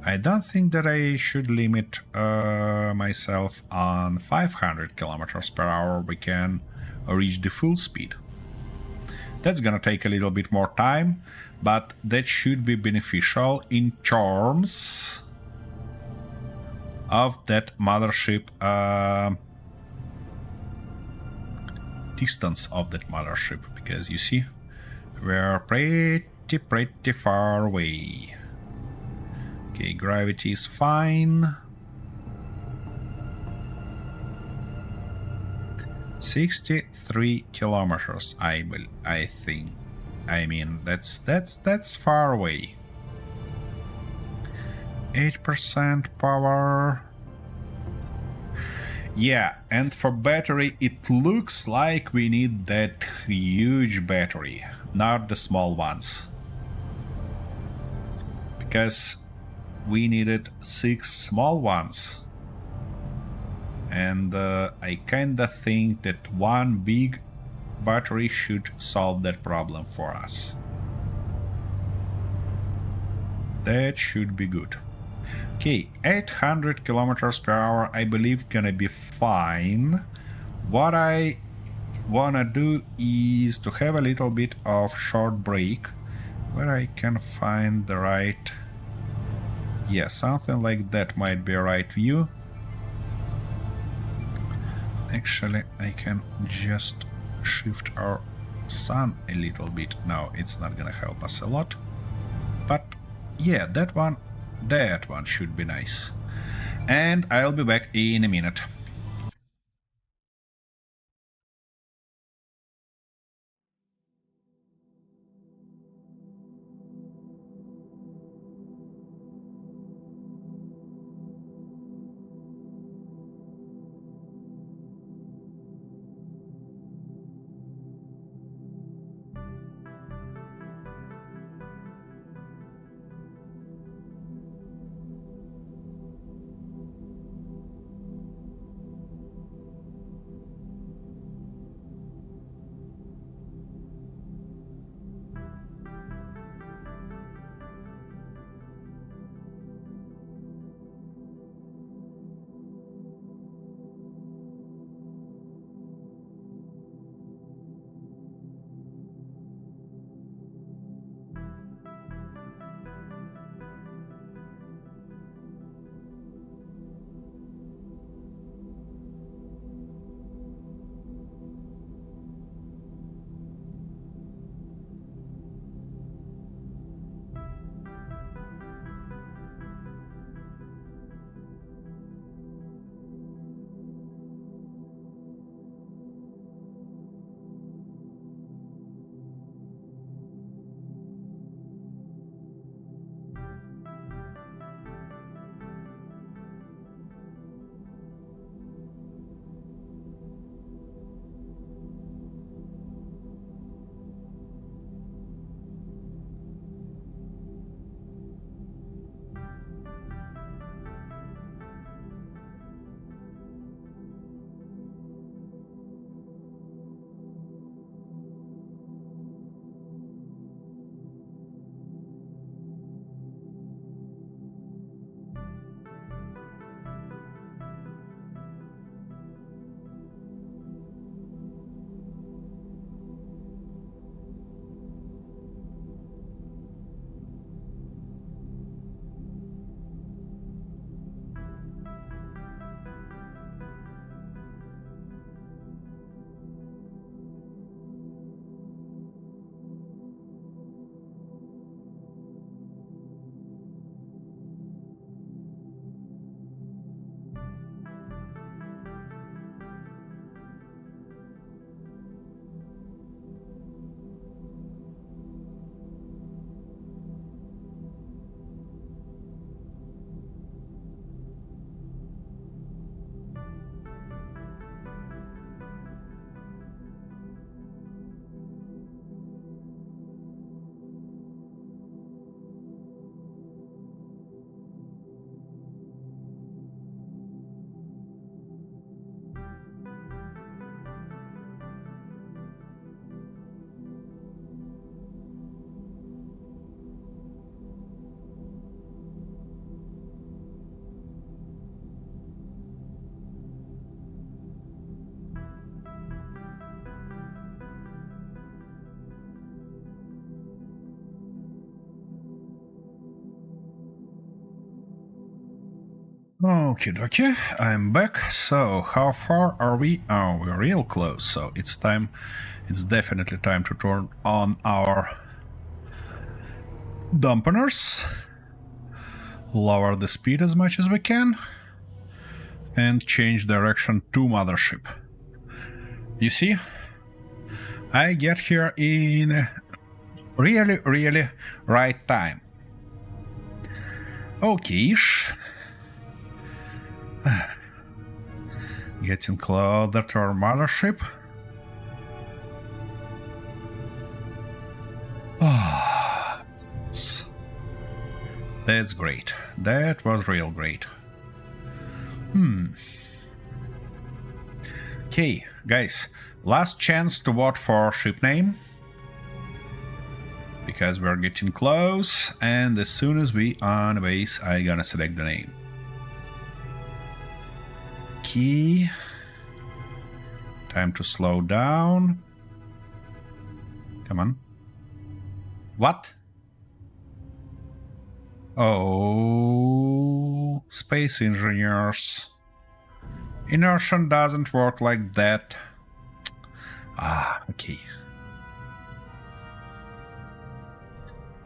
I don't think that I should limit myself on 500 kilometers per hour. We can reach the full speed. That's gonna take a little bit more time, but that should be beneficial in terms of that mothership, distance of that mothership, because you see, we're pretty far away. Okay, gravity is fine. 63 kilometers, I think. I mean, that's far away. 8% power. Yeah, and for battery, it looks like we need that huge battery, not the small ones. Because we needed 6 small ones. And I kinda think that one big battery should solve that problem for us. That should be good. Okay, 800 kilometers per hour, I believe, gonna be fine. What I wanna do is to have a little bit of short break where I can find the right... Yeah, something like that might be a right view. Actually, I can just shift our sun a little bit. No, it's not gonna help us a lot. But yeah, that one should be nice. And I'll be back in a minute. Okay, dokie, I'm back. So, how far are we? Oh, we're real close, so it's time. It's definitely time to turn on our dampeners. Lower the speed as much as we can. And change direction to mothership. You see? I get here in really right time. Okay-ish. Getting closer to our mothership. Ah, that's great. That was real great. Okay, guys, last chance to vote for ship name. Because we're getting close, and as soon as we on base, I gonna select the name. Key. Time to slow down. Come on. What? Oh, space engineers. Inertia doesn't work like that. Ah, okay.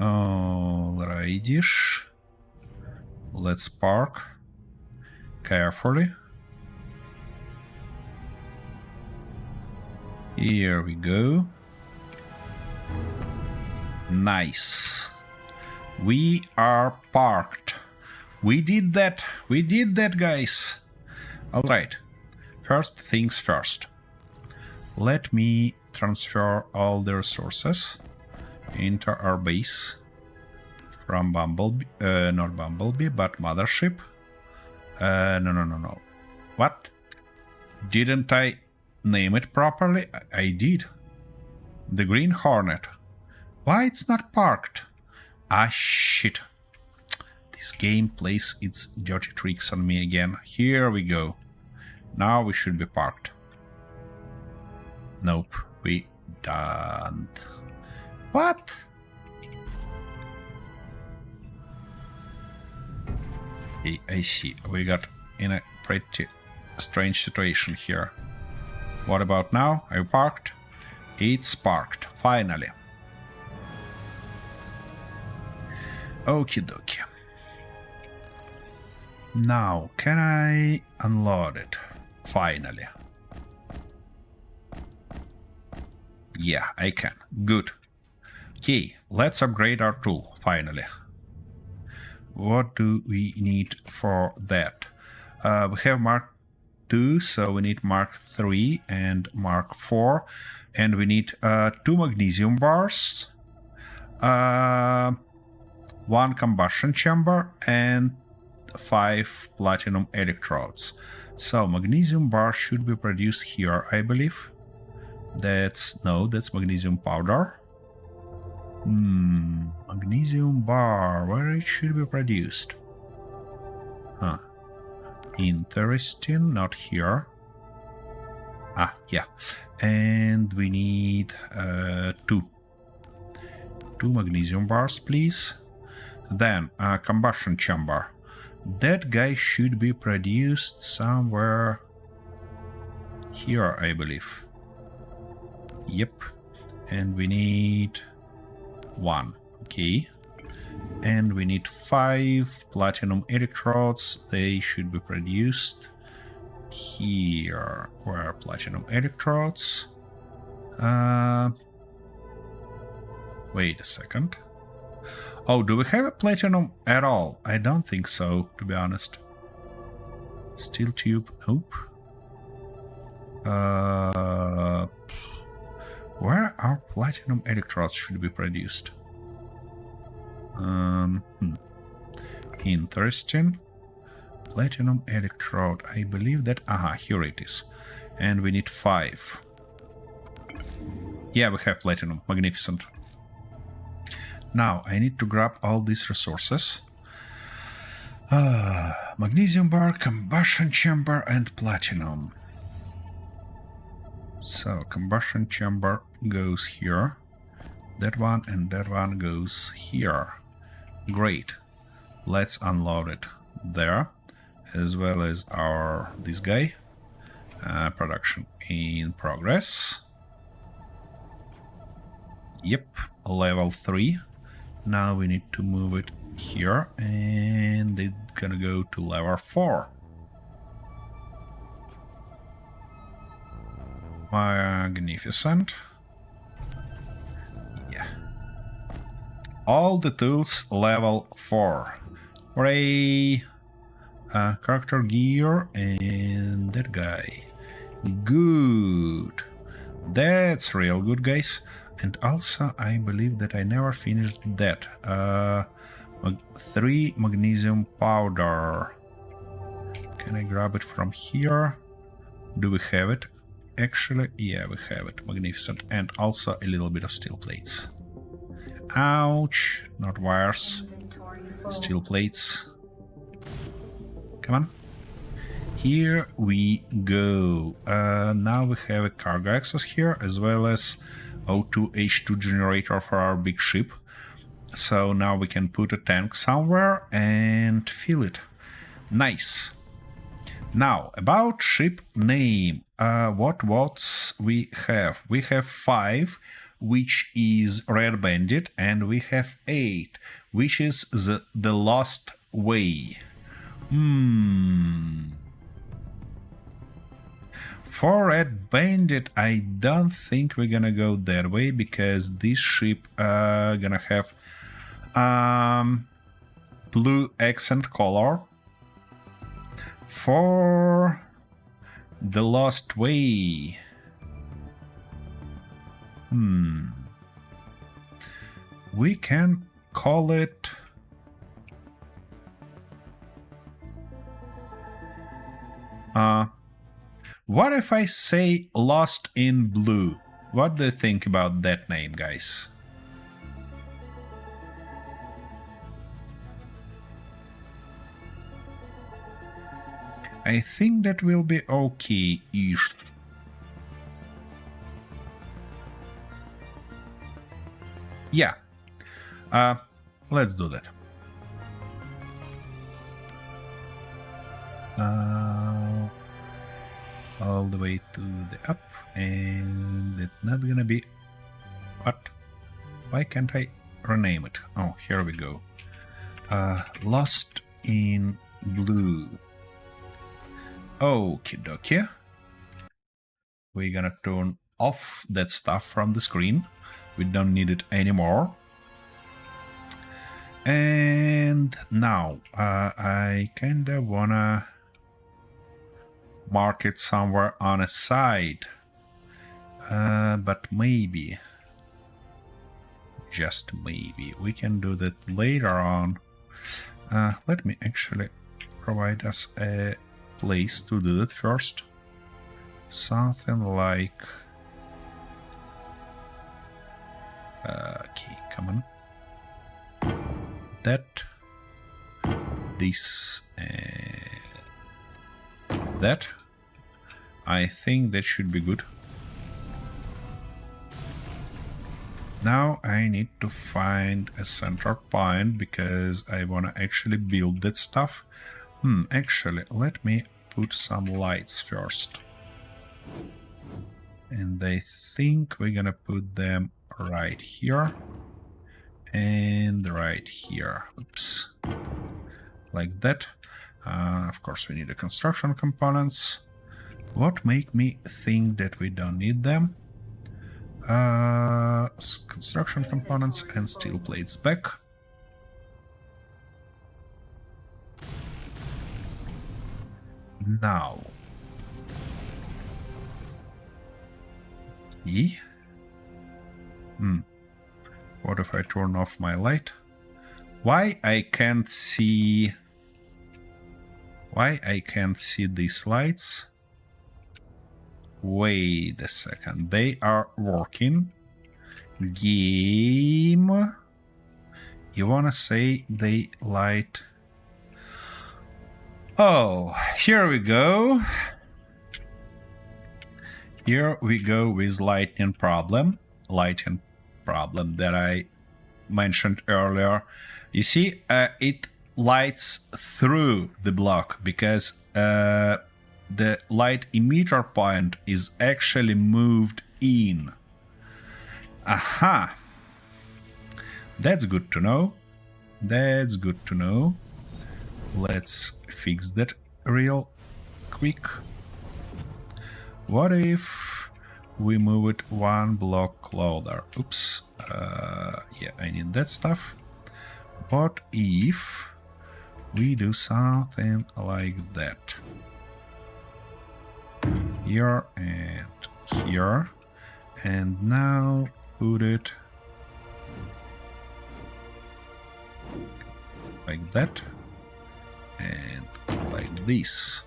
Alrighty. Let's park carefully. Here we go. Nice. We are parked. We did that. We did that, guys. Alright. First things first. Let me transfer all the resources into our base from Bumblebee. Not Bumblebee, but Mothership. No. What? Didn't I name it properly? I did. The Green Hornet. Why it's not parked? Ah, shit. This game plays its dirty tricks on me again. Here we go. Now we should be parked. Nope, we don't. What? I see. We got in a pretty strange situation here. What about now? Are you parked? It's parked. Finally. Okie dokie. Now, can I unload it? Finally. Yeah, I can. Good. Okay, let's upgrade our tool, finally. What do we need for that? We have Mark 2, so we need Mark 3 and Mark 4. And we need 2 magnesium bars, 1 combustion chamber, and 5 platinum electrodes. So magnesium bar should be produced here, I believe. That's magnesium powder. Magnesium bar, where it should be produced? Huh. Interesting, not here. Ah, yeah. And we need 2 magnesium bars, please. Then combustion chamber. That guy should be produced somewhere here, I believe. Yep. And we need 1. Okay. And we need 5 platinum electrodes. They should be produced here. Where are platinum electrodes? Wait a second. Oh, do we have a platinum at all? I don't think so, to be honest. Steel tube. Nope. Where our platinum electrodes should be produced? Interesting. Platinum electrode. I believe that... Aha, here it is. And we need 5. Yeah, we have platinum. Magnificent. Now, I need to grab all these resources. Magnesium bar, combustion chamber, and platinum. So, combustion chamber goes here. That one and that one goes here. Great. Let's unload it there. as well as this guy. Production in progress. Yep, level 3. Now we need to move it here, and it's gonna go to level 4. Magnificent. Yeah. All the tools level 4. Hooray! Character gear and that guy. Good. That's real good, guys. And also, I believe that I never finished that. 3 magnesium powder. Can I grab it from here? Do we have it? Actually, yeah, we have it. Magnificent. And also a little bit of steel plates. Ouch. Not wires. Inventory full. Steel plates. Come on. Here we go. Now we have a cargo access here, as well as O2H2 generator for our big ship. So now we can put a tank somewhere and fill it. Nice. Now, about ship name. What we have? We have 5, which is Red Bandit, and we have 8, which is the Lost Way. For Red Bandit, I don't think we're gonna go that way, because this ship gonna have blue accent color. For the Lost Way, we can call it what if I say Lost in Blue? What do you think about that name, guys? I think that will be okay-ish. Yeah. Let's do that. All the way to the up, and it's not gonna be... What? Why can't I rename it? Oh, here we go. Lost in Blue. Okie dokie. We're gonna turn off that stuff from the screen. We don't need it anymore. And now, I kinda wanna mark it somewhere on a side. But maybe, just maybe, we can do that later on. Let me actually provide us a place to do that first. Something like... okay, come on. That, this, and that. I think that should be good. Now I need to find a center point, because I want to actually build that stuff. Actually, let me put some lights first. And I think we're gonna put them right here. And right here. Oops. Like that. Of course, we need the construction components. What make me think that we don't need them? Construction components and steel plates back. Now. What if I turn off my light? Why I can't see these lights? Wait a second, they are working. Game. You wanna say they light? Oh, here we go. Here we go with lighting problem that I mentioned earlier. You see, it lights through the block because the light emitter point is actually moved in. Aha! That's good to know. That's good to know. Let's fix that real quick. What if we move it one block closer? Oops. Yeah, I need that stuff. What if we do something like that? Here and here. And now put it like that. And like this.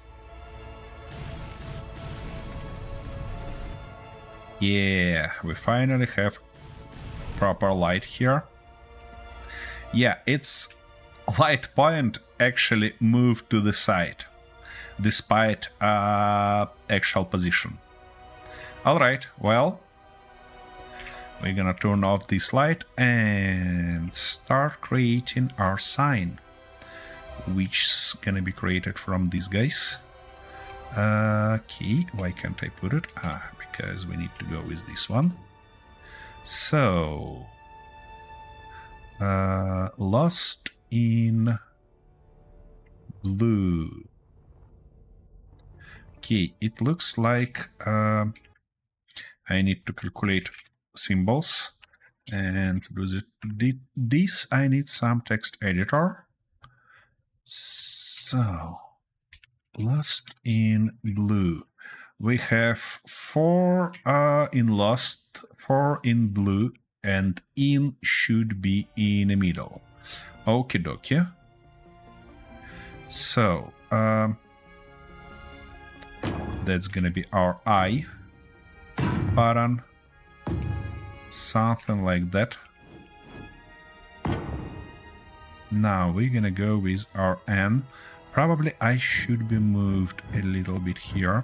Yeah, we finally have proper light here. Yeah, its light point actually moved to the side, despite actual position. Alright, well, we're gonna turn off this light and start creating our sign, which is gonna be created from these guys. Okay, why can't I put it? Because we need to go with this one. So, lost in blue. Okay, it looks like I need to calculate symbols, and to do this I need some text editor. So, lost in blue. We have 4 in lost, 4 in blue, and in should be in the middle. Okie dokie. So, that's gonna be our I button. Something like that. Now we're gonna go with our N. Probably I should be moved a little bit here.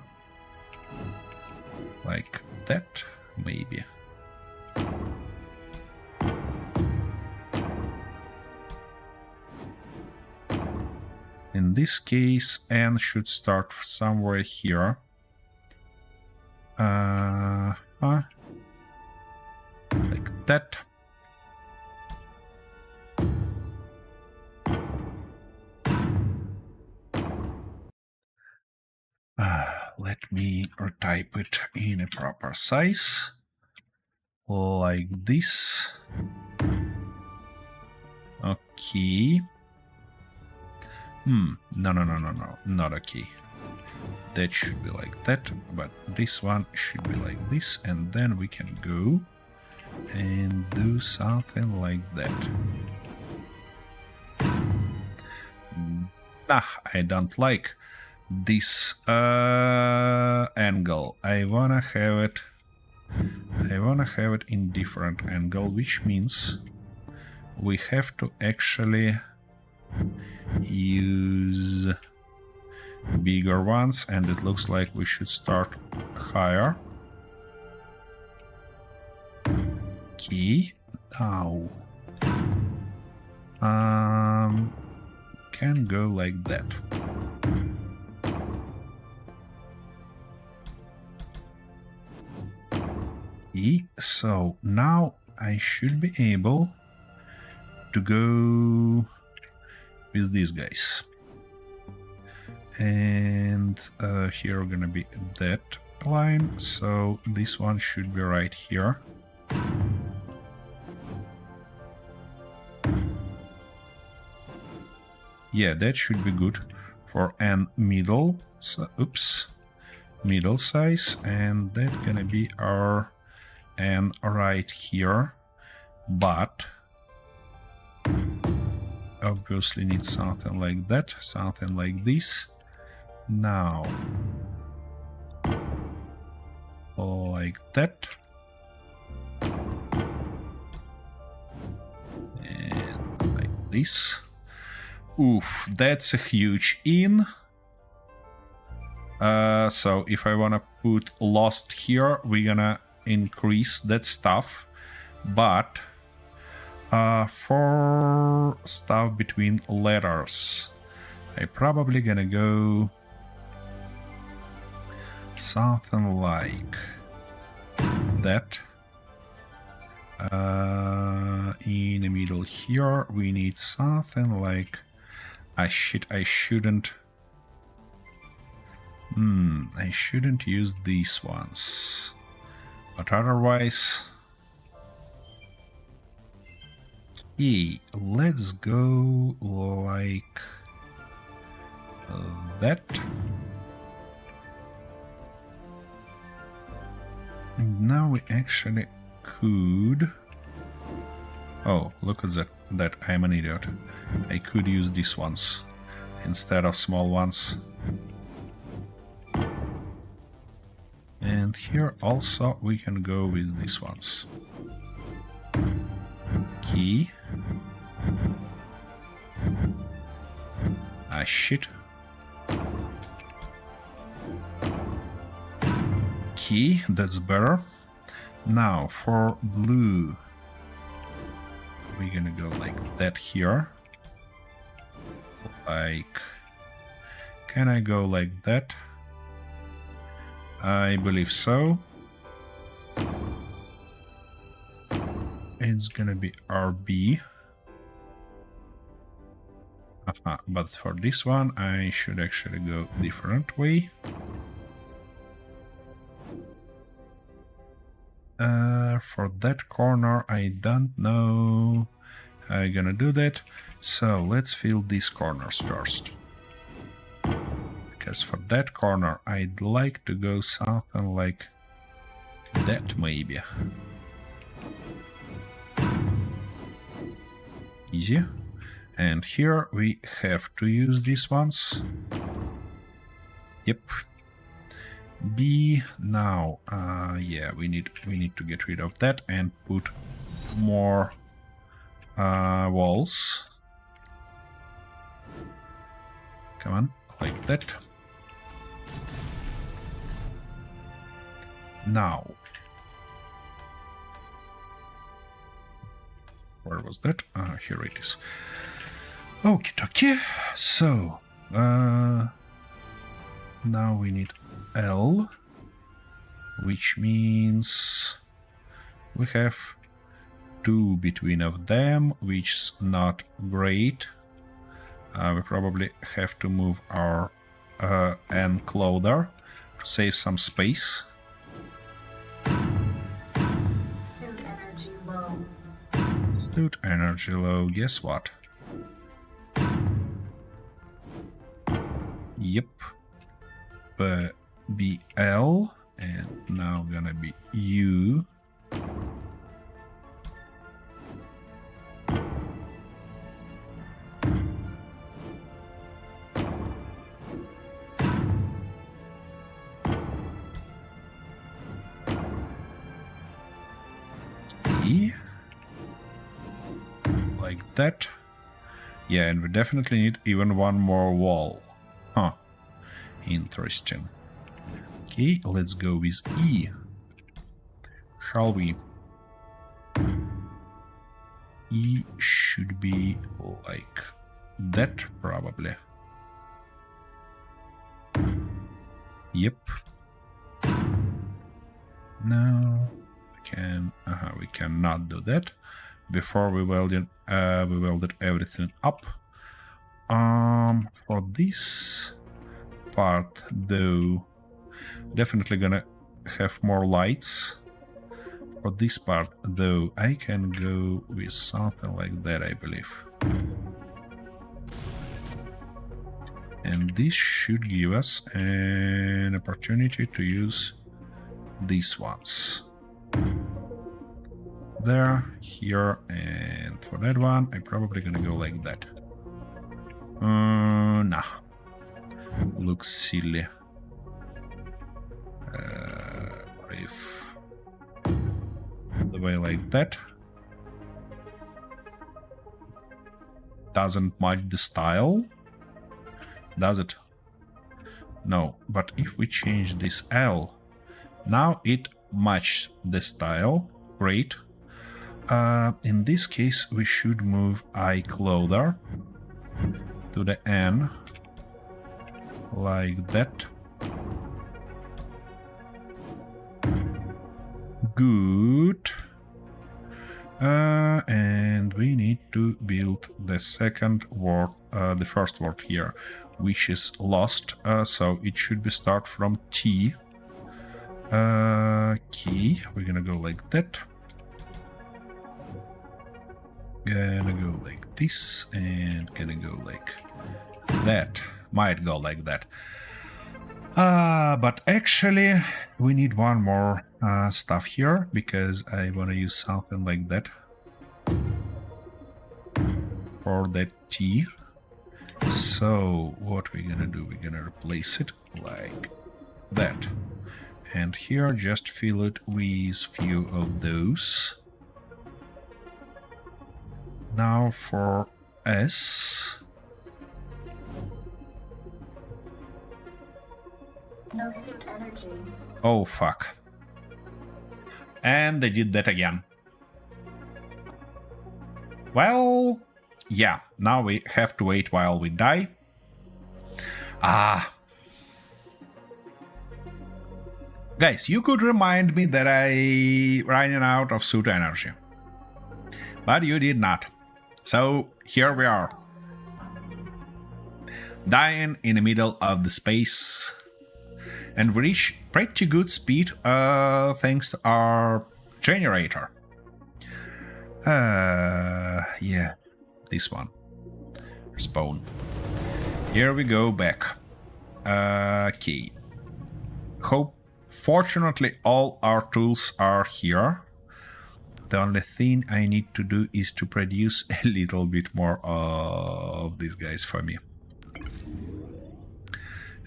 Like that, maybe. In this case, N should start somewhere here. Like that. Let me retype it in a proper size. Like this. Okay. No, not okay. That should be like that, but this one should be like this, and then we can go and do something like that. I don't like this angle. I wanna have it in different angle, which means we have to actually use bigger ones, and it looks like we should start higher. Okay, now can go like that. Okay, so now I should be able to go with these guys. And here gonna be that line, so this one should be right here. Yeah, that should be good for an middle, middle size, and that's gonna be our N right here, but obviously need something like that, something like this. Now, like that, and like this. Oof, that's a huge in. So if I wanna put lost here, we're gonna increase that stuff, but For stuff between letters, I probably gonna go something like that. In the middle here, we need something like I shouldn't use these ones, but otherwise, okay, let's go like that. Now we actually could. Oh, look at that I'm an idiot. I could use these ones instead of small ones. And here also we can go with these ones. Key. Ah, shit. Key, that's better. Now for blue, we're gonna go like that here. Like, can I go like that? I believe so. It's gonna be RB. But for this one, I should actually go different way. For that corner, I don't know how I'm gonna do that. So let's fill these corners first. Because for that corner, I'd like to go something like that, maybe. Easy. And here we have to use these ones. Yep. B now. Yeah, we need to get rid of that and put more walls. Come on, like that. Now, where was that? Here it is. Okie dokie. So, now we need L, which means we have two between of them, which is not great. We probably have to move our encloser to save some space. Suit energy low. Suit energy low, guess what? Yep. Be L, and now gonna be U. E. Like that. Yeah, and we definitely need even one more wall. Huh. Interesting. Okay, let's go with E. Shall we? E should be like that, probably. Yep. No, we cannot do that. Before we welded everything up. For this part, though, definitely gonna have more lights. For this part, though, I can go with something like that, I believe. And this should give us an opportunity to use these ones. There, here, and for that one, I'm probably gonna go like that. Nah. Looks silly. If the way like that doesn't match the style, does it? No, but if we change this L, now it matches the style. Great. In this case, we should move I clother to the N, like that. Good. And we need to build the second word, the first word here, which is lost. So it should be start from T. Key. We're gonna go like that. Gonna go like this and gonna go like that. Might go like that. But actually we need one more stuff here because I want to use something like that for that T. So what we're gonna do, we're gonna replace it like that. And here just fill it with few of those. Now for S. No suit energy. Oh fuck. And they did that again. Well, yeah, now we have to wait while we die. Guys, you could remind me that I running out of suit energy. But you did not. So here we are. Dying in the middle of the space. And we reach pretty good speed thanks to our generator. Yeah, this one. Spawn. Here we go back. Okay. Fortunately, all our tools are here. The only thing I need to do is to produce a little bit more of these guys for me.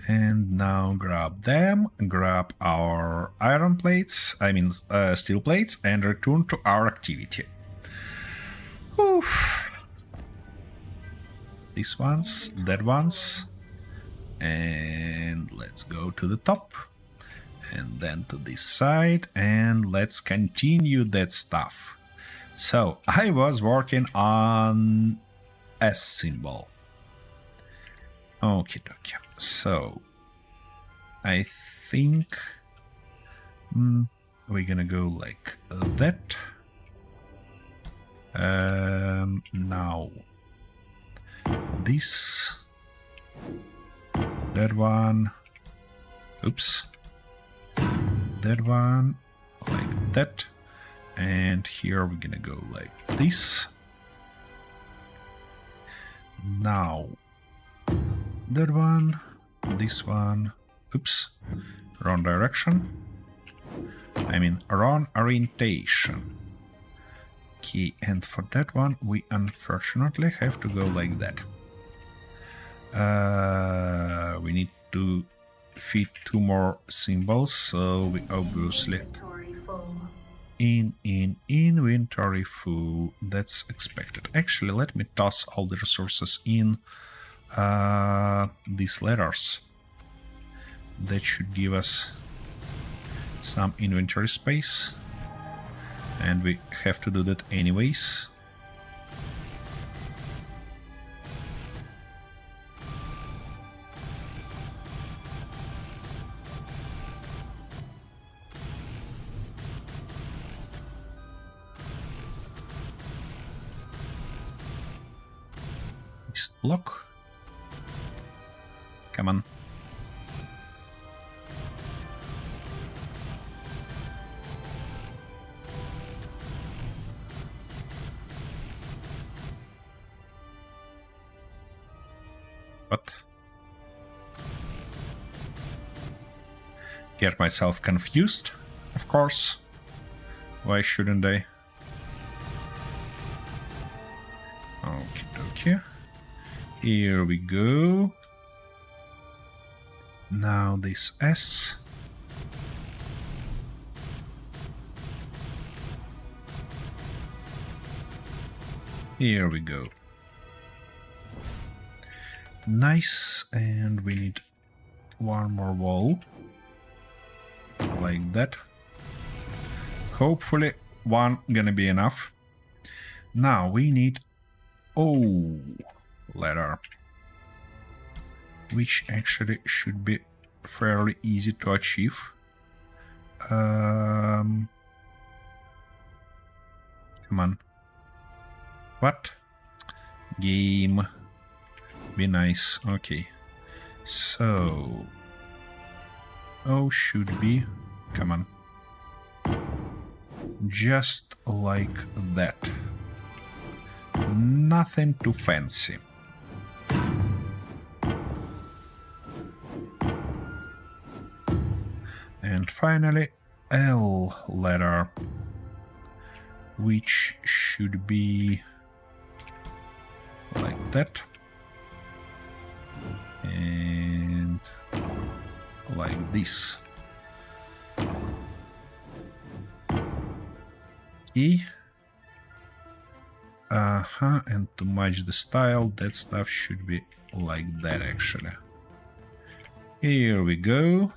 And now grab them, grab our iron plates, steel plates, and return to our activity. Oof. These ones, that ones, and let's go to the top, and then to this side, and let's continue that stuff. So I was working on S symbol. Okie dokie. So I think we're gonna go like that. Now this, that one, oops, that one, like that, and here we're gonna go like this. Now that one, this one, oops, wrong direction, wrong orientation. Okay, and for that one we unfortunately have to go like that. We need to fit two more symbols, so we obviously Inventory full. in inventory full. That's expected. Actually, let me toss all the resources in these letters. That should give us some inventory space, and we have to do that anyways. East block. Come on. What? Get myself confused, of course. Why shouldn't I? Okie dokie. Here we go. Now this S. Here we go. Nice, and we need one more wall. Like that. Hopefully one gonna be enough. Now we need O letter, which actually should be fairly easy to achieve. Come on. What? Game. Be nice. Okay. So O should be, come on, just like that. Nothing too fancy. And finally, L letter, which should be like that. And like this. E. And to match the style, that stuff should be like that actually. Here we go.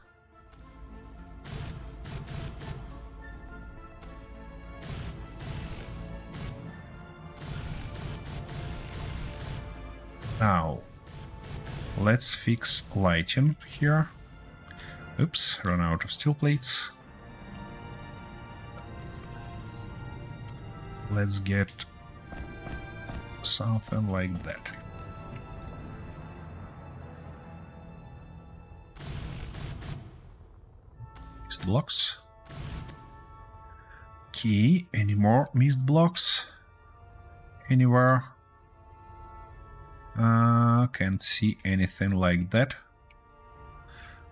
Now, let's fix lighting here. Oops, run out of steel plates. Let's get something like that. Missed blocks. Okay, any more missed blocks? Anywhere? Can't see anything like that.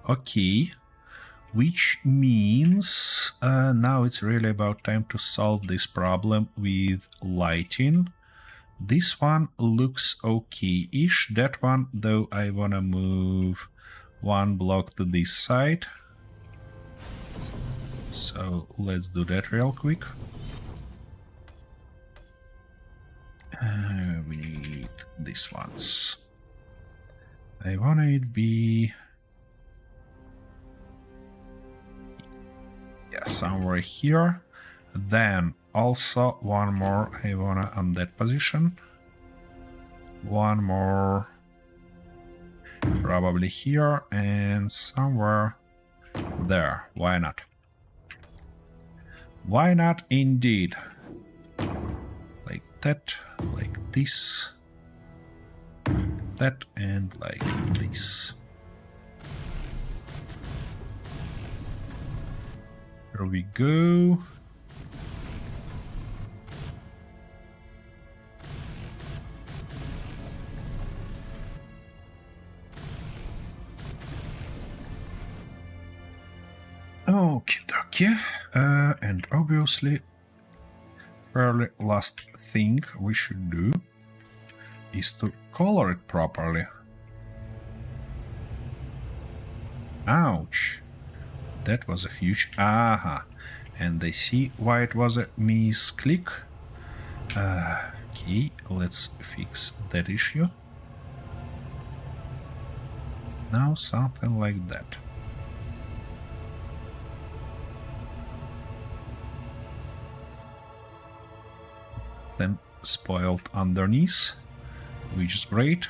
Okay, which means now it's really about time to solve this problem with lighting. This one looks okay-ish. That one, though, I wanna move one block to this side. So let's do that real quick. We need these ones. I wanna it be, yeah, somewhere here. Then also one more I wanna on that position. One more probably here and somewhere there. Why not? Why not indeed? Like that, like this, that, and like this. Here we go. Okie dokie. And obviously, fairly last thing we should do is to color it properly. Ouch. That was a huge aha. And I see why it was a misclick. Okay, let's fix that issue. Now something like that. Then spoiled underneath, which is great.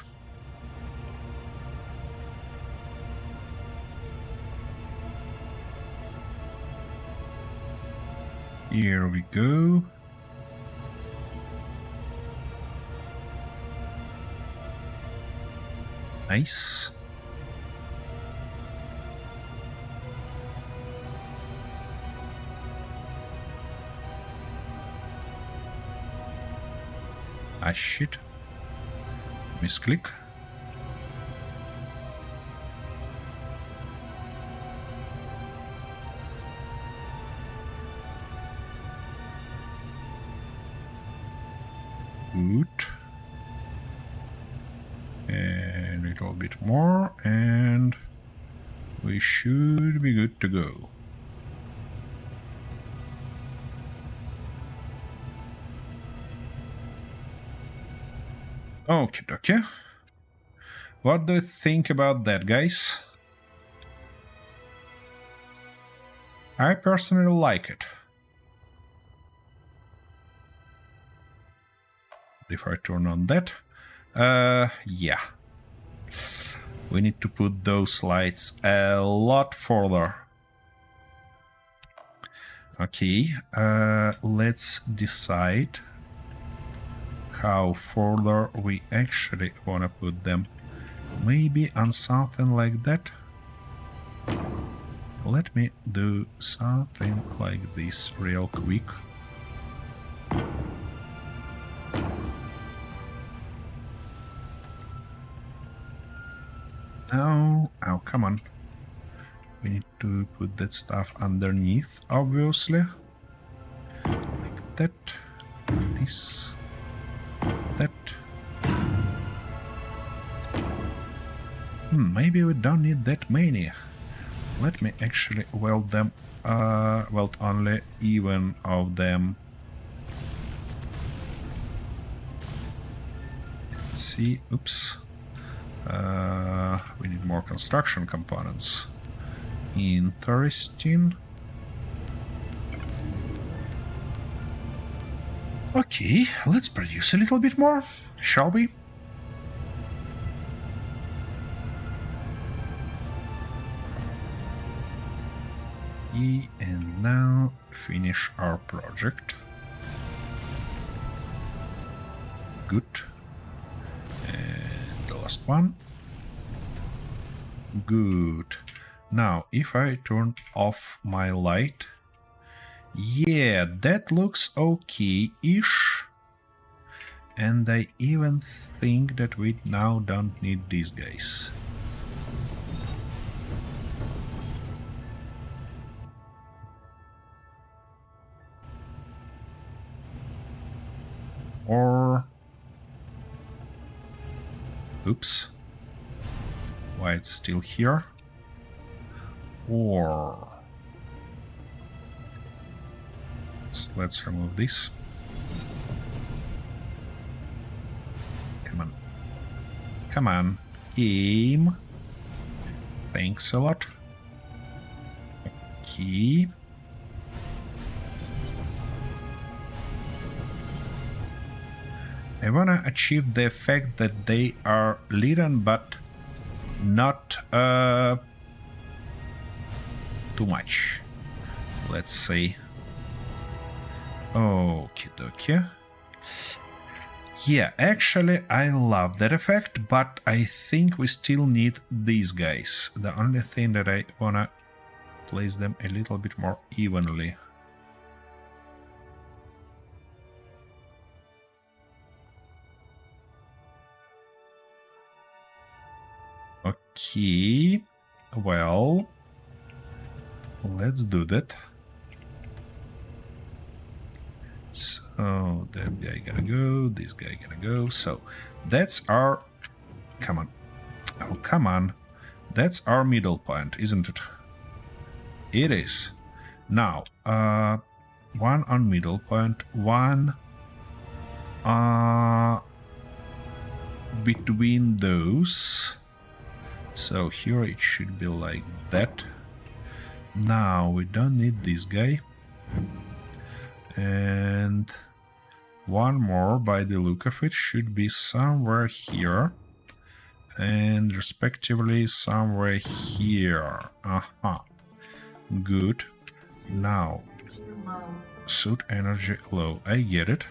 Here we go. Nice. Ah, shit. Misclick. Good. And a little bit more, and we should be good to go. Okay, okay. What do you think about that, guys? I personally like it. if I turn on that. Yeah. We need to put those lights a lot further. Okay, let's decide how further we actually wanna put them. Maybe on something like that. Let me do something like this real quick. No, oh, come on. We need to put that stuff underneath, obviously. Like that. This. That. Maybe we don't need that many. Let me actually weld them, weld only even of them. Let's see, oops. We need more construction components. Interesting. Okay, let's produce a little bit more, shall we? And now finish our project. Good. And the last one. Good. Now, if I turn off my light, yeah, that looks okay-ish. And I even think that we now don't need these guys. Or... oops. Why it's still here? Or... let's remove this. Come on. Come on. Aim. Thanks a lot. Okay. I wanna achieve the effect that they are leaden, but not too much. Let's see. Okie dokie. Yeah, actually I love that effect, but I think we still need these guys. The only thing that I wanna place them a little bit more evenly. Okay, well, let's do that. So that guy gotta go, this guy gotta go. So that's our... come on. Oh, come on. That's our middle point, isn't it? It is. Now, one on middle point, one between those. So here it should be like that. Now we don't need this guy. And one more, by the look of it, should be somewhere here. And respectively somewhere here. Aha. Good. Now, suit energy low. I get it.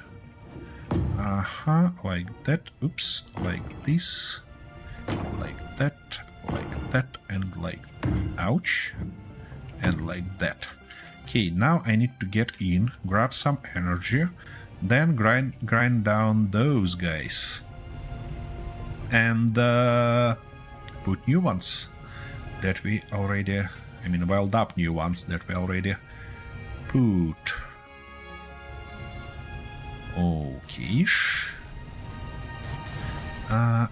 Aha, like that. Oops, like this. Like that. Like that, and like, ouch, and like that. Okay, now I need to get in, grab some energy, then grind down those guys, and put new ones that we already, I mean, weld up new ones that we already put. Okay-ish.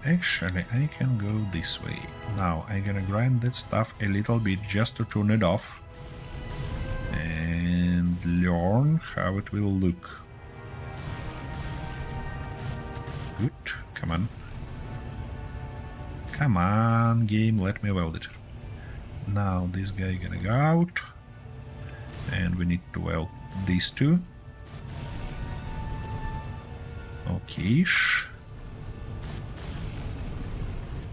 Actually, I can go this way. Now, I'm gonna grind that stuff a little bit just to turn it off. And learn how it will look. Good, come on. Come on, game, let me weld it. Now, this guy gonna go out. And we need to weld these two. Okay-ish.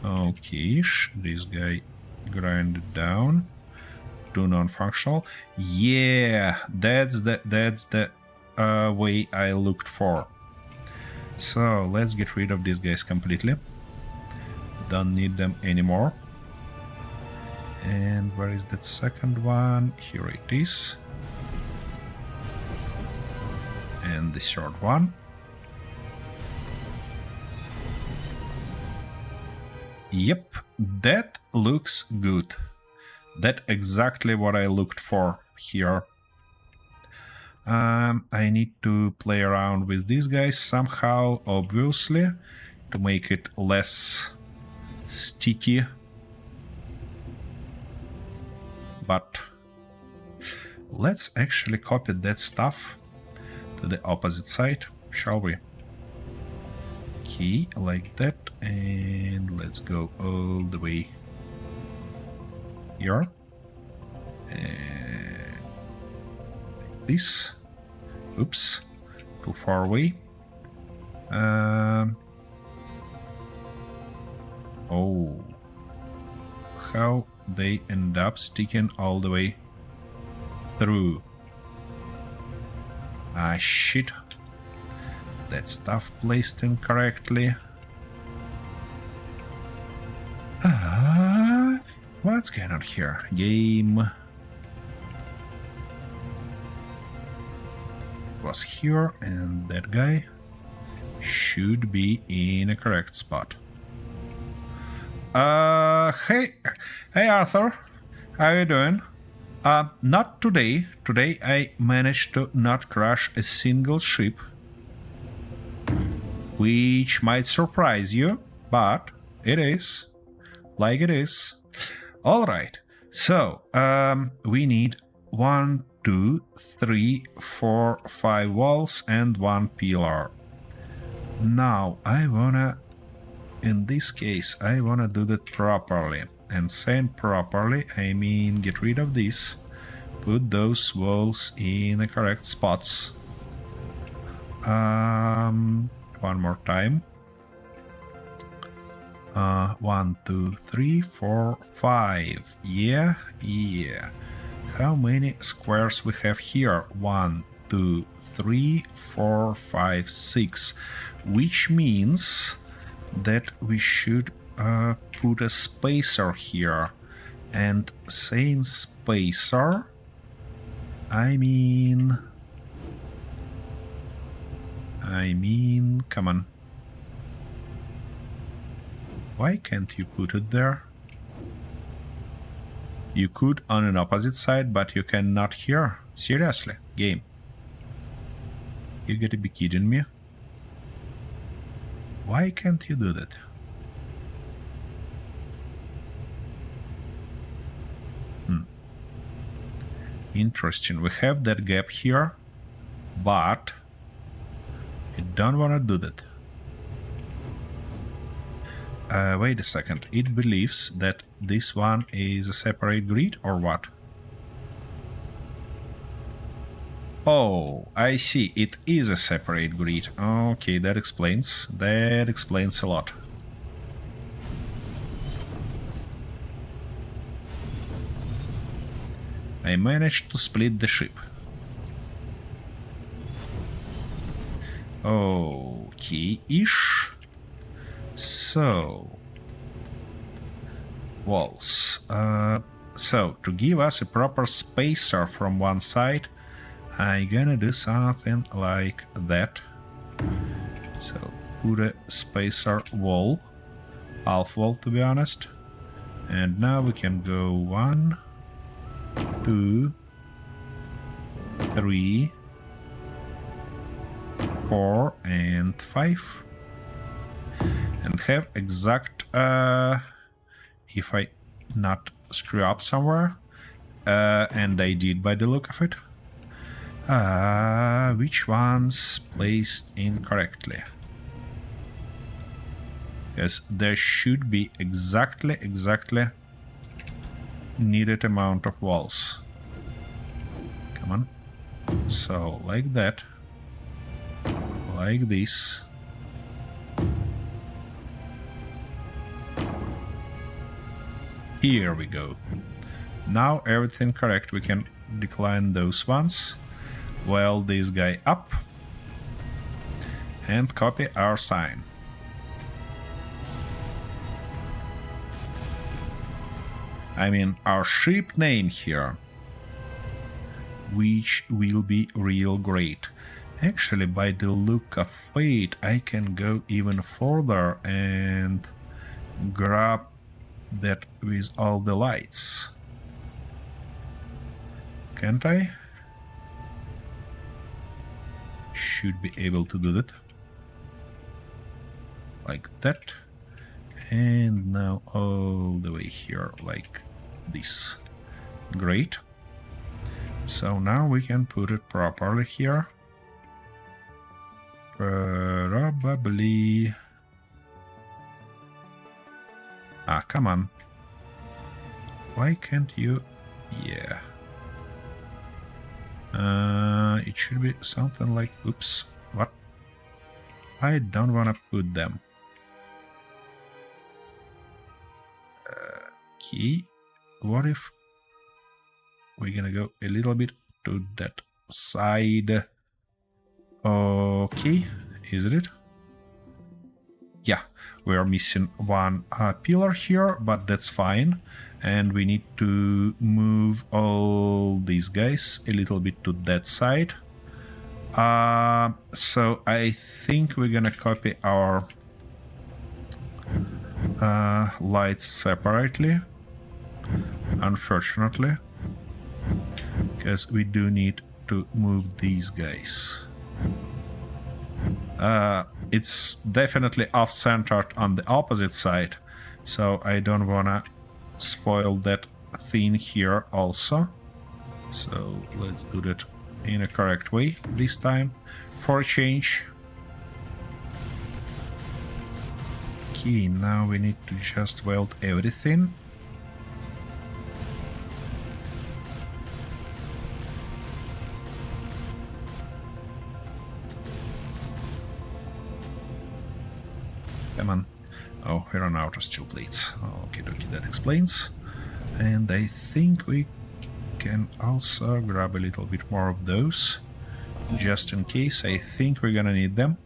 Okay-ish. This guy grinded down to non-functional. Yeah, that's the way I looked for. So let's get rid of these guys completely. Don't need them anymore. And where is that second one? Here it is. And the third one. Yep, that looks good. That's exactly what I looked for here. I need to play around with these guys somehow, obviously, to make it less sticky. But let's actually copy that stuff to the opposite side, shall we? Okay, like that, and let's go all the way here. And like this. Oops, too far away. Oh, how they end up sticking all the way through. Ah, shit. That stuff placed incorrectly. What's going on here? Game was here, and that guy should be in a correct spot. Hey Arthur, how you doing? Not today. Today I managed to not crash a single ship, which might surprise you, but it is. Like it is. Alright, so, we need 1, 2, 3, 4, 5 walls and 1 pillar. Now, in this case, I wanna do that properly. And saying properly, I mean get rid of this, put those walls in the correct spots. One more time. 1, 2, 3, 4, 5. Yeah. How many squares we have here? 1, 2, 3, 4, 5, 6. Which means that we should put a spacer here. And saying spacer, I mean, come on. Why can't you put it there? You could on an opposite side, but you cannot here. Seriously, game. You gotta be kidding me. Why can't you do that? Interesting. We have that gap here, but I don't want to do that. Wait a second. It believes that this one is a separate grid or what? Oh, I see. It is a separate grid. Okay, that explains. That explains a lot. I managed to split the ship. Okay-ish. So, walls. So, to give us a proper spacer from one side, I'm gonna do something like that. So, put a spacer wall, half wall to be honest. And now we can go 1, 2, 3, 4, and 5. And have exact, if I not screw up somewhere, and I did by the look of it, which ones placed incorrectly? Because there should be exactly needed amount of walls. Come on. So, like that, like this, Here we go. Now everything correct. We can decline those ones. Weld this guy up. And copy our sign. I mean our ship name here. Which will be real great. Actually, by the look of it, I can go even further and grab that with all the lights. Can't I? Should be able to do that. Like that. And now all the way here, like this. Great. So now we can put it properly here. Probably... Ah, come on. Why can't you... Yeah. It should be something like... Oops. What? I don't want to put them. Okay. What if... We're gonna go a little bit to that side. Okay. Is it? Yeah. We are missing one pillar here, but that's fine. And we need to move all these guys a little bit to that side. So I think we're gonna copy our lights separately, unfortunately, because we do need to move these guys. It's definitely off-centered on the opposite side, so I don't wanna spoil that thing here also. So let's do that in a correct way this time for a change. Okay, now we need to just weld everything. Come on. Oh, we run out of steel plates. Okay, that explains. And I think we can also grab a little bit more of those, just in case. I think we're gonna need them.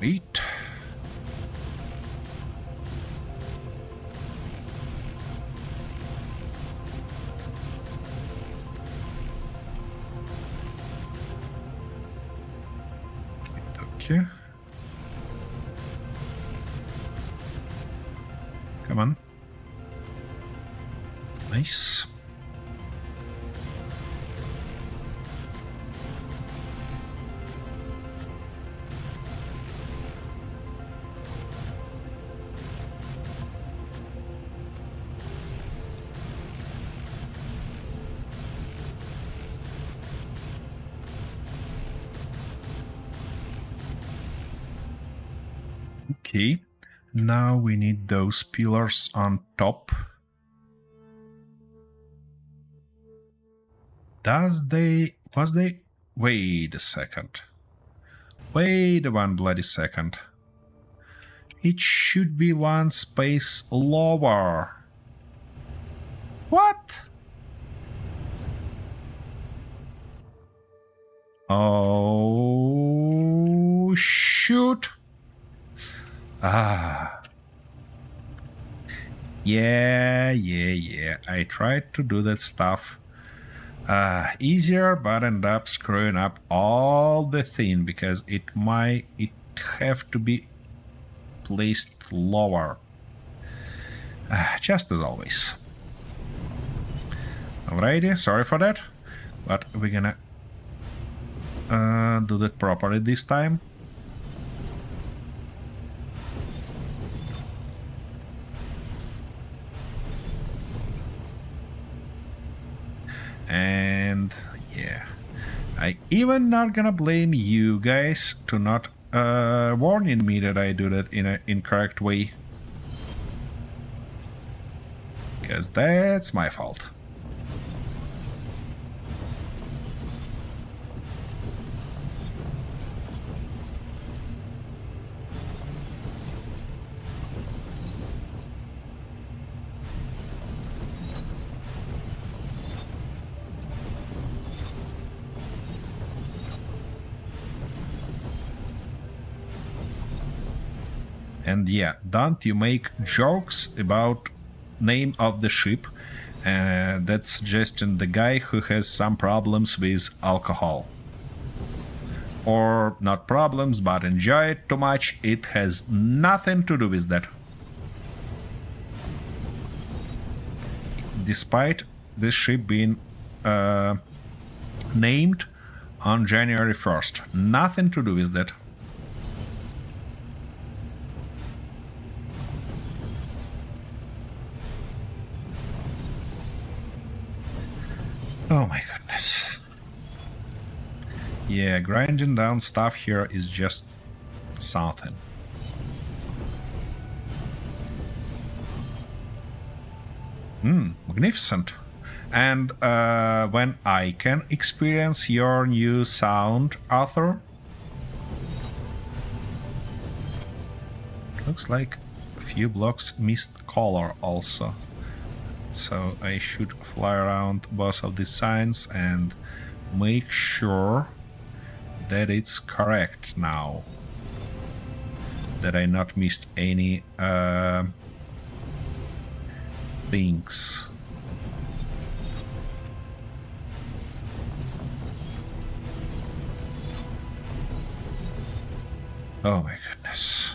Wait. Okay. Come on. Nice. Okay, now we need those pillars on top. Wait a second. Wait one bloody second. It should be one space lower. What? Oh, shoot. Ah. Yeah. I tried to do that stuff easier, but end up screwing up all the thing because it have to be placed lower. Just as always. Alrighty, sorry for that, but we're gonna do that properly this time. And yeah, I even not gonna blame you guys to not warning me that I do that in an incorrect way. because that's my fault. And yeah, don't you make jokes about name of the ship. That's suggesting the guy who has some problems with alcohol. Or not problems, but enjoy it too much. It has nothing to do with that. Despite this ship being named on January 1st. Nothing to do with that. Oh my goodness. Yeah, grinding down stuff here is just something. Magnificent. And when I can experience your new sound, Arthur? Looks like a few blocks missed color also. So I should fly around both of these signs and make sure that it's correct now. That I not missed any things. Oh my goodness.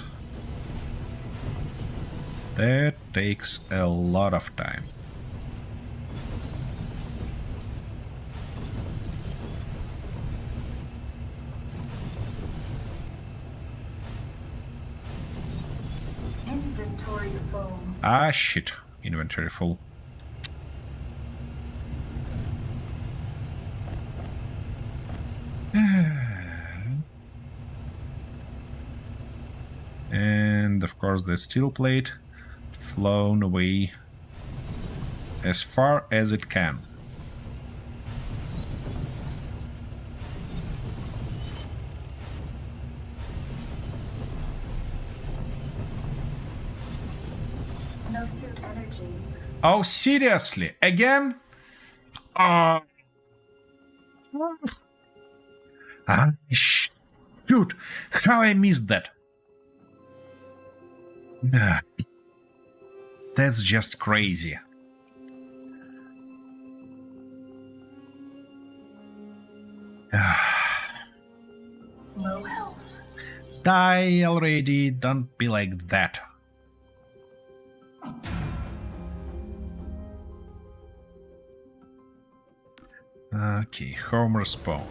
That takes a lot of time. Inventory full. Ah, shit. Inventory full. And of course the steel plate flown away as far as it can. No suit energy. Oh, seriously? Again? Shoot! How I missed that? That's just crazy. Low health. Die already, don't be like that. Okay, home respawn.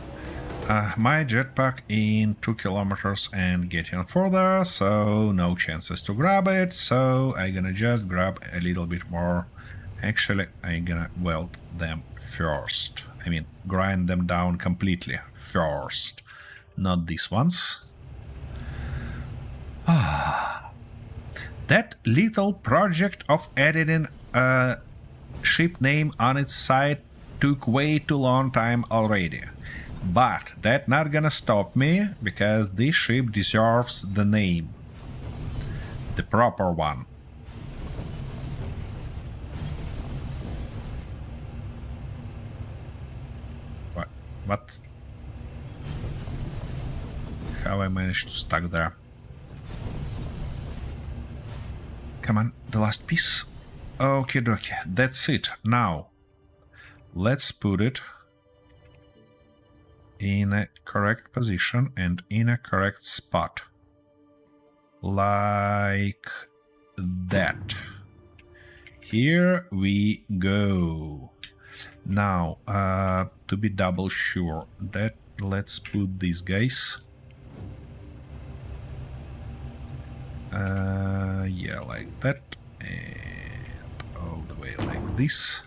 My jetpack in 2 kilometers and getting further, so no chances to grab it, so I'm gonna just grab a little bit more. Actually, I'm gonna weld them first. I mean, grind them down completely first, not these ones. That little project of editing a ship name on its side took way too long time already. But that's not gonna stop me, because this ship deserves the name. The proper one. What? How I managed to stuck there? Come on, the last piece. Okay, dokie, that's it. Now, let's put it in a correct position and in a correct spot. Like that. Here we go. Now, to be double sure, that let's put these guys. Yeah, like that. And all the way like this.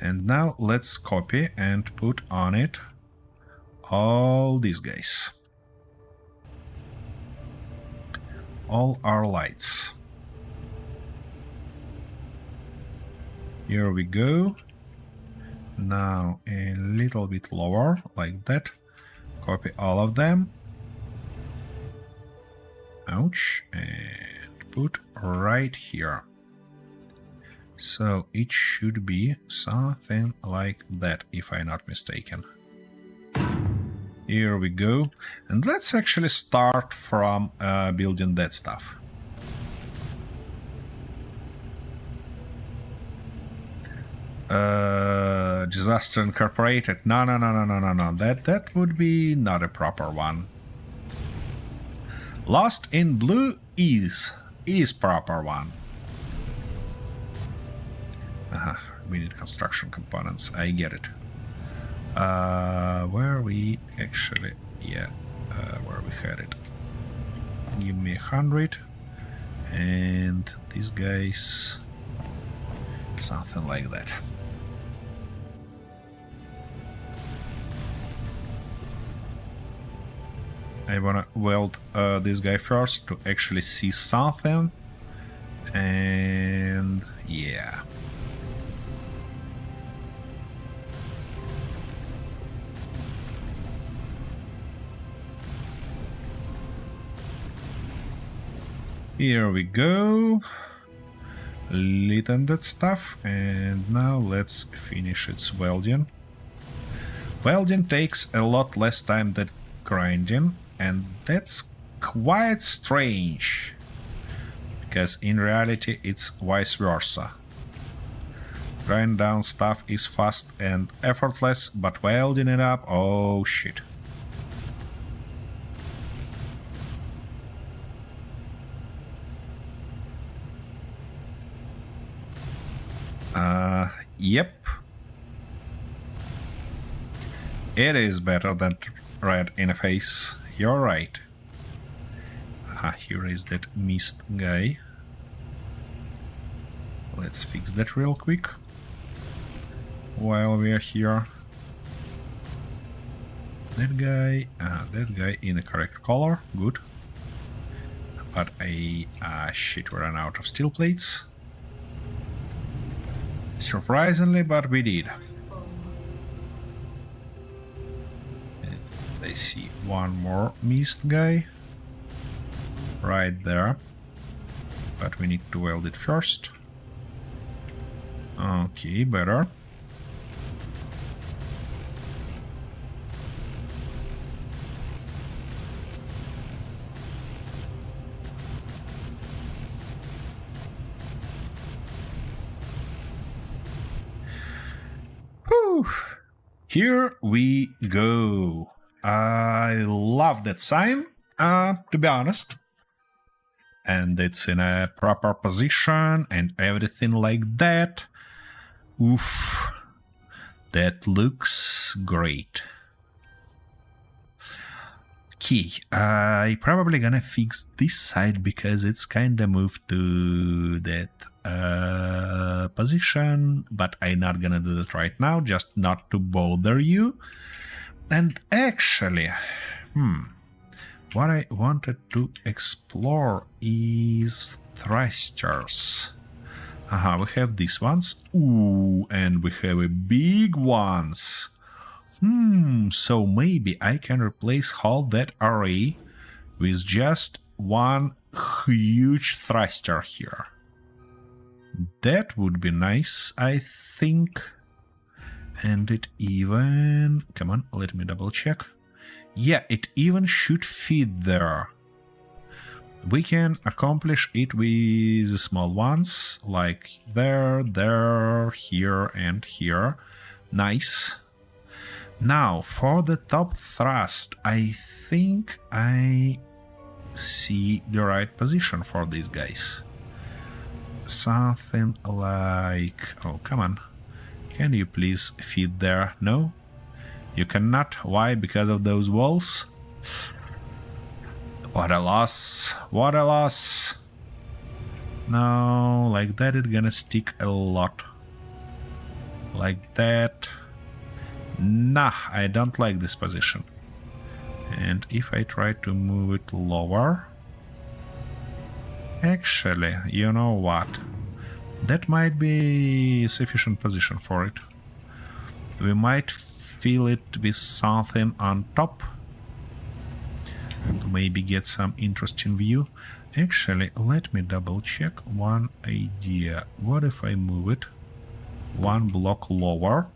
And now let's copy and put on it all these guys. All our lights. Here we go. Now a little bit lower, like that. Copy all of them. Ouch. And put right here. So it should be something like that, if I'm not mistaken. Here we go. And let's actually start from building that stuff. Disaster Incorporated. No. That would be not a proper one. Lost in Blue is proper one. We need construction components. I get it. Where we actually, where we had it. Give me 100, and these guys something like that. I wanna weld this guy first to actually see something, and yeah. Here we go. Lit on that stuff, and now let's finish its welding. Welding takes a lot less time than grinding, and that's quite strange, because in reality it's vice versa. Grind down stuff is fast and effortless, but welding it up, oh shit. Yep. It is better than red in the face. You're right. Here is that mist guy. Let's fix that real quick while we are here. That guy in the correct color. Good. But shit, we ran out of steel plates. Surprisingly, but we did. And I see one more mist guy right there, but we need to weld it first. Okay, better. Here we go. I love that sign, to be honest. And it's in a proper position and everything like that. Oof. That looks great. Okay, I probably gonna fix this side because it's kinda moved to that position, but I'm not gonna do that right now, just not to bother you. And actually, what I wanted to explore is thrusters. We have these ones. Ooh, and we have a big ones. So maybe I can replace all that array with just one huge thruster here. That would be nice, I think. And it even... Come on, let me double check. Yeah, it even should fit there. We can accomplish it with small ones, like there, here, and here. Nice. Now, for the top thrust, I think I see the right position for these guys. Something like... Oh, come on. Can you please fit there? No? You cannot? Why? Because of those walls? What a loss. What a loss. No, like that it's gonna stick a lot. Like that. Nah, I don't like this position. And if I try to move it lower... Actually, you know what? That might be sufficient position for it. We might fill it with something on top to maybe get some interesting view. Actually, let me double check one idea. What if I move it one block lower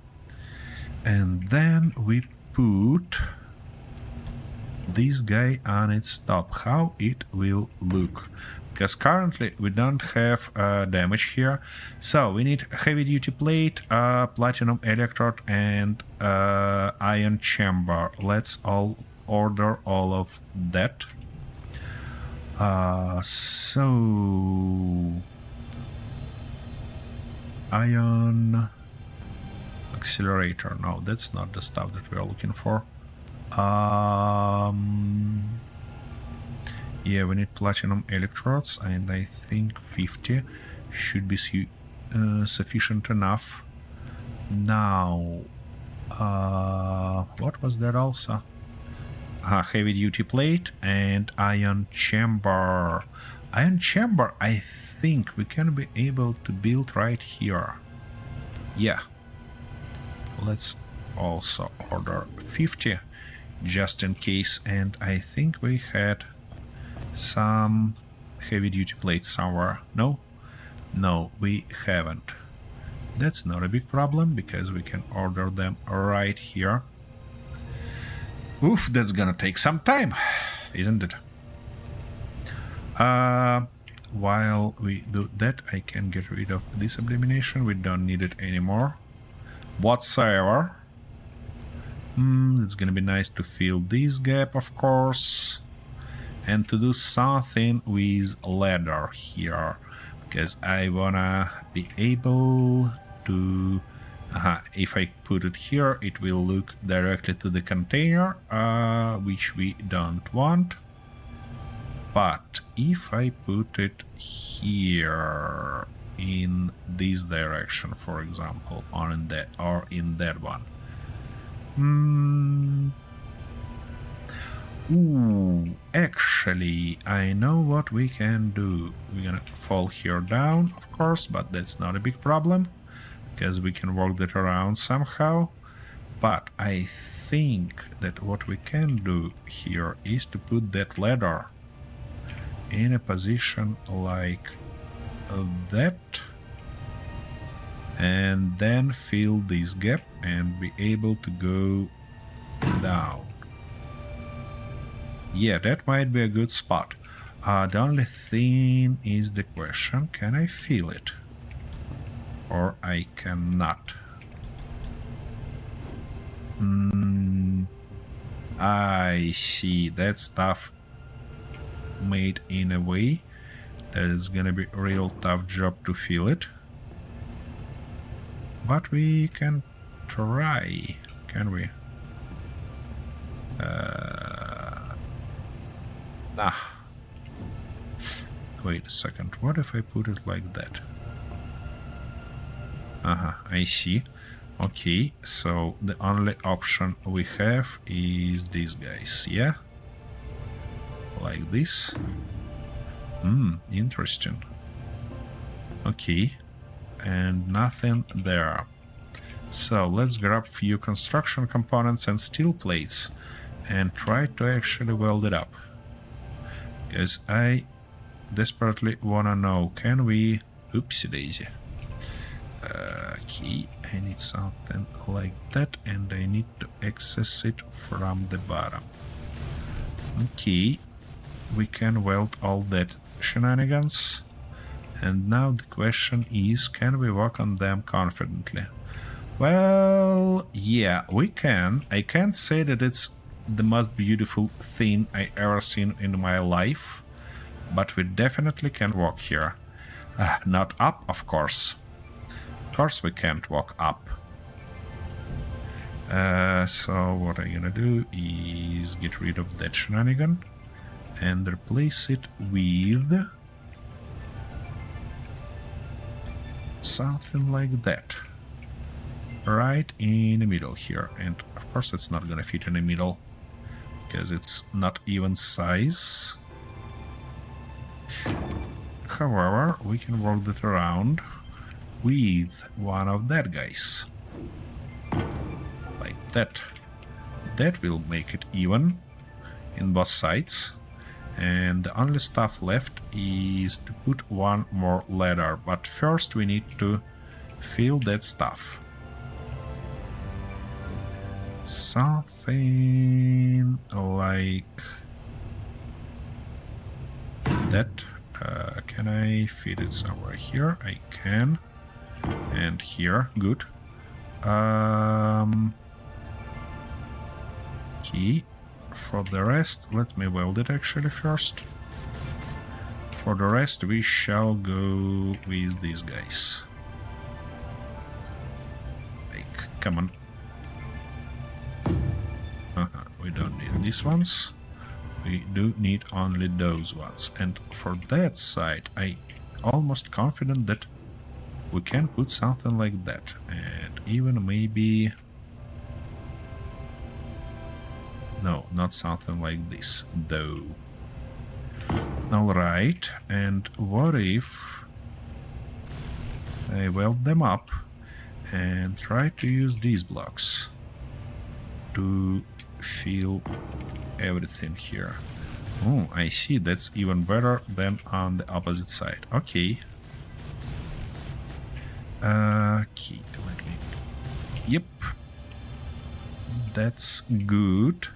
and then we put this guy on its top? How it will look? Because currently we don't have damage here, so we need heavy duty plate, platinum electrode, and ion chamber. Let's all order all of that. So ion accelerator. No, that's not the stuff that we're looking for. Yeah, we need platinum electrodes, and I think 50 should be sufficient enough. Now, what was that also? Heavy duty plate and ion chamber. Ion chamber, I think we can be able to build right here. Yeah. Let's also order 50 just in case, and I think we had some heavy duty plates somewhere. No? No, we haven't. That's not a big problem because we can order them right here. Oof, that's gonna take some time, isn't it? While we do that, I can get rid of this abomination. We don't need it anymore whatsoever. It's gonna be nice to fill this gap, of course, and to do something with ladder here, because I wanna be able to if I put it here, it will look directly to the container, which we don't want. But if I put it here in this direction, for example, or in that one. Ooh, actually, I know what we can do. We're gonna fall here down, of course, but that's not a big problem, because we can work that around somehow. But I think that what we can do here is to put that ladder in a position like that, and then fill this gap and be able to go down. Yeah, that might be a good spot. The only thing is the question, can I fill it? Or I cannot? I see, that stuff made in a way that it's gonna be a real tough job to fill it. But we can try, can we? Nah. Wait a second, what if I put it like that? I see. Okay, so the only option we have is these guys, yeah? Like this. Interesting. Okay, and nothing there. So let's grab few construction components and steel plates and try to actually weld it up. Because I desperately wanna know, can we... Oopsie daisy. Okay, I need something like that, and I need to access it from the bottom. Okay, we can weld all that shenanigans, and now the question is, can we walk on them confidently? Well, yeah, we can. I can't say that it's the most beautiful thing I ever seen in my life, but we definitely can walk here. Not up, of course. Of course we can't walk up. So what I'm gonna do is get rid of that shenanigan and replace it with something like that. Right in the middle here. And of course it's not gonna fit in the middle because it's not even size. However, we can work that around. with one of that guys. Like that. That will make it even in both sides. And the only stuff left is to put one more ladder. But first we need to fill that stuff. Something like that. Can I fit it somewhere here? I can. And here, good. Key. For the rest, let me weld it actually first. For the rest, we shall go with these guys. Like, come on. We don't need these ones. We do need only those ones. And for that side, I almost confident that we can put something like that. And even maybe... No, not something like this, though. Alright, and what if I weld them up and try to use these blocks to fill everything here? Oh, I see, that's even better than on the opposite side. Okay. Okay, let me... Yep. That's good.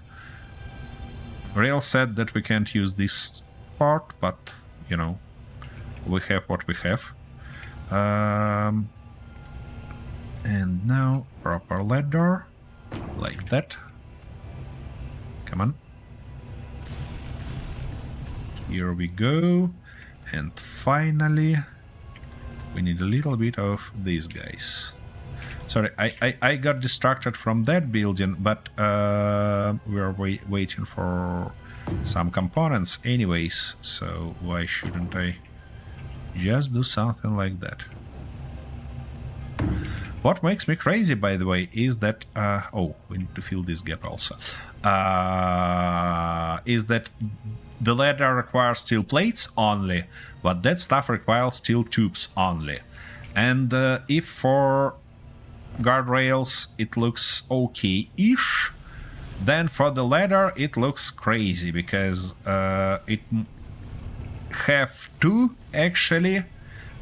Rail said that we can't use this part, but, you know, we have what we have. And now, proper ladder, like that. Come on. Here we go. And finally, we need a little bit of these guys. Sorry, I got distracted from that building, but we are waiting for some components anyways, so why shouldn't I just do something like that? What makes me crazy, by the way, is that... oh, we need to fill this gap also. Is that the ladder requires steel plates only, but that stuff requires steel tubes only. And if for guardrails it looks okay-ish, then for the ladder it looks crazy, because it have to actually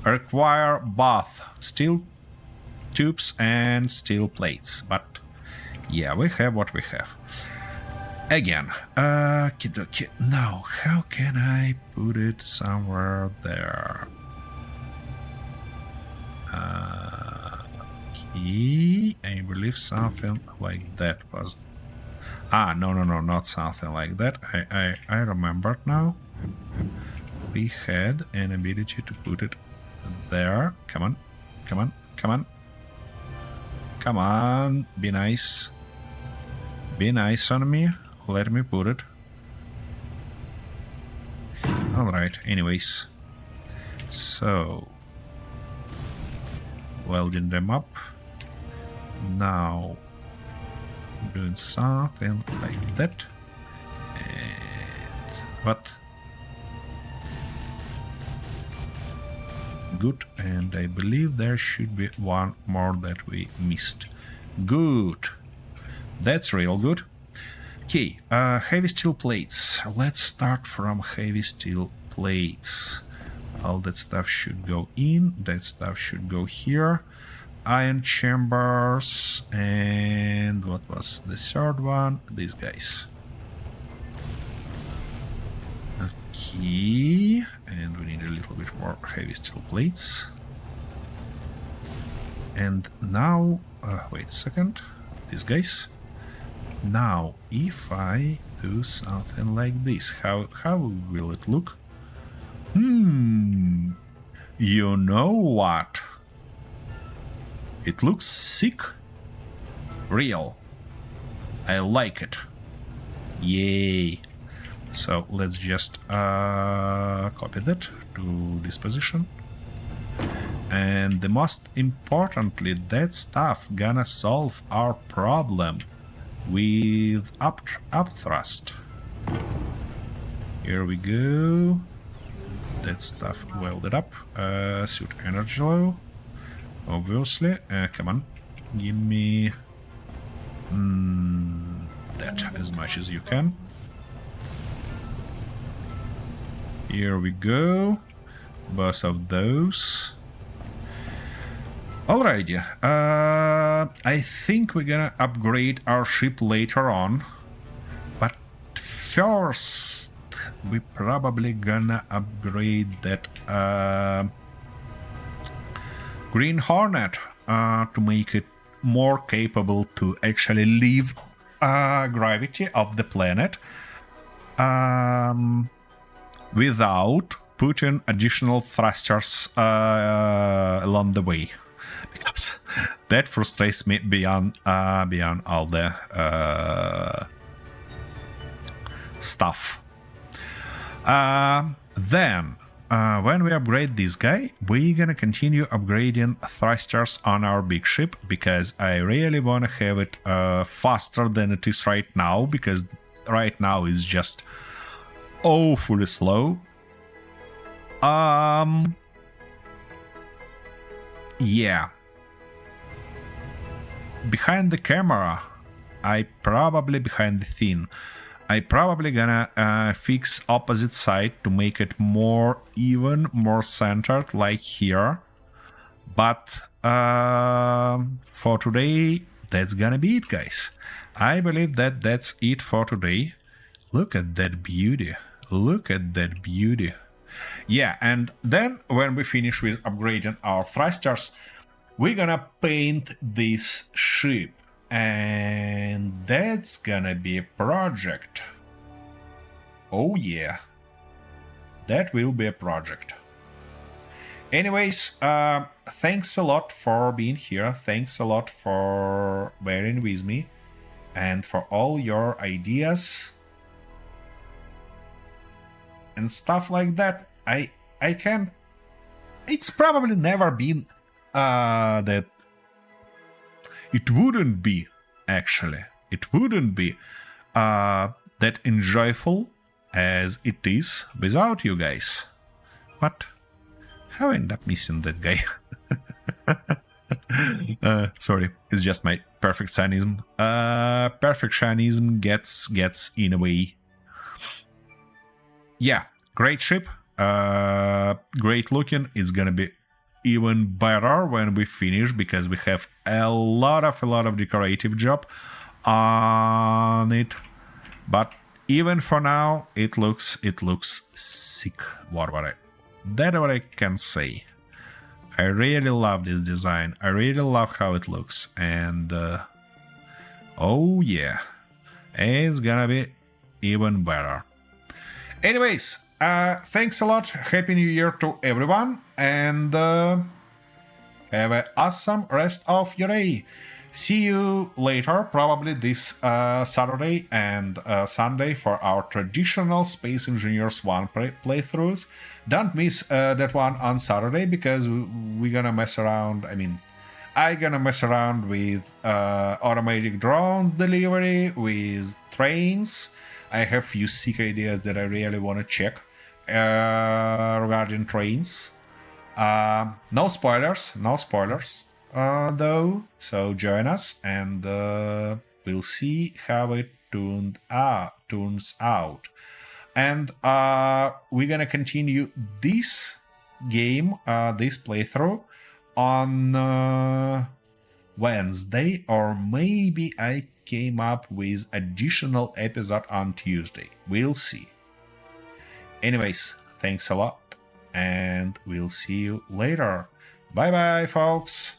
require both steel tubes and steel plates. But yeah, we have what we have. Again, kidoki. Now, how can I put it somewhere there? I believe something like that was... Ah, no, not something like that. I remembered now. We had an ability to put it there. Come on, come on, come on. Come on, be nice. Be nice on me. Let me put it. Alright, anyways. So... welding them up. Now doing something like that. And what? Good, and I believe there should be one more that we missed. Good. That's real good. Okay, heavy steel plates. Let's start from heavy steel plates. All that stuff should go in, that stuff should go here. Iron chambers, and what was the third one? These guys. Okay, and we need a little bit more heavy steel plates. And now, wait a second, these guys. Now, if I do something like this, how will it look? You know what? It looks sick. Real. I like it. Yay. So let's just copy that to this position. And the most importantly, that stuff gonna solve our problem with upthrust. Here we go. That stuff welded up. Suit energy low. obviously. Come on, give me that as much as you can. Here we go. Both of those. Alrighty. I think we're gonna upgrade our ship later on. But first, we're probably gonna upgrade that Green Hornet to make it more capable to actually leave gravity of the planet without putting additional thrusters along the way, because that frustrates me beyond all the stuff. Then when we upgrade this guy, we're gonna continue upgrading thrusters on our big ship, because I really wanna have it faster than it is right now, because right now it's just awfully slow. Yeah. Behind the camera, behind the scene, I probably gonna fix opposite side to make it more even, more centered, like here. But for today, that's gonna be it, guys. I believe that that's it for today. Look at that beauty. Look at that beauty. Yeah, and then when we finish with upgrading our thrusters, we're gonna paint this ship. And that's gonna be a project. Oh yeah. That will be a project. Anyways, thanks a lot for being here. Thanks a lot for bearing with me. And for all your ideas. And stuff like that. I can... It's probably never been that... It wouldn't be, actually. It wouldn't be that enjoyable as it is without you guys. What? How I end up missing that guy? Sorry, it's just my perfectionism. Perfectionism gets in a way. Yeah, great ship. Great looking. It's gonna be even better when we finish, because we have a lot of decorative job on it. But even for now, it looks sick. What I can say. I really love this design. I really love how it looks. And oh yeah, it's gonna be even better. Anyways, thanks a lot. Happy New Year to everyone, and have an awesome rest of your day. See you later, probably this Saturday and Sunday, for our traditional Space Engineers 1 playthroughs. Don't miss that one on Saturday, because we're gonna mess around. I'm gonna mess around with automatic drones delivery, with trains. I have few sick ideas that I really want to check regarding trains. No spoilers, though. So join us, and we'll see how it turns out. And we're gonna continue this game, this playthrough, on Wednesday, or maybe I came up with additional episode on Tuesday. We'll see. Anyways, thanks a lot, and we'll see you later. Bye bye, folks.